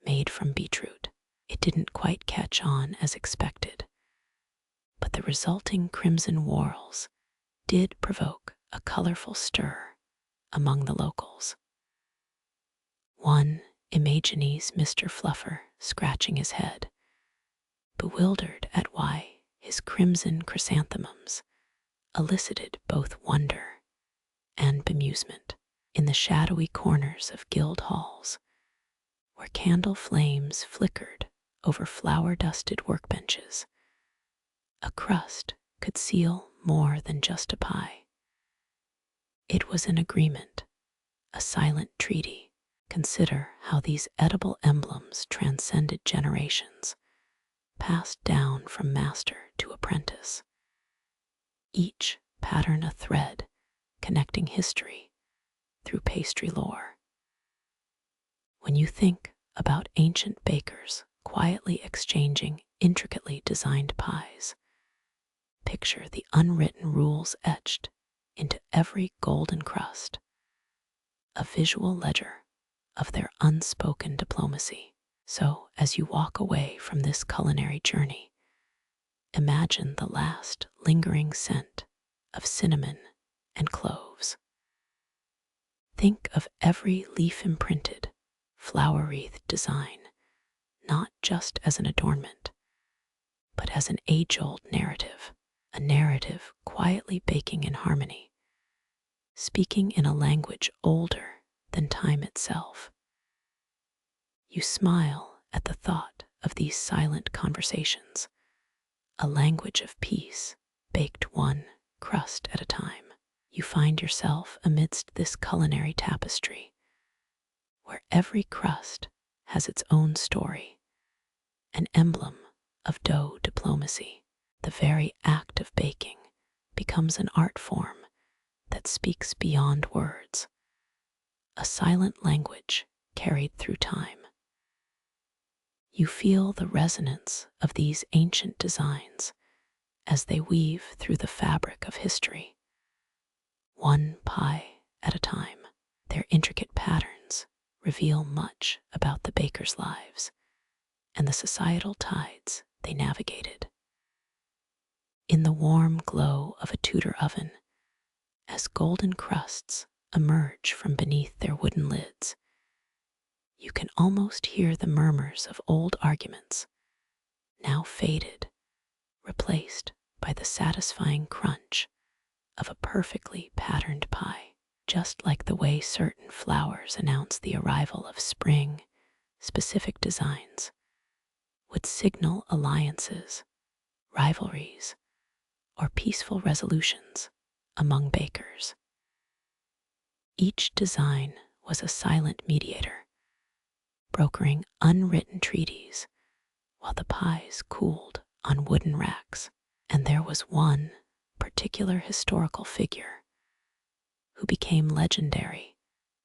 made from beetroot. It didn't quite catch on as expected, but the resulting crimson whorls did provoke a colorful stir among the locals. One imagines Mr. Fluffer scratching his head, bewildered at why his crimson chrysanthemums elicited both wonder and bemusement. In the shadowy corners of guild halls, where candle flames flickered over flour-dusted workbenches, a crust could seal more than just a pie. It was an agreement, a silent treaty. Consider how these edible emblems transcended generations, passed down from master to apprentice. Each pattern a thread connecting history through pastry lore. When you think about ancient bakers quietly exchanging intricately designed pies, picture the unwritten rules etched into every golden crust, a visual ledger of their unspoken diplomacy. So, as you walk away from this culinary journey, imagine the last lingering scent of cinnamon and cloves. Think of every leaf-imprinted, flower-wreathed design, not just as an adornment, but as an age-old narrative, a narrative quietly baking in harmony, speaking in a language older than time itself. You smile at the thought of these silent conversations, a language of peace, baked one crust at a time. You find yourself amidst this culinary tapestry, where every crust has its own story, an emblem of dough diplomacy. The very act of baking becomes an art form that speaks beyond words, a silent language carried through time. You feel the resonance of these ancient designs as they weave through the fabric of history, one pie at a time. Their intricate patterns reveal much about the bakers' lives and the societal tides they navigated. In the warm glow of a Tudor oven, as golden crusts emerge from beneath their wooden lids, you can almost hear the murmurs of old arguments, now faded, replaced by the satisfying crunch of a perfectly patterned pie. Just like the way certain flowers announce the arrival of spring, specific designs would signal alliances, rivalries, or peaceful resolutions among bakers. Each design was a silent mediator, brokering unwritten treaties while the pies cooled on wooden racks. And there was one particular historical figure who became legendary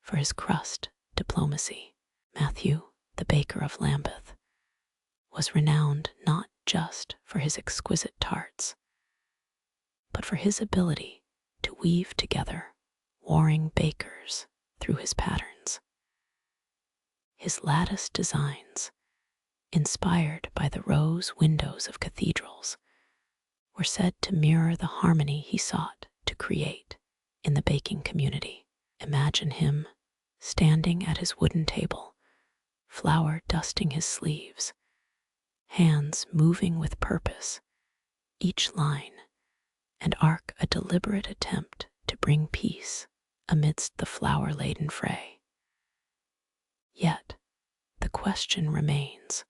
for his crust diplomacy. Matthew, the baker of Lambeth, was renowned not just for his exquisite tarts, but for his ability to weave together warring bakers through his patterns. His lattice designs, inspired by the rose windows of cathedrals, were said to mirror the harmony he sought to create in the baking community. Imagine him standing at his wooden table, flour dusting his sleeves, hands moving with purpose, each line and arc a deliberate attempt to bring peace amidst the flour-laden fray. Yet, the question remains,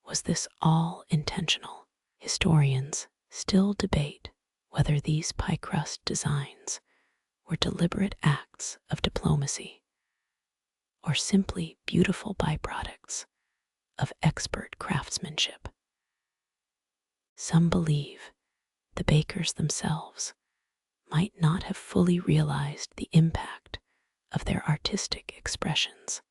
was this all intentional? Historians still debate whether these pie crust designs were deliberate acts of diplomacy or simply beautiful byproducts of expert craftsmanship. Some believe the bakers themselves might not have fully realized the impact of their artistic expressions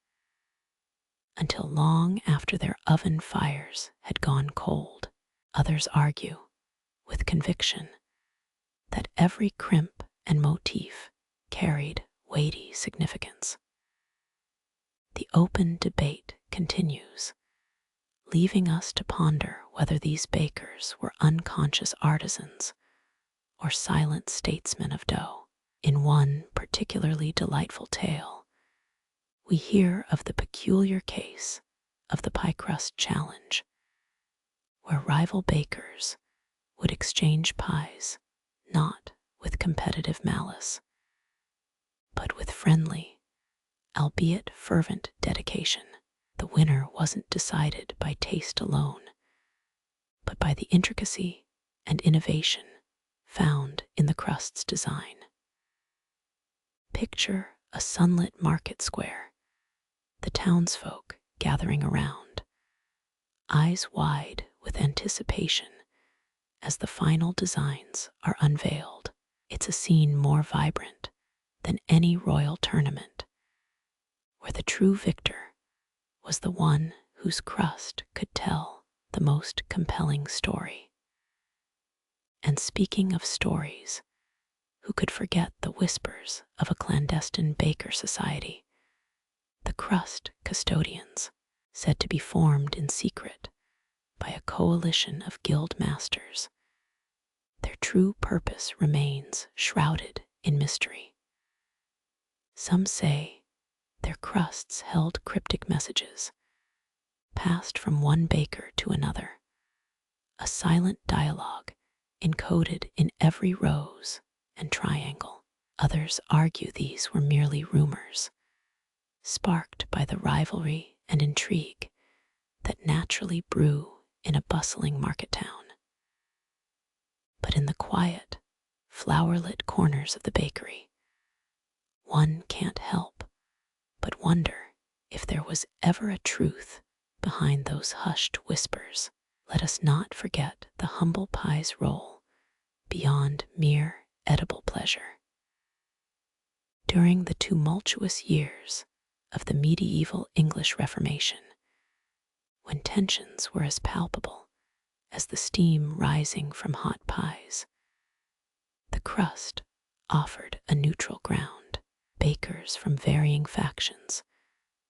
until long after their oven fires had gone cold. Others argue, with conviction, that every crimp and motif carried weighty significance. The open debate continues, leaving us to ponder whether these bakers were unconscious artisans or silent statesmen of dough. In one particularly delightful tale, we hear of the peculiar case of the pie crust challenge, where rival bakers would exchange pies not with competitive malice, but with friendly, albeit fervent dedication. The winner wasn't decided by taste alone, but by the intricacy and innovation found in the crust's design. Picture a sunlit market square, the townsfolk gathering around, eyes wide with anticipation as the final designs are unveiled. It's a scene more vibrant than any royal tournament, where the true victor was the one whose crust could tell the most compelling story. And speaking of stories, who could forget the whispers of a clandestine baker society, the crust custodians, said to be formed in secret by a coalition of guild masters. Their true purpose remains shrouded in mystery. Some say their crusts held cryptic messages, passed from one baker to another, a silent dialogue encoded in every rose and triangle. Others argue these were merely rumors, sparked by the rivalry and intrigue that naturally brew in a bustling market town. But in the quiet, flower-lit corners of the bakery, one can't help but wonder If there was ever a truth behind those hushed whispers, let us not forget the humble pie's role beyond mere edible pleasure. During the tumultuous years of the medieval English Reformation, when tensions were as palpable as the steam rising from hot pies, the crust offered a neutral ground. Bakers from varying factions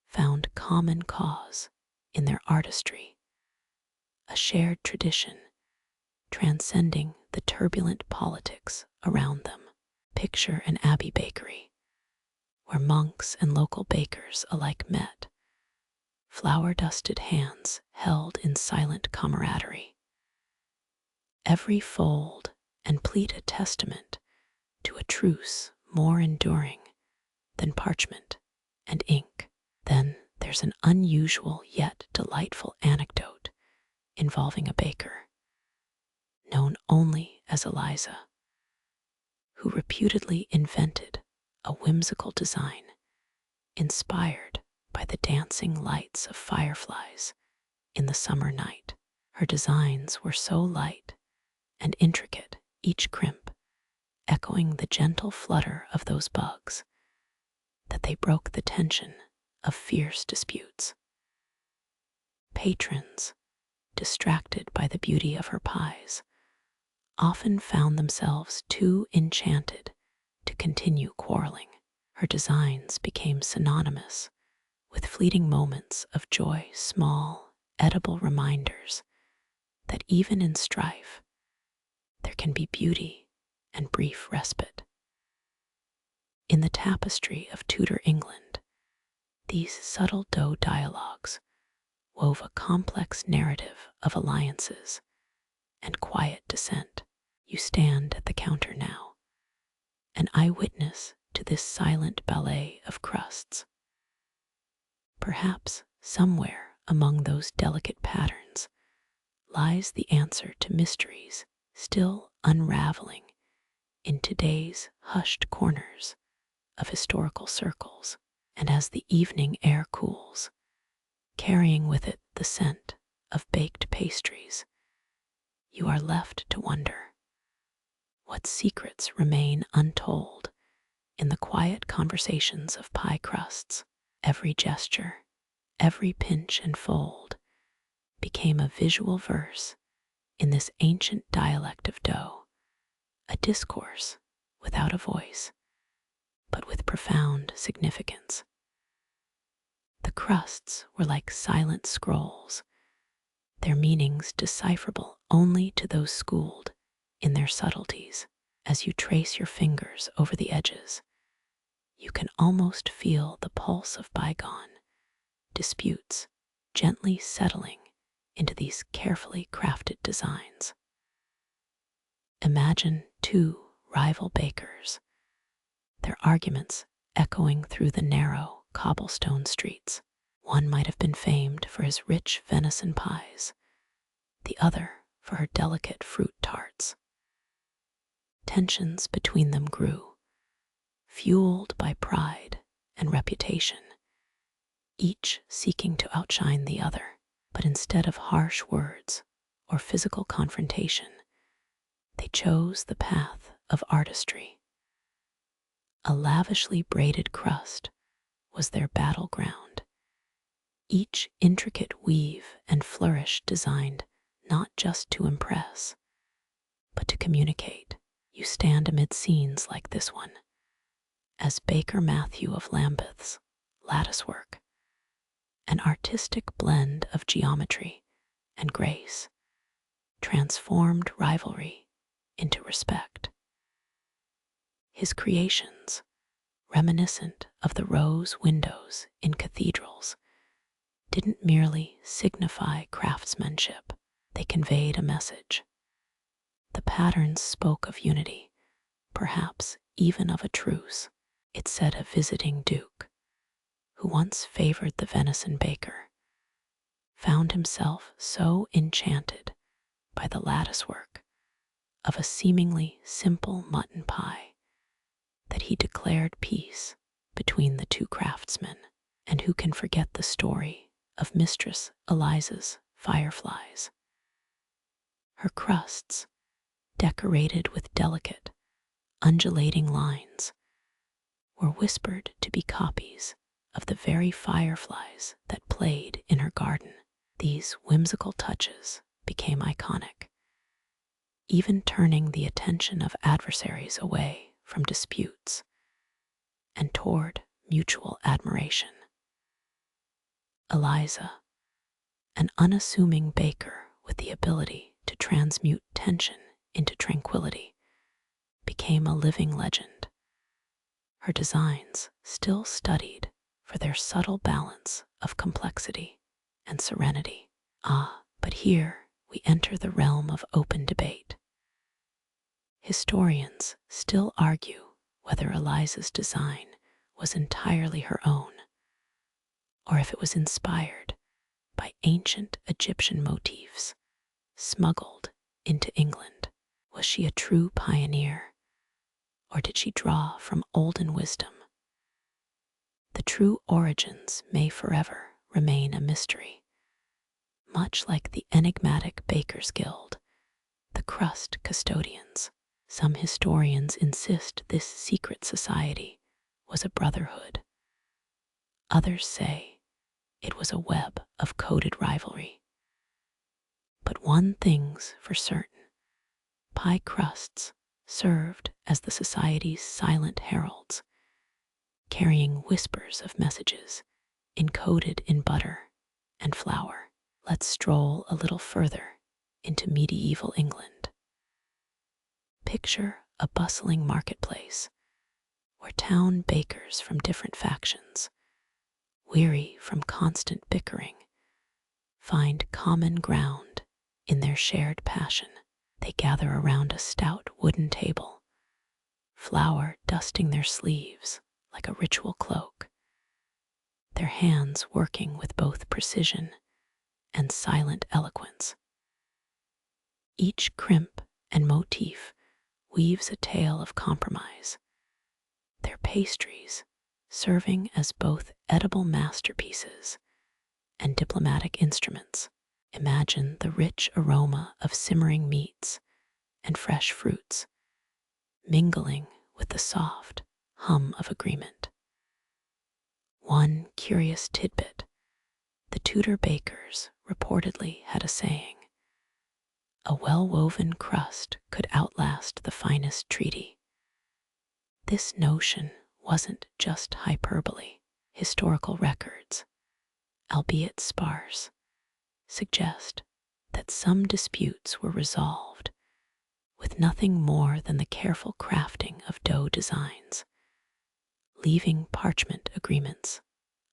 found common cause in their artistry, a shared tradition transcending the turbulent politics around them. Picture an abbey bakery, where monks and local bakers alike met, flour-dusted hands held in silent camaraderie. Every fold and pleat a testament to a truce more enduring than parchment and ink. Then there's an unusual yet delightful anecdote involving a baker, known only as Eliza, who reputedly invented a whimsical design inspired by the dancing lights of fireflies in the summer night. Her designs were so light and intricate, each crimp echoing the gentle flutter of those bugs, that they broke the tension of fierce disputes. Patrons, distracted by the beauty of her pies, often found themselves too enchanted to continue quarreling. Her designs became synonymous with fleeting moments of joy, small, edible reminders that even in strife, there can be beauty and brief respite. In the tapestry of Tudor England, these subtle dough dialogues wove a complex narrative of alliances and quiet dissent. You stand at the counter now, an eyewitness to this silent ballet of crusts. Perhaps somewhere among those delicate patterns lies the answer to mysteries still unraveling in today's hushed corners of historical circles. And as the evening air cools, carrying with it the scent of baked pastries, you are left to wonder what secrets remain untold in the quiet conversations of pie crusts. Every gesture, every pinch and fold became a visual verse in this ancient dialect of dough, a discourse without a voice, but with profound significance. The crusts were like silent scrolls, their meanings decipherable only to those schooled in their subtleties. As you trace your fingers over the edges, you can almost feel the pulse of bygone disputes gently settling into these carefully crafted designs. Imagine two rival bakers, their arguments echoing through the narrow cobblestone streets. One might have been famed for his rich venison pies, the other for her delicate fruit tarts. Tensions between them grew, fueled by pride and reputation, each seeking to outshine the other. But instead of harsh words or physical confrontation, they chose the path of artistry. A lavishly braided crust was their battleground, each intricate weave and flourish designed not just to impress, but to communicate. You stand amid scenes like this one, as Baker Matthew of Lambeth's lattice work, an artistic blend of geometry and grace, transformed rivalry into respect. His creations, reminiscent of the rose windows in cathedrals, didn't merely signify craftsmanship, they conveyed a message. The patterns spoke of unity, perhaps even of a truce. It said a visiting duke, who once favored the venison baker, found himself so enchanted by the lattice work of a seemingly simple mutton pie that he declared peace between the two craftsmen. And who can forget the story of Mistress Eliza's fireflies? Her crusts, decorated with delicate, undulating lines, were whispered to be copies of the very fireflies that played in her garden. These whimsical touches became iconic, even turning the attention of adversaries away from disputes and toward mutual admiration. Eliza, an unassuming baker with the ability to transmute tension into tranquility, became a living legend. Her designs still studied for their subtle balance of complexity and serenity. But here we enter the realm of open debate. Historians still argue whether Eliza's design was entirely her own, or if it was inspired by ancient Egyptian motifs smuggled into England. Was she a true pioneer, or did she draw from olden wisdom? The true origins may forever remain a mystery. Much like the enigmatic Bakers Guild, the Crust custodians, some historians insist this secret society was a brotherhood. Others say it was a web of coded rivalry. But one thing's for certain: pie crusts served as the society's silent heralds, carrying whispers of messages encoded in butter and flour. Let's stroll a little further into medieval England. Picture a bustling marketplace where town bakers from different factions, weary from constant bickering, find common ground in their shared passion. They gather around a stout wooden table, flour dusting their sleeves like a ritual cloak, their hands working with both precision and silent eloquence. Each crimp and motif weaves a tale of compromise, their pastries serving as both edible masterpieces and diplomatic instruments. Imagine the rich aroma of simmering meats and fresh fruits mingling with the soft hum of agreement. One curious tidbit: the Tudor bakers reportedly had a saying: a well-woven crust could outlast the finest treaty. This notion wasn't just hyperbole. Historical records, albeit sparse, suggest that some disputes were resolved with nothing more than the careful crafting of dough designs, leaving parchment agreements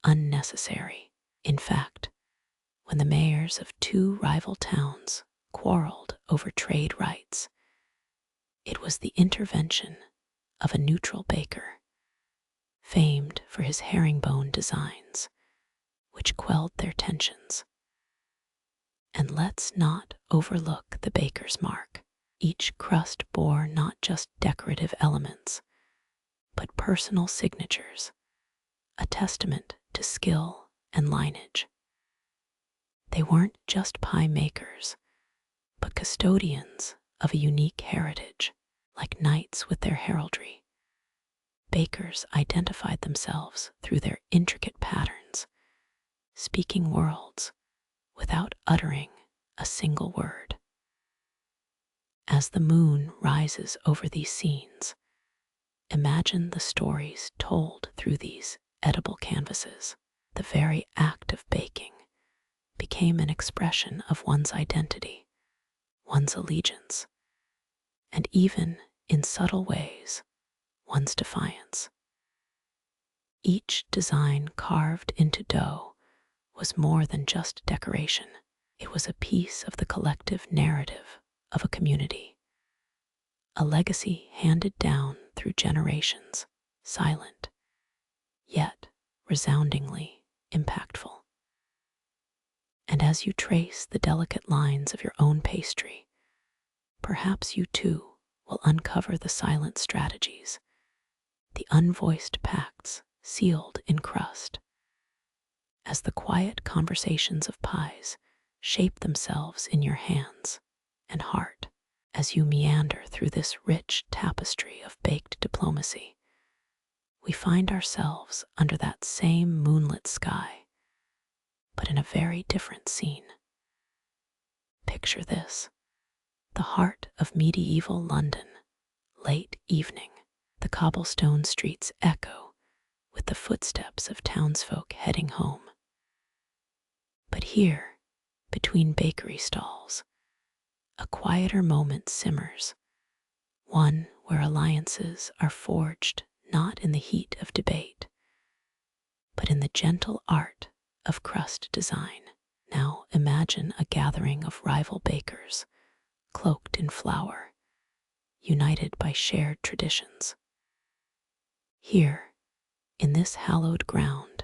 unnecessary. In fact, when the mayors of two rival towns quarreled over trade rights, it was the intervention of a neutral baker, famed for his herringbone designs, which quelled their tensions. And let's not overlook the baker's mark. Each crust bore not just decorative elements, but personal signatures, a testament to skill and lineage. They weren't just pie makers, but custodians of a unique heritage. Like knights with their heraldry, bakers identified themselves through their intricate patterns, speaking worlds without uttering a single word. As the moon rises over these scenes, imagine the stories told through these edible canvases. The very act of baking became an expression of one's identity, one's allegiance, and even, in subtle ways, one's defiance. Each design carved into dough was more than just decoration. It was a piece of the collective narrative of a community, a legacy handed down through generations, silent, yet resoundingly impactful. And as you trace the delicate lines of your own pastry, perhaps you too will uncover the silent strategies, the unvoiced pacts sealed in crust, as the quiet conversations of pies shape themselves in your hands and heart. As you meander through this rich tapestry of baked diplomacy, we find ourselves under that same moonlit sky, but in a very different scene. Picture this: the heart of medieval London, late evening. The cobblestone streets echo with the footsteps of townsfolk heading home. But here, between bakery stalls, a quieter moment simmers, one where alliances are forged not in the heat of debate, but in the gentle art of crust design. Now imagine a gathering of rival bakers, cloaked in flour, united by shared traditions. Here, in this hallowed ground,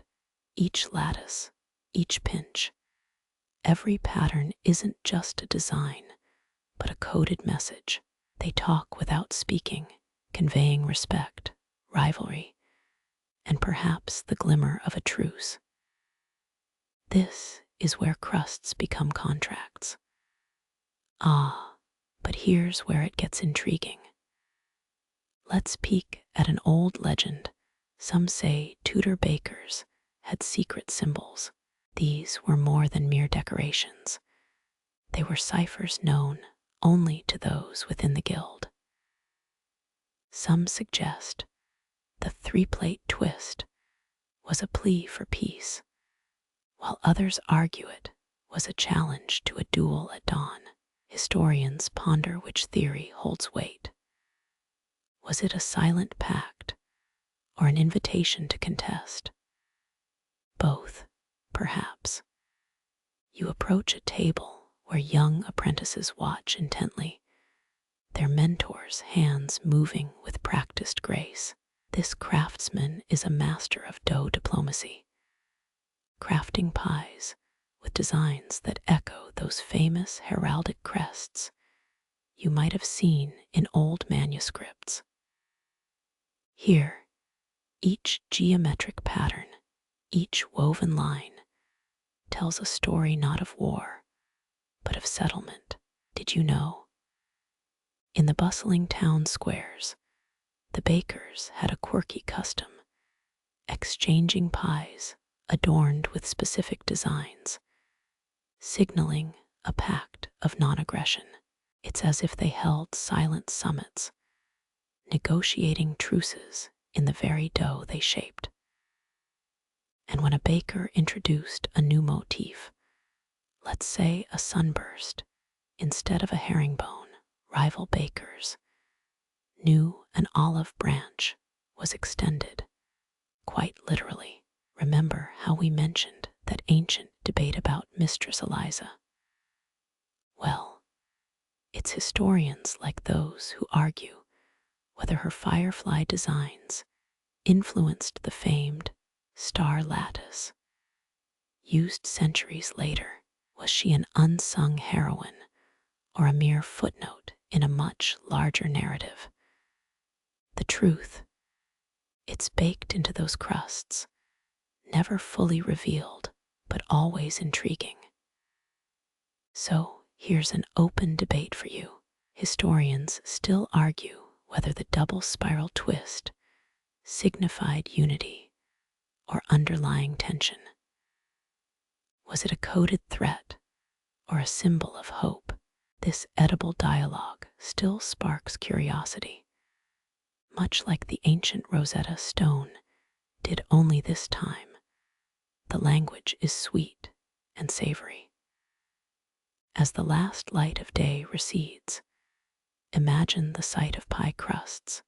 each lattice, each pinch, every pattern isn't just a design, but a coded message. They talk without speaking, conveying respect, rivalry, and perhaps the glimmer of a truce. This is where crusts become contracts. Ah, but here's where it gets intriguing. Let's peek at an old legend. Some say Tudor bakers had secret symbols. These were more than mere decorations. They were ciphers known only to those within the guild. Some suggest the three-plate twist was a plea for peace, while others argue it was a challenge to a duel at dawn. Historians ponder which theory holds weight. Was it a silent pact or an invitation to contest? Both, perhaps. You approach a table where young apprentices watch intently, their mentors' hands moving with practiced grace. This craftsman is a master of dough diplomacy, crafting pies with designs that echo those famous heraldic crests you might have seen in old manuscripts. Here, each geometric pattern, each woven line, tells a story not of war, but of settlement. Did you know? In the bustling town squares, the bakers had a quirky custom, exchanging pies adorned with specific designs, signaling a pact of non-aggression. It's as if they held silent summits, negotiating truces in the very dough they shaped. And when a baker introduced a new motif, let's say a sunburst instead of a herringbone, rival bakers knew an olive branch was extended, quite literally. Remember how we mentioned that ancient debate about Mistress Eliza? Well, it's historians like those who argue whether her firefly designs influenced the famed star-lattice. Used centuries later, was she an unsung heroine or a mere footnote in a much larger narrative? The truth, it's baked into those crusts, never fully revealed, but always intriguing. So here's an open debate for you. Historians still argue whether the double spiral twist signified unity or underlying tension. Was it a coded threat or a symbol of hope? This edible dialogue still sparks curiosity, much like the ancient Rosetta Stone did, only this time the language is sweet and savory. As the last light of day recedes, imagine the sight of pie crusts,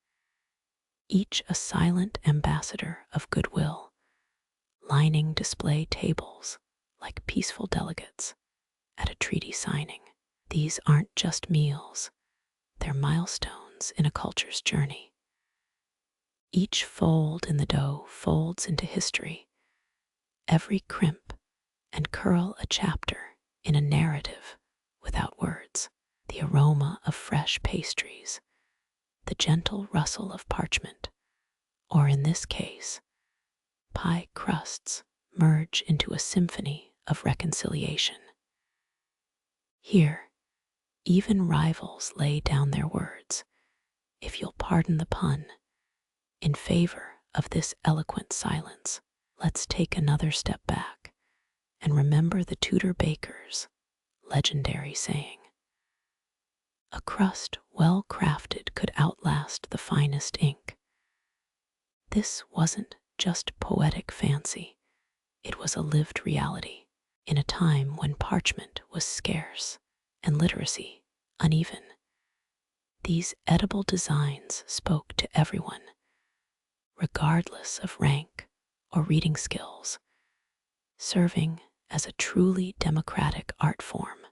each a silent ambassador of goodwill, lining display tables like peaceful delegates at a treaty signing. These aren't just meals, they're milestones in a culture's journey. Each fold in the dough folds into history, every crimp and curl a chapter in a narrative without words. The aroma of fresh pastries, the gentle rustle of parchment, or in this case, pie crusts merge into a symphony of reconciliation. Here, even rivals lay down their words, if you'll pardon the pun, in favor of this eloquent silence. Let's take another step back and remember the Tudor baker's legendary saying, "A crust well crafted could outlast the finest ink." This wasn't just poetic fancy, it was a lived reality in a time when parchment was scarce and literacy uneven. These edible designs spoke to everyone, regardless of rank or reading skills, serving as a truly democratic art form.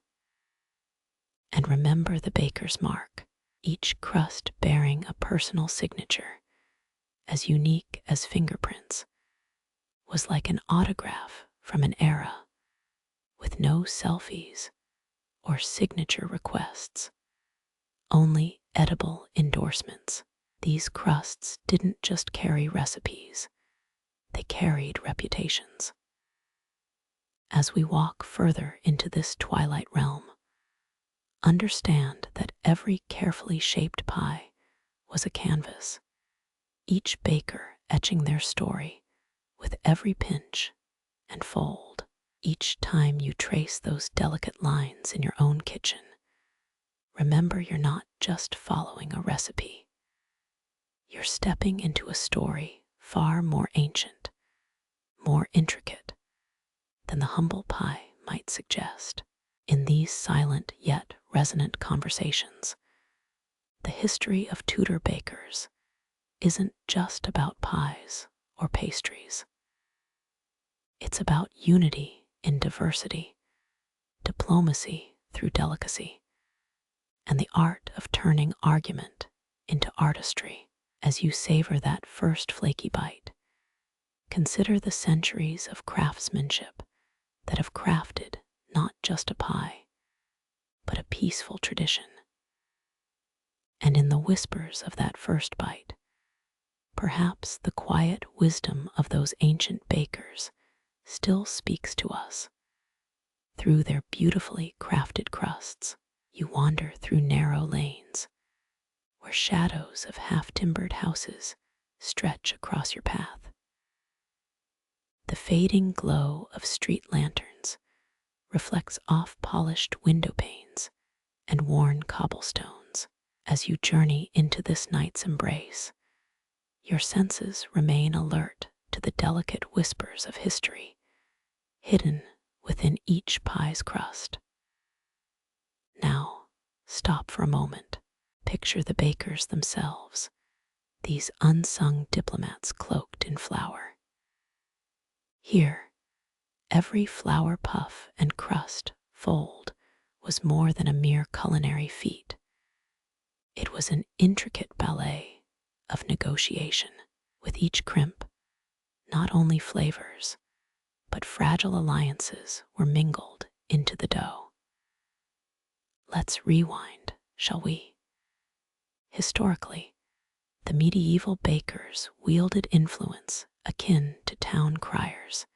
And remember the baker's mark, each crust bearing a personal signature, as unique as fingerprints, was like an autograph from an era with no selfies or signature requests, only edible endorsements. These crusts didn't just carry recipes, they carried reputations. As we walk further into this twilight realm, understand that every carefully shaped pie was a canvas, each baker etching their story with every pinch and fold. Each time you trace those delicate lines in your own kitchen, remember you're not just following a recipe. You're stepping into a story far more ancient, more intricate than the humble pie might suggest. In these silent yet resonant conversations, the history of Tudor bakers isn't just about pies or pastries. It's about unity in diversity, diplomacy through delicacy, and the art of turning argument into artistry. As you savor that first flaky bite, consider the centuries of craftsmanship that have crafted not just a pie, but a peaceful tradition. And in the whispers of that first bite, perhaps the quiet wisdom of those ancient bakers still speaks to us. Through their beautifully crafted crusts, you wander through narrow lanes where shadows of half-timbered houses stretch across your path. The fading glow of street lanterns reflects off polished window panes and worn cobblestones. As you journey into this night's embrace, your senses remain alert to the delicate whispers of history hidden within each pie's crust. Now, stop for a moment. Picture the bakers themselves, these unsung diplomats cloaked in flour. Here, every flour puff and crust fold was more than a mere culinary feat. It was an intricate ballet of negotiation. With each crimp, not only flavors, but fragile alliances were mingled into the dough. Let's rewind, shall we? Historically, the medieval bakers wielded influence akin to town criers,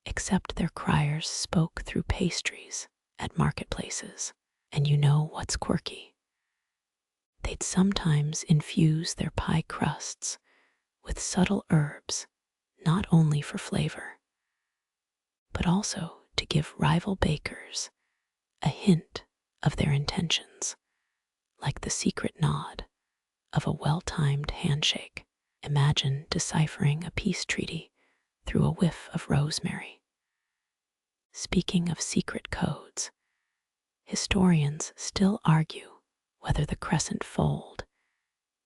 except their criers spoke through pastries at marketplaces. And you know what's quirky? They'd sometimes infuse their pie crusts with subtle herbs, not only for flavor, but also to give rival bakers a hint of their intentions, like the secret nod of a well-timed handshake. Imagine deciphering a peace treaty through a whiff of rosemary. Speaking of secret codes, historians still argue whether the crescent fold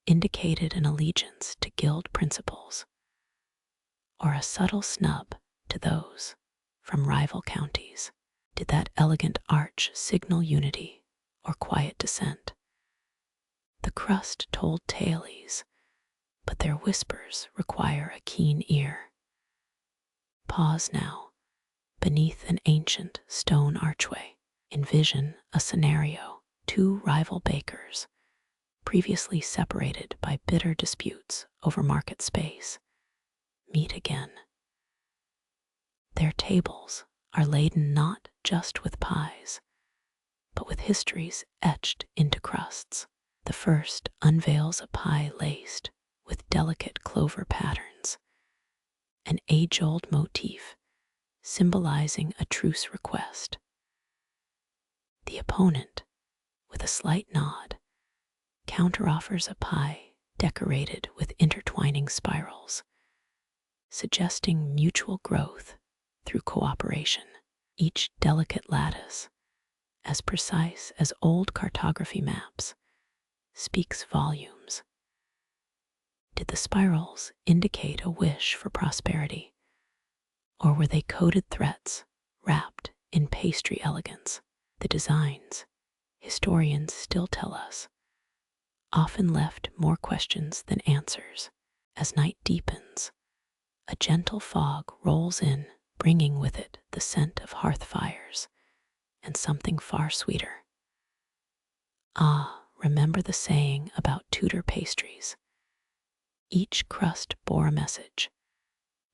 indicated an allegiance to guild principles or a subtle snub to those from rival counties. Did that elegant arch signal unity or quiet dissent? The crust told tales, but their whispers require a keen ear. Pause now, beneath an ancient stone archway. Envision a scenario: two rival bakers, previously separated by bitter disputes over market space, meet again. Their tables are laden not just with pies, but with histories etched into crusts. The first unveils a pie laced with delicate clover patterns, an age-old motif symbolizing a truce request. The opponent, with a slight nod, counteroffers a pie decorated with intertwining spirals, suggesting mutual growth through cooperation. Each delicate lattice, as precise as old cartography maps, speaks volumes. Did the spirals indicate a wish for prosperity, or were they coded threats wrapped in pastry elegance? The designs, historians still tell us, often left more questions than answers. As night deepens, a gentle fog rolls in, bringing with it the scent of hearth fires and something far sweeter. Ah, remember the saying about Tudor pastries. Each crust bore a message,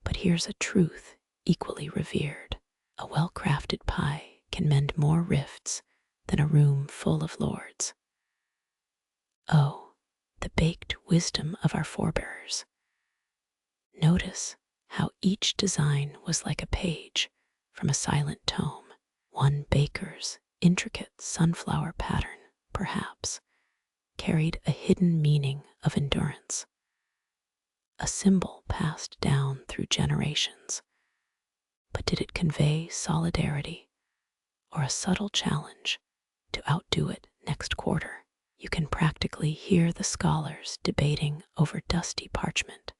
but here's a truth equally revered. A well-crafted pie can mend more rifts than a room full of lords. Oh, the baked wisdom of our forebears. Notice how each design was like a page from a silent tome. One baker's intricate sunflower pattern, perhaps, carried a hidden meaning of endurance, a symbol passed down through generations. But did it convey solidarity or a subtle challenge to outdo it next quarter? You can practically hear the scholars debating over dusty parchment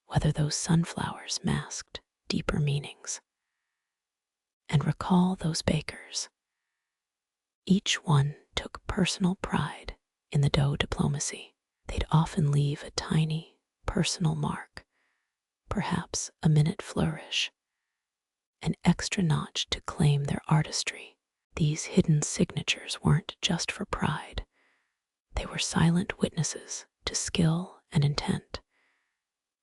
whether those sunflowers masked deeper meanings. And recall those bakers. Each one took personal pride in the dough diplomacy. They'd often leave a tiny, personal mark, perhaps a minute flourish, an extra notch to claim their artistry. These hidden signatures weren't just for pride. They were silent witnesses to skill and intent,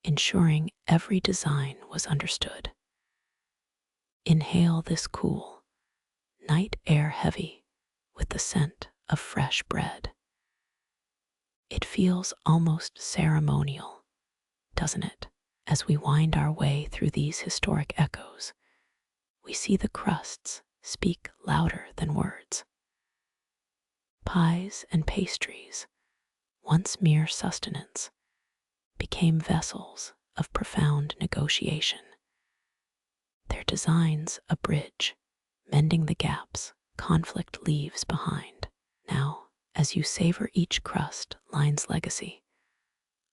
ensuring every design was understood. Inhale this cool, night air heavy with the scent of fresh bread. It feels almost ceremonial, doesn't it? As we wind our way through these historic echoes, we see the crusts speak louder than words. Pies and pastries, once mere sustenance, became vessels of profound negotiation. Their designs a bridge, mending the gaps conflict leaves behind. Now, as you savor each crust line's legacy,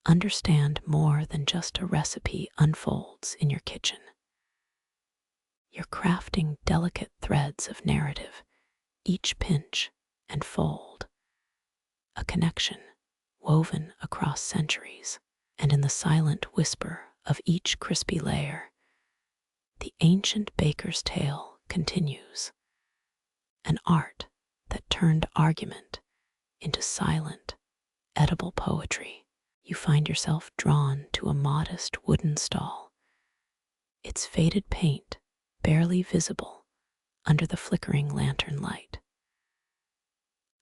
understand more than just a recipe unfolds in your kitchen. You're crafting delicate threads of narrative, each pinch and fold, a connection woven across centuries. And in the silent whisper of each crispy layer, the ancient baker's tale continues, an art that turned argument into silent, edible poetry. You find yourself drawn to a modest wooden stall, its faded paint barely visible under the flickering lantern light.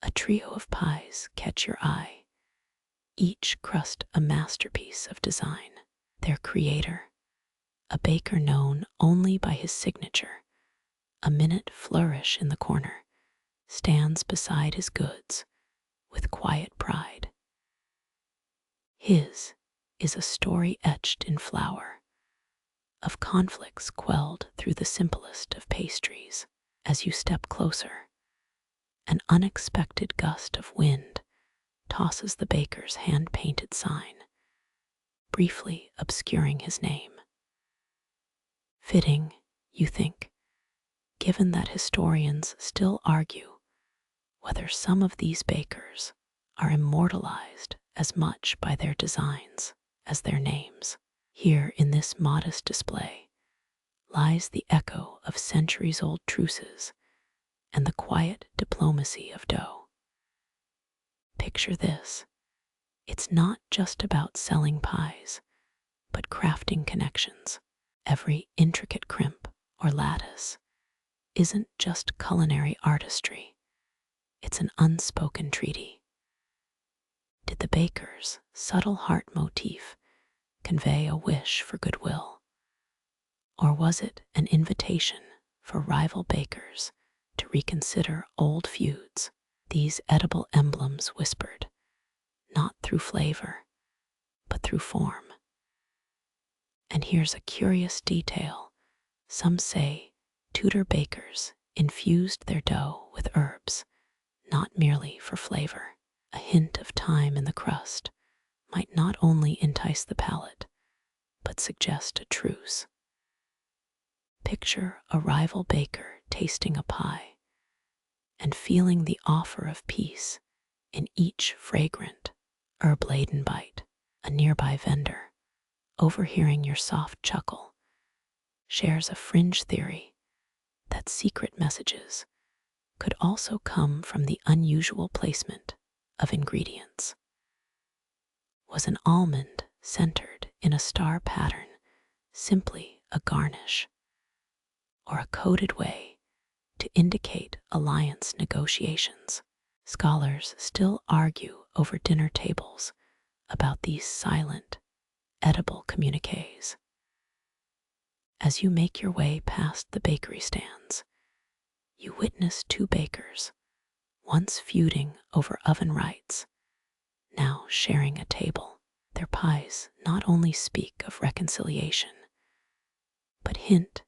A trio of pies catch your eye, each crust a masterpiece of design. Their creator, a baker known only by his signature, a minute flourish in the corner, stands beside his goods with quiet pride. His is a story etched in flour, of conflicts quelled through the simplest of pastries. As you step closer, an unexpected gust of wind tosses the baker's hand-painted sign, briefly obscuring his name. Fitting, you think, given that historians still argue whether some of these bakers are immortalized as much by their designs as their names. Here in this modest display lies the echo of centuries-old truces and the quiet diplomacy of dough. Picture this. It's not just about selling pies, but crafting connections. Every intricate crimp or lattice isn't just culinary artistry, it's an unspoken treaty. Did the baker's subtle heart motif convey a wish for goodwill? Or was it an invitation for rival bakers to reconsider old feuds? These edible emblems whispered, not through flavor, but through form. And here's a curious detail. Some say Tudor bakers infused their dough with herbs, not merely for flavor. A hint of thyme in the crust might not only entice the palate, but suggest a truce. Picture a rival baker tasting a pie and feeling the offer of peace in each fragrant, herb-laden bite. A nearby vendor, overhearing your soft chuckle, shares a fringe theory that secret messages could also come from the unusual placement of ingredients. Was an almond centered in a star pattern simply a garnish, or a coded way to indicate alliance negotiations? Scholars still argue over dinner tables about these silent, edible communiques. As you make your way past the bakery stands, you witness two bakers, once feuding over oven rights, now sharing a table. Their pies not only speak of reconciliation, but hint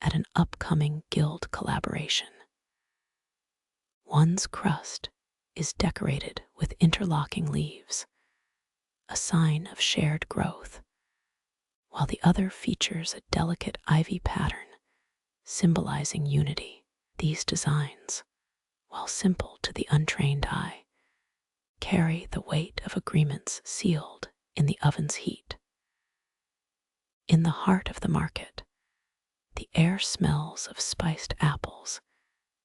at an upcoming guild collaboration. One's crust is decorated with interlocking leaves, a sign of shared growth, while the other features a delicate ivy pattern symbolizing unity. These designs, while simple to the untrained eye, carry the weight of agreements sealed in the oven's heat. In the heart of the market, the air smells of spiced apples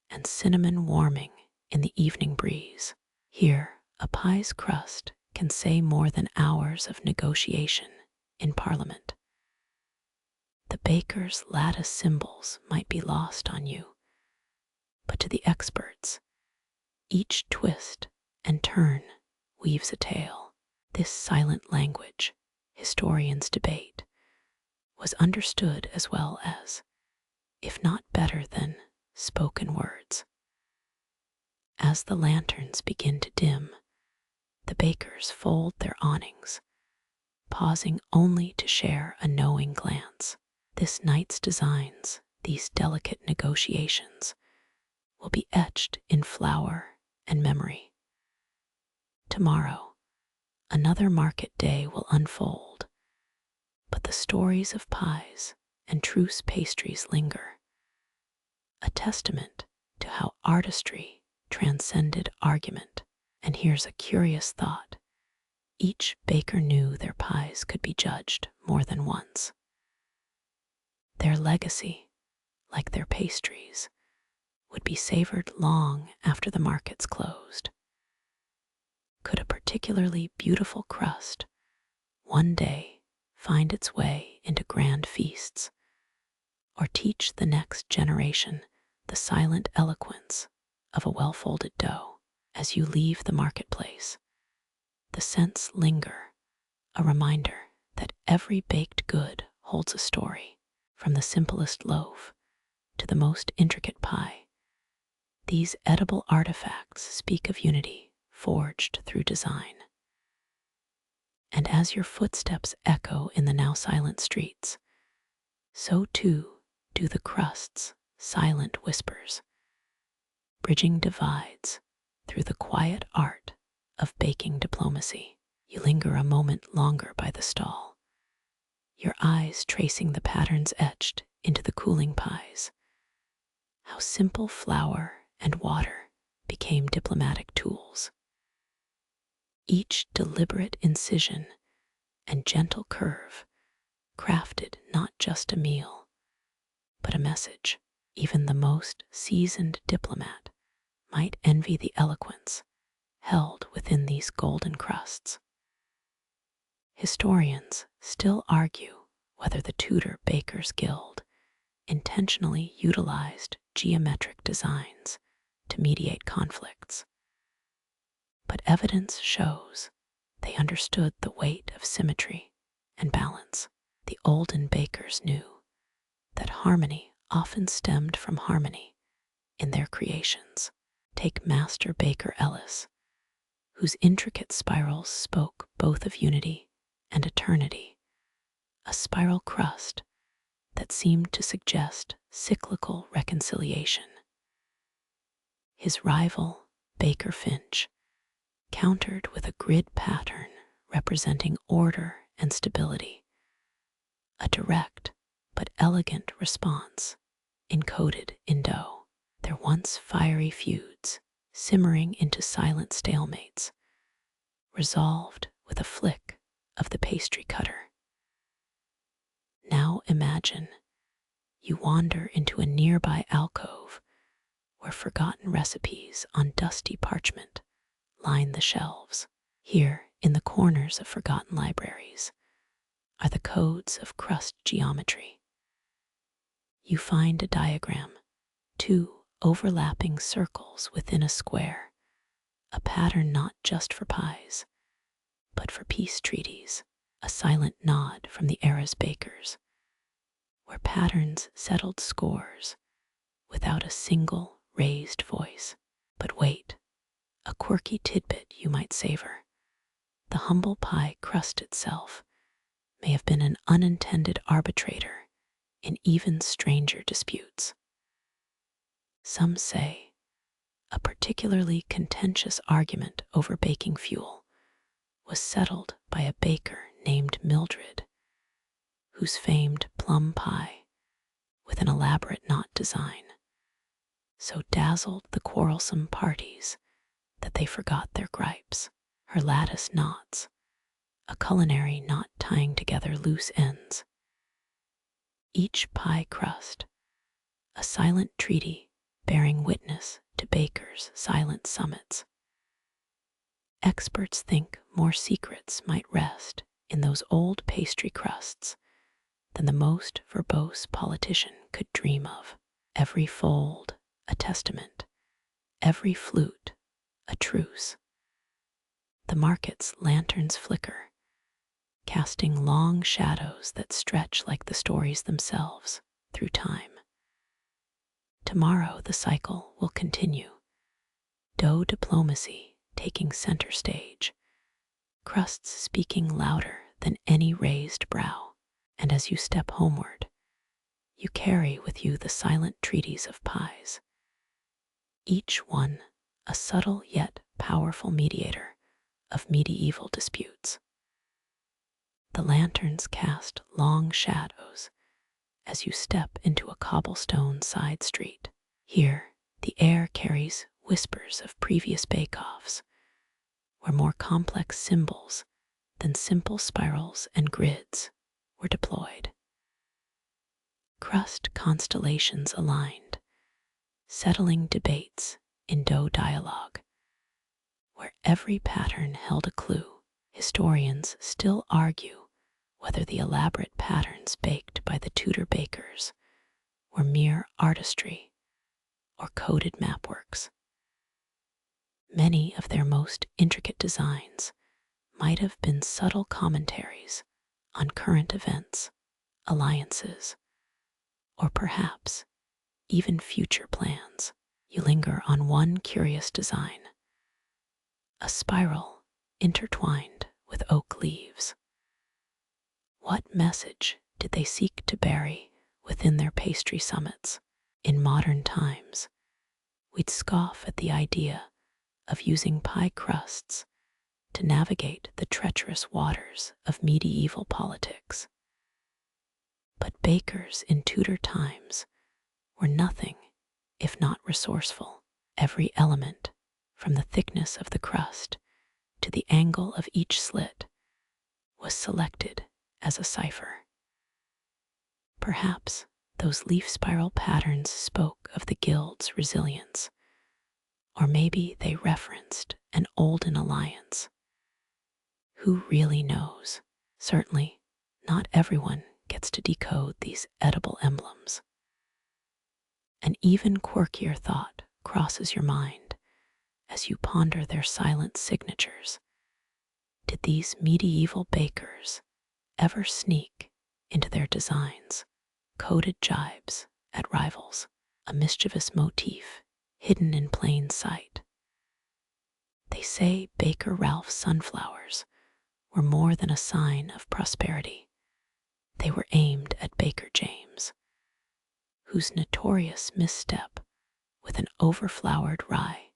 and cinnamon warming in the evening breeze. Here, a pie's crust can say more than hours of negotiation in Parliament. The baker's lattice symbols might be lost on you, but to the experts, each twist and turn weaves a tale. This silent language, historians debate, was understood as well as, if not better than, spoken words. As the lanterns begin to dim, the bakers fold their awnings, pausing only to share a knowing glance. This night's designs, these delicate negotiations, will be etched in flour and memory. Tomorrow, another market day will unfold, but the stories of pies and truce pastries linger, a testament to how artistry transcended argument. And here's a curious thought. Each baker knew their pies could be judged more than once. Their legacy, like their pastries, would be savored long after the markets closed. Could a particularly beautiful crust one day find its way into grand feasts, or teach the next generation the silent eloquence of a well-folded dough? As you leave the marketplace, the scents linger, a reminder that every baked good holds a story. From the simplest loaf to the most intricate pie, these edible artifacts speak of unity forged through design. And as your footsteps echo in the now silent streets, so too do the crust's silent whispers, bridging divides through the quiet art of baking diplomacy. You linger a moment longer by the stall, your eyes tracing the patterns etched into the cooling pies. How simple flour and water became diplomatic tools. Each deliberate incision and gentle curve crafted not just a meal, but a message. Even the most seasoned diplomat might envy the eloquence held within these golden crusts. Historians still argue whether the Tudor Bakers' Guild intentionally utilized geometric designs to mediate conflicts. But evidence shows they understood the weight of symmetry and balance. The olden bakers knew that harmony often stemmed from harmony in their creations. Take Master Baker Ellis, whose intricate spirals spoke both of unity and eternity, a spiral crust that seemed to suggest cyclical reconciliation. His rival, Baker Finch, countered with a grid pattern representing order and stability, a direct but elegant response encoded in dough. Their once fiery feuds simmering into silent stalemates, resolved with a flick of the pastry cutter. Now imagine you wander into a nearby alcove where forgotten recipes on dusty parchment line the shelves. Here, in the corners of forgotten libraries, are the codes of crust geometry. You find a diagram, two overlapping circles within a square, a pattern not just for pies, but for peace treaties, a silent nod from the era's bakers, where patterns settled scores without a single raised voice. But wait, a quirky tidbit you might savor. The humble pie crust itself may have been an unintended arbitrator in even stranger disputes. Some say a particularly contentious argument over baking fuel was settled by a baker named Mildred, whose famed plum pie, with an elaborate knot design, so dazzled the quarrelsome parties that they forgot their gripes. Her lattice knots, a culinary knot tying together loose ends. Each pie crust, a silent treaty bearing witness to bakers' silent summits. Experts think more secrets might rest in those old pastry crusts than the most verbose politician could dream of. Every fold a testament, every flute a truce. The market's lanterns flicker, casting long shadows that stretch like the stories themselves through time. Tomorrow the cycle will continue, dough diplomacy taking center stage, crusts speaking louder than any raised brow, and as you step homeward, you carry with you the silent treaties of pies, each one a subtle yet powerful mediator of medieval disputes. The lanterns cast long shadows as you step into a cobblestone side street. Here, the air carries whispers of previous bake-offs, where more complex symbols than simple spirals and grids were deployed. Crust constellations aligned, settling debates in dough dialogue, where every pattern held a clue. Historians still argue whether the elaborate patterns baked by the Tudor bakers were mere artistry or coded mapworks. Many of their most intricate designs might have been subtle commentaries on current events, alliances, or perhaps even future plans. You linger on one curious design, a spiral intertwined with oak leaves. What message did they seek to bury within their pastry summits? In modern times, we'd scoff at the idea of using pie crusts to navigate the treacherous waters of medieval politics. But bakers in Tudor times were nothing if not resourceful. Every element, from the thickness of the crust to the angle of each slit, was selected as a cipher. Perhaps those leaf spiral patterns spoke of the guild's resilience, or maybe they referenced an olden alliance. Who really knows? Certainly, not everyone gets to decode these edible emblems. An even quirkier thought crosses your mind as you ponder their silent signatures. Did these medieval bakers ever sneak into their designs coded jibes at rivals, a mischievous motif hidden in plain sight? They say Baker Ralph's sunflowers were more than a sign of prosperity. They were aimed at Baker James, whose notorious misstep with an overflowered rye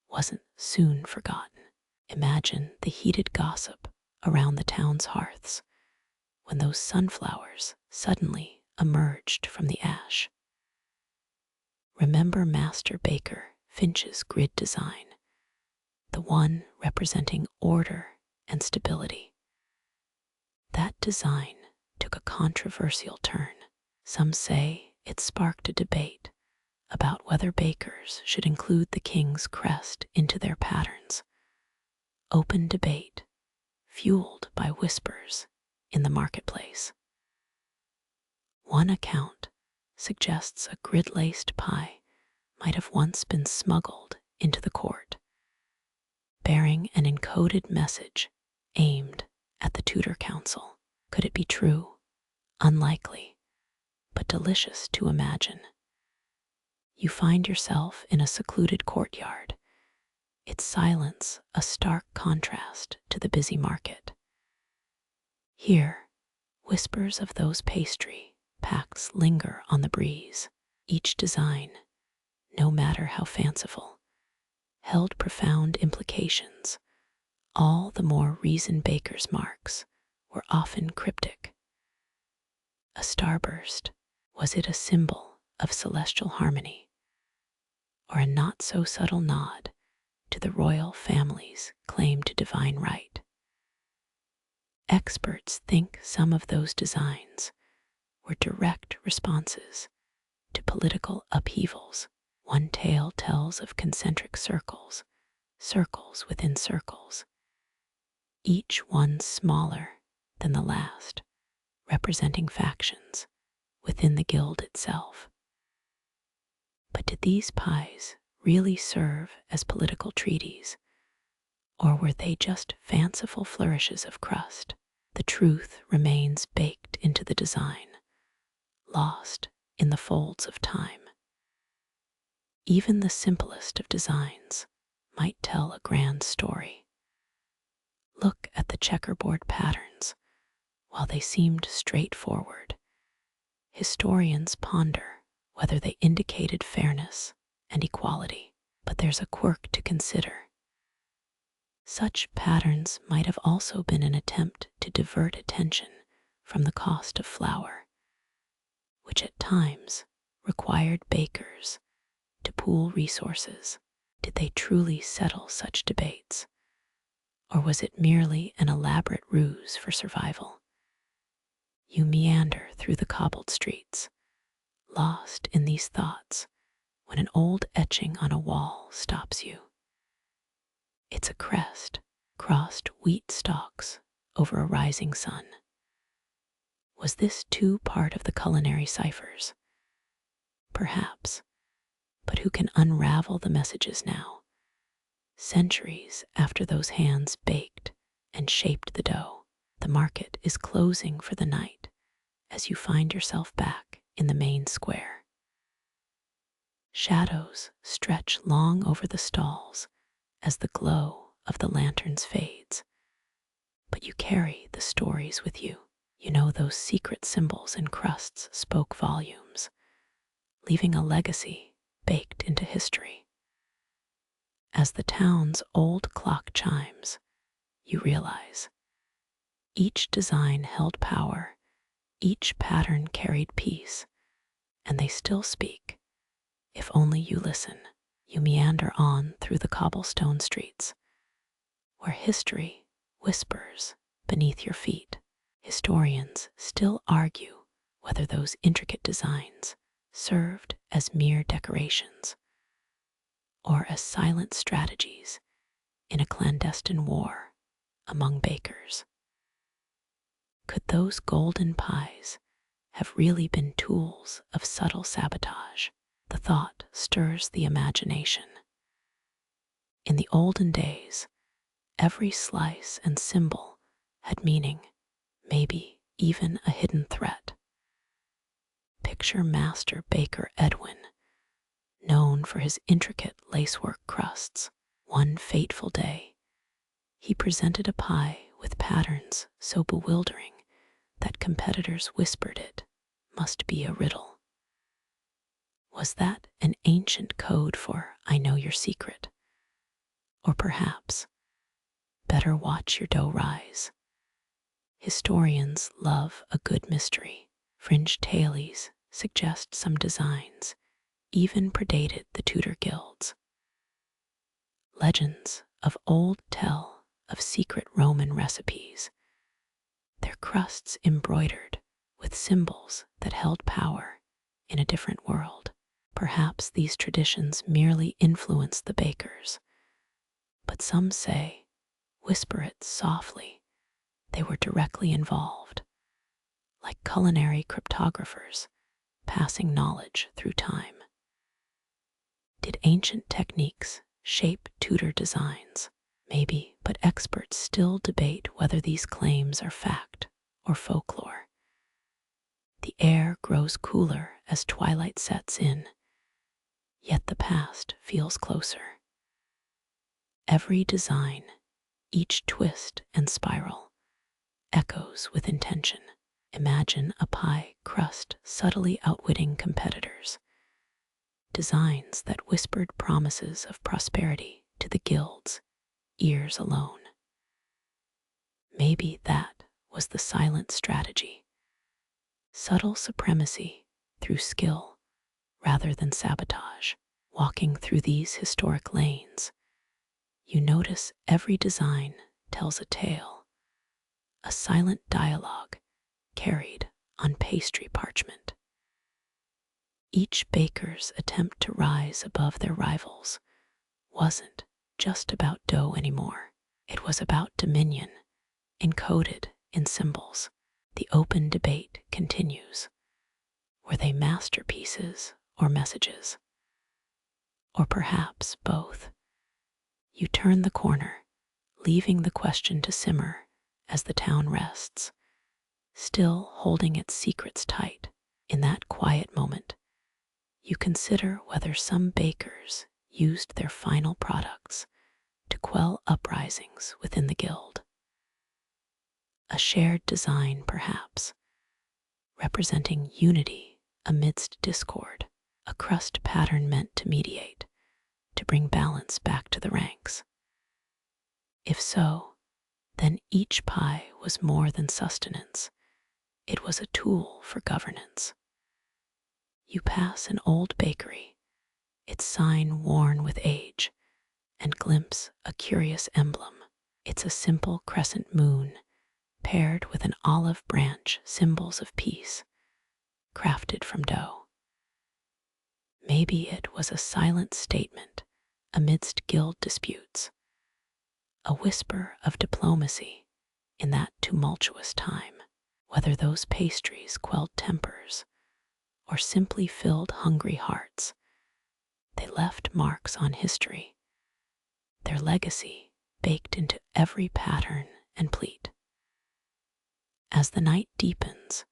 wasn't soon forgotten. Imagine the heated gossip around the town's hearths when those sunflowers suddenly emerged from the ash. Remember Master Baker Finch's grid design, the one representing order and stability. That design took a controversial turn. Some say it sparked a debate about whether bakers should include the king's crest into their patterns. Open debate, fueled by whispers in the marketplace. One account suggests a grid-laced pie might have once been smuggled into the court, bearing an encoded message aimed at the Tudor council. Could it be true? Unlikely, but delicious to imagine. You find yourself in a secluded courtyard, its silence a stark contrast to the busy market. Here, whispers of those pastry packs linger on the breeze. Each design, no matter how fanciful, held profound implications. All the more reason bakers' marks were often cryptic. A starburst, was it a symbol of celestial harmony, or a not-so-subtle nod to the royal family's claim to divine right? Experts think some of those designs were direct responses to political upheavals. One tale tells of concentric circles, circles within circles, each one smaller than the last, representing factions within the guild itself. But did these pies really serve as political treaties, or were they just fanciful flourishes of crust? The truth remains baked into the design, lost in the folds of time. Even the simplest of designs might tell a grand story. Look at the checkerboard patterns. While they seemed straightforward, historians ponder whether they indicated fairness and equality. But there's a quirk to consider. Such patterns might have also been an attempt to divert attention from the cost of flour, which at times required bakers to pool resources. Did they truly settle such debates, or was it merely an elaborate ruse for survival? You meander through the cobbled streets, lost in these thoughts, when an old etching on a wall stops you. It's a crest, crossed wheat stalks over a rising sun. Was this too part of the culinary ciphers? Perhaps, but who can unravel the messages now? Centuries after those hands baked and shaped the dough, the market is closing for the night as you find yourself back in the main square. Shadows stretch long over the stalls as the glow of the lanterns fades, but you carry the stories with you. You know those secret symbols and crusts spoke volumes, leaving a legacy baked into history. As the town's old clock chimes, you realize each design held power, each pattern carried peace, and they still speak. If only you listen. You meander on through the cobblestone streets, where history whispers beneath your feet. Historians still argue whether those intricate designs served as mere decorations or as silent strategies in a clandestine war among bakers. Could those golden pies have really been tools of subtle sabotage? The thought stirs the imagination. In the olden days, every slice and symbol had meaning, maybe even a hidden threat. Picture master baker Edwin, known for his intricate lacework crusts. One fateful day, he presented a pie with patterns so bewildering that competitors whispered it must be a riddle. Was that an ancient code for "I know your secret"? Or perhaps, "Better watch your dough rise"? Historians love a good mystery. Fringed tailies suggest some designs even predated the Tudor guilds. Legends of old tell of secret Roman recipes, their crusts embroidered with symbols that held power in a different world. Perhaps these traditions merely influenced the bakers, but some say, whisper it softly, they were directly involved, like culinary cryptographers passing knowledge through time. Did ancient techniques shape Tudor designs? Maybe, but experts still debate whether these claims are fact or folklore. The air grows cooler as twilight sets in, yet the past feels closer. Every design, each twist and spiral, echoes with intention. Imagine a pie crust subtly outwitting competitors, designs that whispered promises of prosperity to the guild's ears alone. Maybe that was the silent strategy, subtle supremacy through skill rather than sabotage. Walking through these historic lanes, you notice every design tells a tale, a silent dialogue carried on pastry parchment. Each baker's attempt to rise above their rivals wasn't just about dough anymore. It was about dominion, encoded in symbols. The open debate continues. Were they masterpieces or messages? Or perhaps both? You turn the corner, leaving the question to simmer as the town rests, still holding its secrets tight. In that quiet moment, you consider whether some bakers used their final products to quell uprisings within the guild. A shared design, perhaps, representing unity amidst discord, a crust pattern meant to mediate, to bring balance back to the ranks. If so, then each pie was more than sustenance. It was a tool for governance. You pass an old bakery, its sign worn with age, and glimpse a curious emblem. It's a simple crescent moon, paired with an olive branch, symbols of peace, crafted from dough. Maybe it was a silent statement amidst guild disputes, a whisper of diplomacy in that tumultuous time. Whether those pastries quelled tempers or simply filled hungry hearts, they left marks on history, their legacy baked into every pattern and pleat. As the night deepens,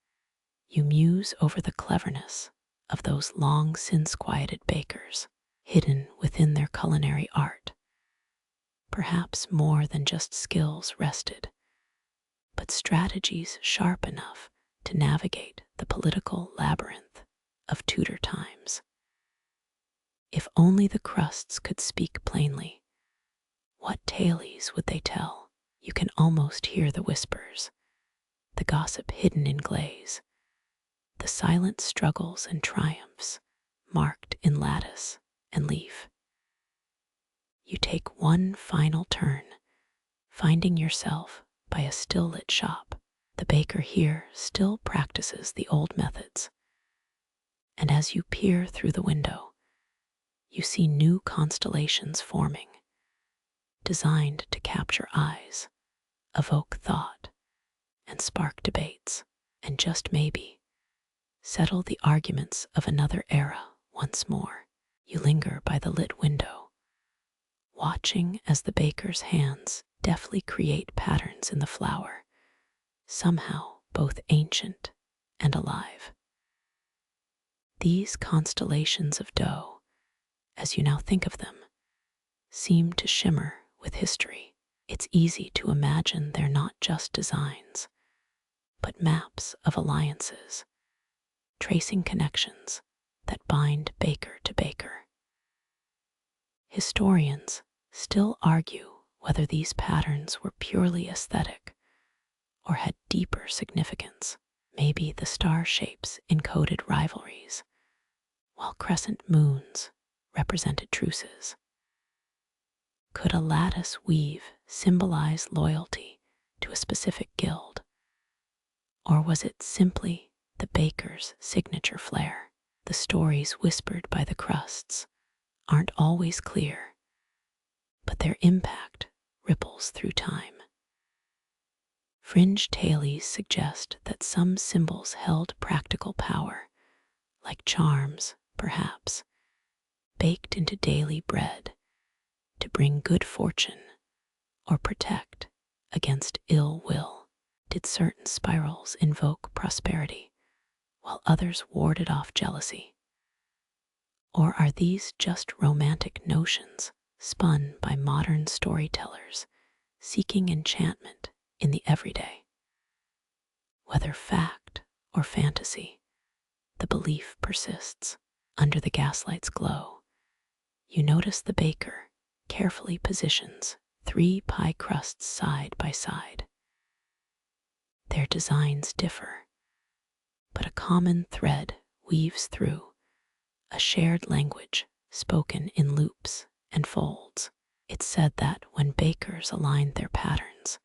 you muse over the cleverness of those long since quieted bakers, hidden within their culinary art. Perhaps more than just skills rested, but strategies sharp enough to navigate the political labyrinth of Tudor times. If only the crusts could speak plainly, what tales would they tell? You can almost hear the whispers, the gossip hidden in glaze, the silent struggles and triumphs marked in lattice and leaf. You take one final turn, finding yourself by a still-lit shop. The baker here still practices the old methods, and as you peer through the window, you see new constellations forming, designed to capture eyes, evoke thought, and spark debates, and just maybe settle the arguments of another era Once more, you linger by the lit window, watching as the baker's hands deftly create patterns in the flour, somehow both ancient and alive. These constellations of dough, as you now think of them, seem to shimmer with history. It's easy to imagine they're not just designs, but maps of alliances, tracing connections that bind baker to baker. Historians still argue whether these patterns were purely aesthetic or had deeper significance. Maybe the star shapes encoded rivalries, while crescent moons represented truces. Could a lattice weave symbolize loyalty to a specific guild, or was it simply the baker's signature flair? The stories whispered by the crusts aren't always clear, but their impact ripples through time. Fringe tailies suggest that some symbols held practical power, like charms, perhaps, baked into daily bread to bring good fortune or protect against ill will. Did certain spirals invoke prosperity, while others warded off jealousy? Or are these just romantic notions spun by modern storytellers seeking enchantment in the everyday? Whether fact or fantasy, the belief persists. Under the gaslight's glow, you notice the baker carefully positions 3 pie crusts side by side. Their designs differ, but a common thread weaves through, a shared language spoken in loops and folds. It's said that when bakers aligned their patterns,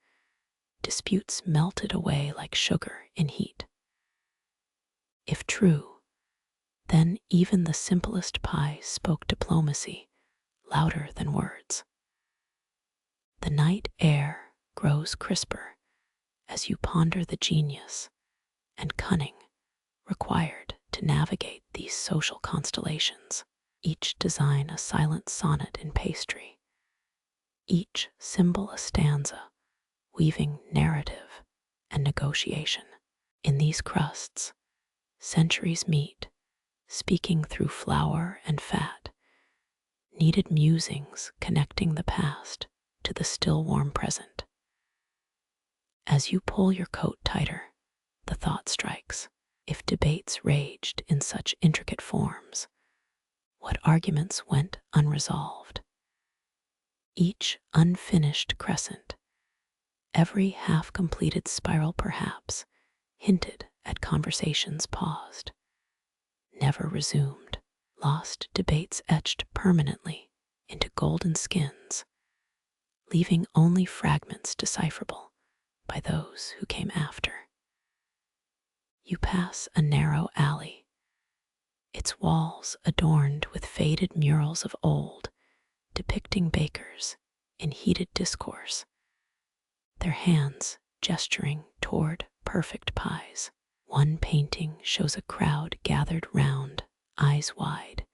disputes melted away like sugar in heat. If true, then even the simplest pie spoke diplomacy louder than words. The night air grows crisper as you ponder the genius and cunning required to navigate these social constellations. Each design a silent sonnet in pastry, each symbol a stanza, weaving narrative and negotiation. In these crusts, centuries meet, speaking through flour and fat, needed musings connecting the past to the still warm present. As you pull your coat tighter, the thought strikes. If debates raged in such intricate forms, what arguments went unresolved? Each unfinished crescent, every half-completed spiral perhaps, hinted at conversations paused, never resumed. Lost debates etched permanently into golden skins, leaving only fragments decipherable by those who came after. You pass a narrow alley, its walls adorned with faded murals of old, depicting bakers in heated discourse, their hands gesturing toward perfect pies. One painting shows a crowd gathered round, eyes wide,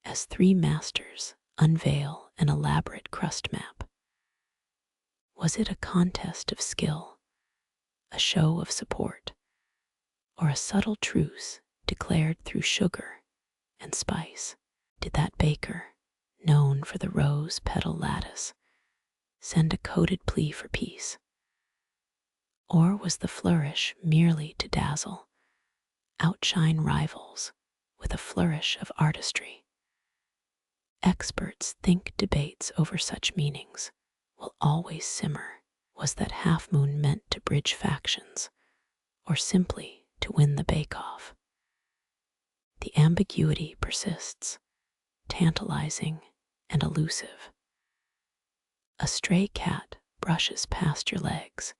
as 3 masters unveil an elaborate crust map. Was it a contest of skill, a show of support, or a subtle truce declared through sugar and spice? Did that baker, known for the rose petal lattice, send a coded plea for peace? Or was the flourish merely to dazzle, outshine rivals with a flourish of artistry? Experts think debates over such meanings will always simmer. Was that half moon meant to bridge factions, or simply to win the bake-off? The ambiguity persists, tantalizing and elusive. A stray cat brushes past your legs,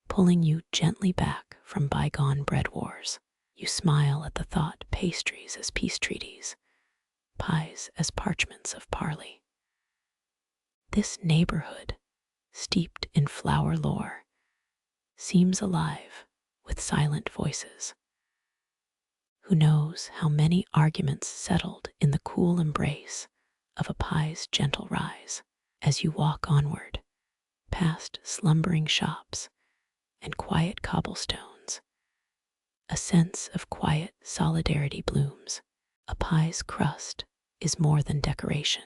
pulling you gently back from bygone bread wars. You smile at the thought, pastries as peace treaties, pies as parchments of parley. This neighborhood, steeped in flower lore, seems alive with silent voices. Who knows how many arguments settled in the cool embrace of a pie's gentle rise as you walk onward past slumbering shops and quiet cobblestones. A sense of quiet solidarity blooms. A pie's crust is more than decoration.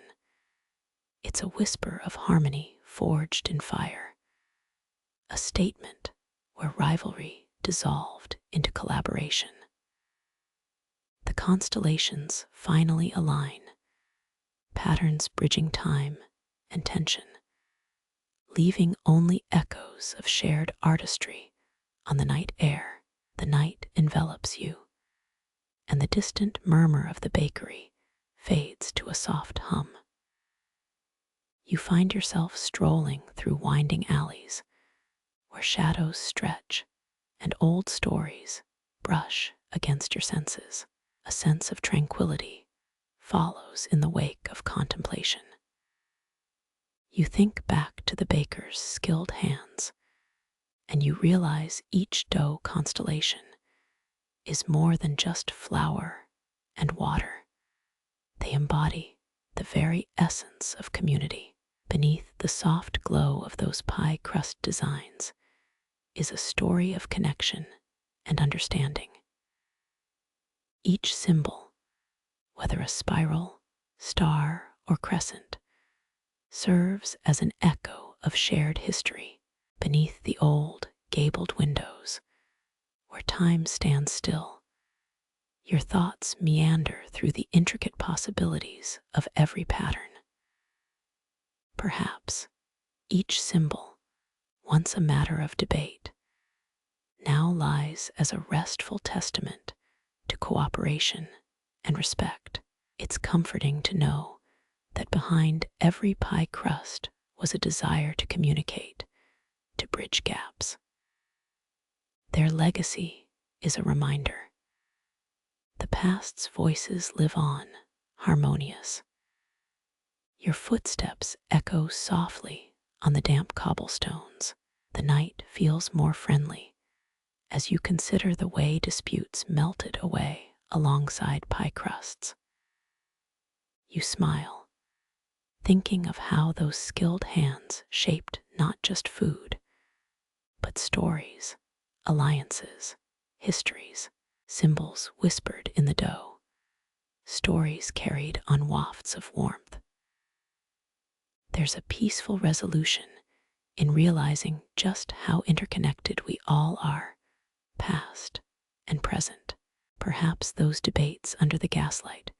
It's a whisper of harmony forged in fire, a statement where rivalry dissolved into collaboration. The constellations finally align, patterns bridging time and tension, leaving only echoes of shared artistry on the night air. The night envelops you, and the distant murmur of the bakery fades to a soft hum. You find yourself strolling through winding alleys where shadows stretch and old stories brush against your senses. A sense of tranquility follows in the wake of contemplation. You think back to the baker's skilled hands, and you realize each dough constellation is more than just flour and water. They embody the very essence of community. Beneath the soft glow of those pie crust designs is a story of connection and understanding. Each symbol, whether a spiral, star, or crescent, serves as an echo of shared history. Beneath the old, gabled windows, where time stands still, your thoughts meander through the intricate possibilities of every pattern. Perhaps each symbol, once a matter of debate, now lies as a restful testament to cooperation and respect. It's comforting to know that behind every pie crust was a desire to communicate, to bridge gaps. Their legacy is a reminder. The past's voices live on, harmonious. Your footsteps echo softly on the damp cobblestones. The night feels more friendly as you consider the way disputes melted away alongside pie crusts. You smile, thinking of how those skilled hands shaped not just food, but stories, alliances, histories, symbols whispered in the dough, stories carried on wafts of warmth. There's a peaceful resolution in realizing just how interconnected we all are, past and present. Perhaps those debates under the gaslight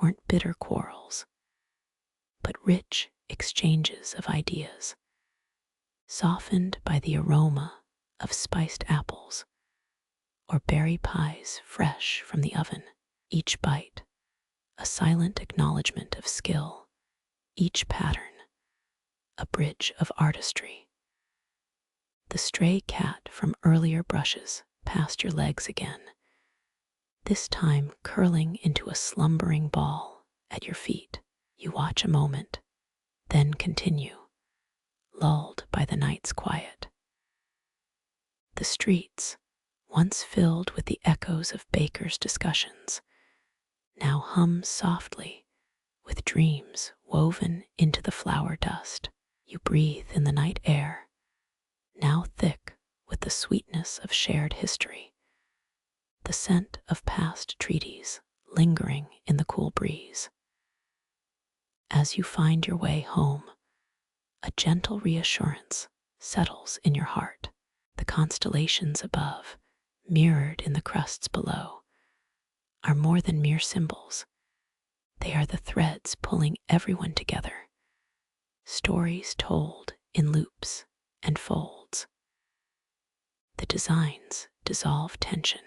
weren't bitter quarrels, but rich exchanges of ideas, softened by the aroma of spiced apples or berry pies fresh from the oven. Each bite, a silent acknowledgement of skill, each pattern, a bridge of artistry. The stray cat from earlier brushes past your legs again, this time curling into a slumbering ball at your feet. You watch a moment, then continue, lulled by the night's quiet. The streets, once filled with the echoes of bakers' discussions, now hum softly with dreams woven into the flour dust. You breathe in the night air, now thick with the sweetness of shared history, the scent of past treaties lingering in the cool breeze. As you find your way home, a gentle reassurance settles in your heart. The constellations above, mirrored in the crusts below, are more than mere symbols. They are the threads pulling everyone together, stories told in loops and folds. The designs dissolve tension.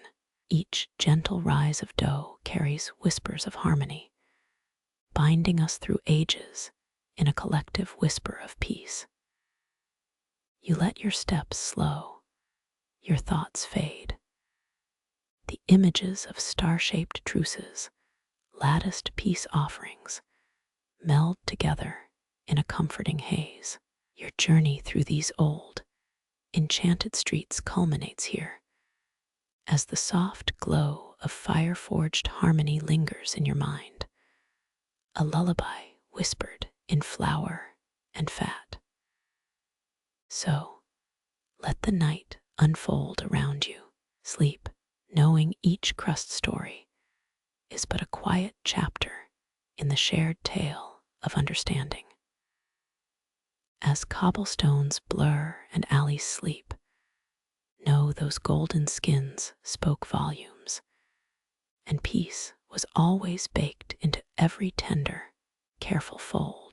Each gentle rise of dough carries whispers of harmony, binding us through ages in a collective whisper of peace. You let your steps slow, your thoughts fade. The images of star-shaped truces, latticed peace offerings, meld together in a comforting haze. Your journey through these old, enchanted streets culminates here, as the soft glow of fire-forged harmony lingers in your mind, a lullaby whispered in flour and fat. So, let the night unfold around you. Sleep, knowing each crust story is but a quiet chapter in the shared tale of understanding. As cobblestones blur and alleys sleep, know those golden skins spoke volumes, and peace was always baked into every tender, careful fold.